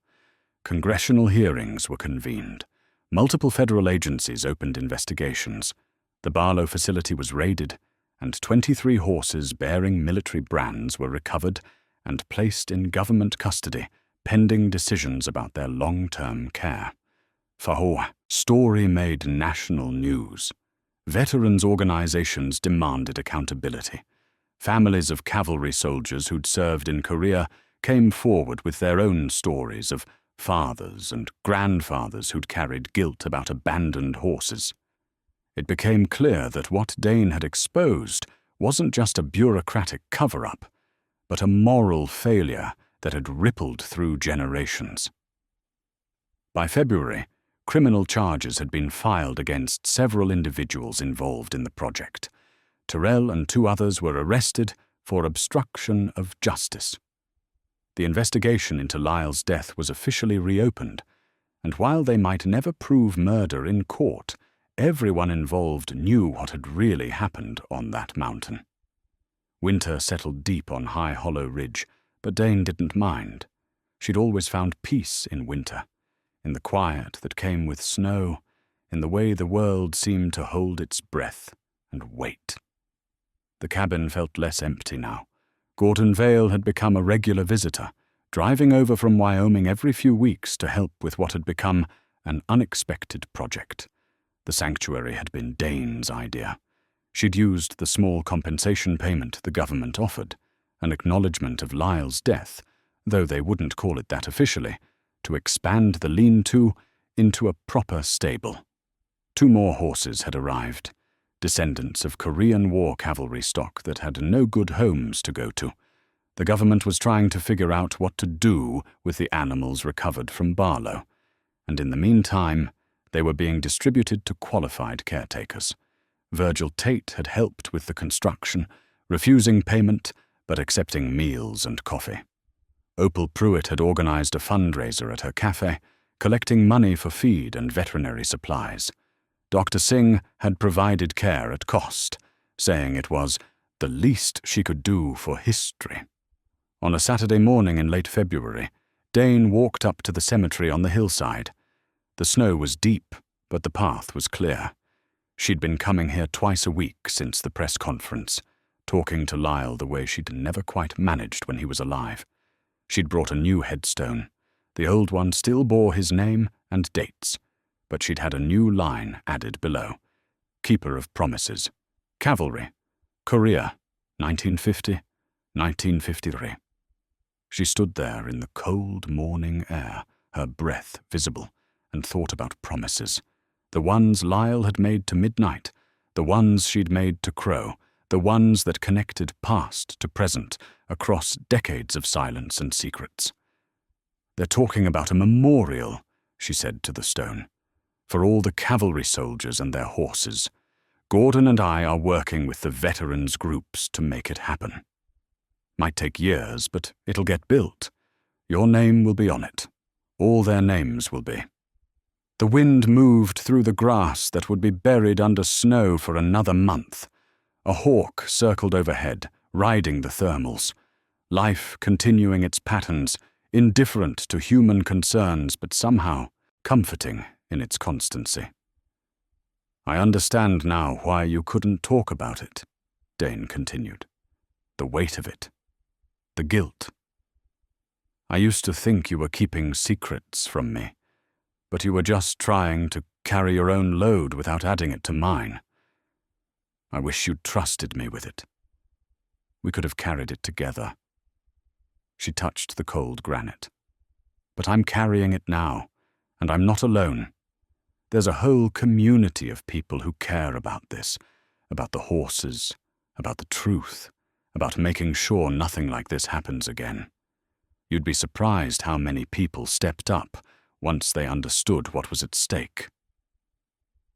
Congressional hearings were convened. Multiple federal agencies opened investigations. The Barlow facility was raided, and 23 horses bearing military brands were recovered and placed in government custody, pending decisions about their long-term care. Fahour, story made national news. Veterans organizations demanded accountability. Families of cavalry soldiers who'd served in Korea came forward with their own stories of fathers and grandfathers who'd carried guilt about abandoned horses. It became clear that what Dane had exposed wasn't just a bureaucratic cover-up, but a moral failure that had rippled through generations. By February, criminal charges had been filed against several individuals involved in the project. Terrell and 2 others were arrested for obstruction of justice. The investigation into Lyle's death was officially reopened, and while they might never prove murder in court, everyone involved knew what had really happened on that mountain. Winter settled deep on High Hollow Ridge, but Dane didn't mind. She'd always found peace in winter, in the quiet that came with snow, in the way the world seemed to hold its breath and wait. The cabin felt less empty now. Gordon Vale had become a regular visitor, driving over from Wyoming every few weeks to help with what had become an unexpected project. The sanctuary had been Dane's idea. She'd used the small compensation payment the government offered, an acknowledgement of Lyle's death, though they wouldn't call it that officially, to expand the lean-to into a proper stable. 2 more horses had arrived, descendants of Korean War cavalry stock that had no good homes to go to. The government was trying to figure out what to do with the animals recovered from Barlow, and in the meantime, they were being distributed to qualified caretakers. Virgil Tate had helped with the construction, refusing payment but accepting meals and coffee. Opal Pruitt had organized a fundraiser at her cafe, collecting money for feed and veterinary supplies. Dr. Singh had provided care at cost, saying it was the least she could do for history. On a Saturday morning in late February, Dane walked up to the cemetery on the hillside. The snow was deep, but the path was clear. She'd been coming here twice a week since the press conference, talking to Lyle the way she'd never quite managed when he was alive. She'd brought a new headstone. The old one still bore his name and dates, but she'd had a new line added below. Keeper of Promises. Cavalry. Korea. 1950, 1953. She stood there in the cold morning air, her breath visible, and thought about promises. The ones Lyle had made to Midnight, the ones she'd made to Crow, the ones that connected past to present across decades of silence and secrets. "They're talking about a memorial," she said to the stone, "for all the cavalry soldiers and their horses. Gordon and I are working with the veterans groups to make it happen. Might take years, but it'll get built. Your name will be on it. All their names will be." The wind moved through the grass that would be buried under snow for another month. A hawk circled overhead, riding the thermals. Life continuing its patterns, indifferent to human concerns, but somehow comforting in its constancy. "I understand now why you couldn't talk about it," Dane continued. "The weight of it. The guilt. I used to think you were keeping secrets from me, but you were just trying to carry your own load without adding it to mine. I wish you'd trusted me with it. We could have carried it together." She touched the cold granite. "But I'm carrying it now, and I'm not alone. There's a whole community of people who care about this, about the horses, about the truth, about making sure nothing like this happens again. You'd be surprised how many people stepped up once they understood what was at stake."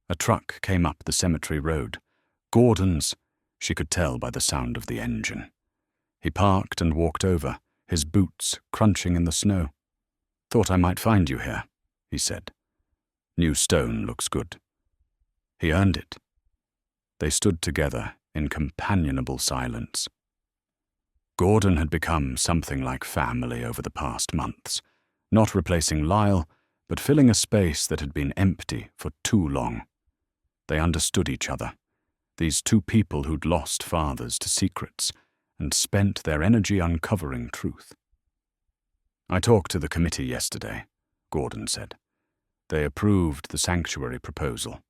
A truck came up the cemetery road. Gordon's, she could tell by the sound of the engine. He parked and walked over, his boots crunching in the snow. "Thought I might find you here," he said. "New stone looks good." He earned it. They stood together in companionable silence. Gordon had become something like family over the past months, not replacing Lyle, but filling a space that had been empty for too long. They understood each other, these two people who'd lost fathers to secrets and spent their energy uncovering truth. "I talked to the committee yesterday," Gordon said. "They approved the sanctuary proposal.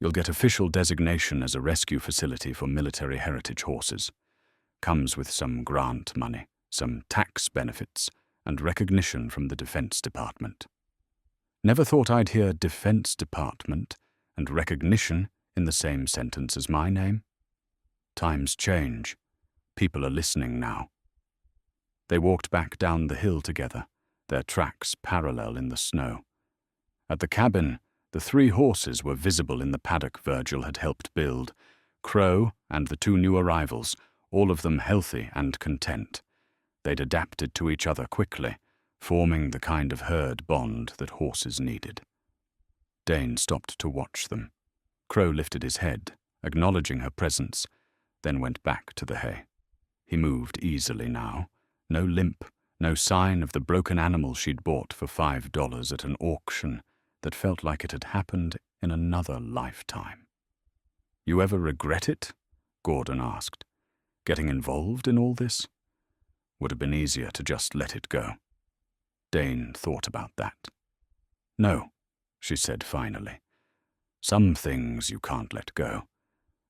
You'll get official designation as a rescue facility for military heritage horses. Comes with some grant money, some tax benefits, and recognition from the Defense Department." Never thought I'd hear Defense Department and recognition in the same sentence as my name. Times change. People are listening now. They walked back down the hill together, their tracks parallel in the snow. At the cabin, the 3 horses were visible in the paddock Virgil had helped build. Crow and the 2 new arrivals, all of them healthy and content. They'd adapted to each other quickly, forming the kind of herd bond that horses needed. Dane stopped to watch them. Crow lifted his head, acknowledging her presence, then went back to the hay. He moved easily now, no limp, no sign of the broken animal she'd bought for $5 at an auction that felt like it had happened in another lifetime. "You ever regret it?" Gordon asked. "Getting involved in all this? Would have been easier to just let it go." Dane thought about that. "No," she said finally. "Some things you can't let go.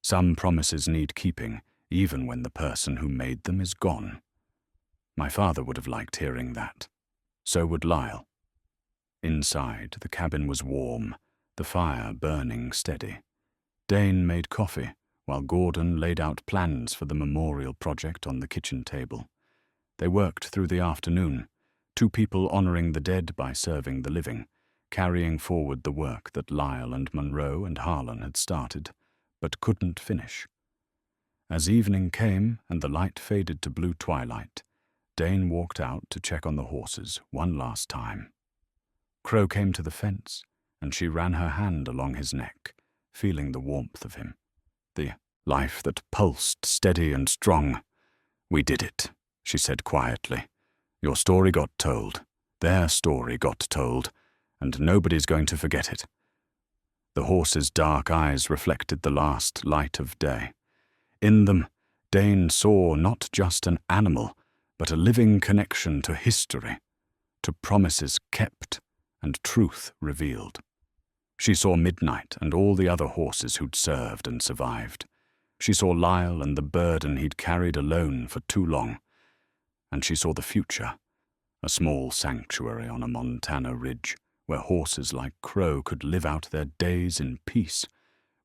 Some promises need keeping, even when the person who made them is gone. My father would have liked hearing that. So would Lyle." Inside, the cabin was warm, the fire burning steady. Dane made coffee, while Gordon laid out plans for the memorial project on the kitchen table. They worked through the afternoon, 2 people honoring the dead by serving the living, carrying forward the work that Lyle and Monroe and Harlan had started, but couldn't finish. As evening came and the light faded to blue twilight, Dane walked out to check on the horses one last time. Crow came to the fence, and she ran her hand along his neck, feeling the warmth of him, the life that pulsed steady and strong. "We did it," she said quietly. "Your story got told. Their story got told, and nobody's going to forget it." The horse's dark eyes reflected the last light of day. In them, Dane saw not just an animal, but a living connection to history, to promises kept and truth revealed. She saw Midnight and all the other horses who'd served and survived. She saw Lyle and the burden he'd carried alone for too long. And she saw the future, a small sanctuary on a Montana ridge, where horses like Crow could live out their days in peace,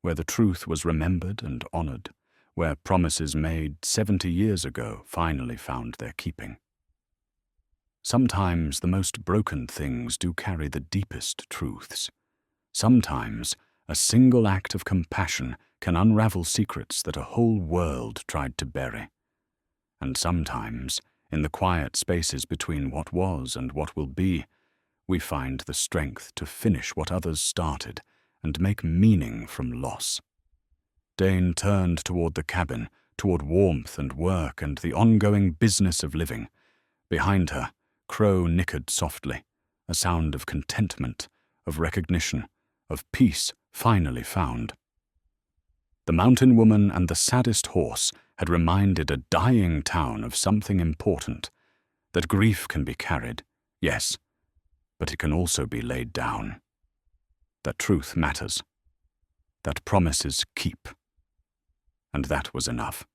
where the truth was remembered and honored, where promises made 70 years ago finally found their keeping. Sometimes the most broken things do carry the deepest truths. Sometimes a single act of compassion can unravel secrets that a whole world tried to bury. And sometimes, in the quiet spaces between what was and what will be, we find the strength to finish what others started and make meaning from loss. Dane turned toward the cabin, toward warmth and work and the ongoing business of living. Behind her, Crow nickered softly, a sound of contentment, of recognition, of peace finally found. The mountain woman and the Saddest horse had reminded a dying town of something important, that grief can be carried, yes, but it can also be laid down. That truth matters. That promises keep. And that was enough.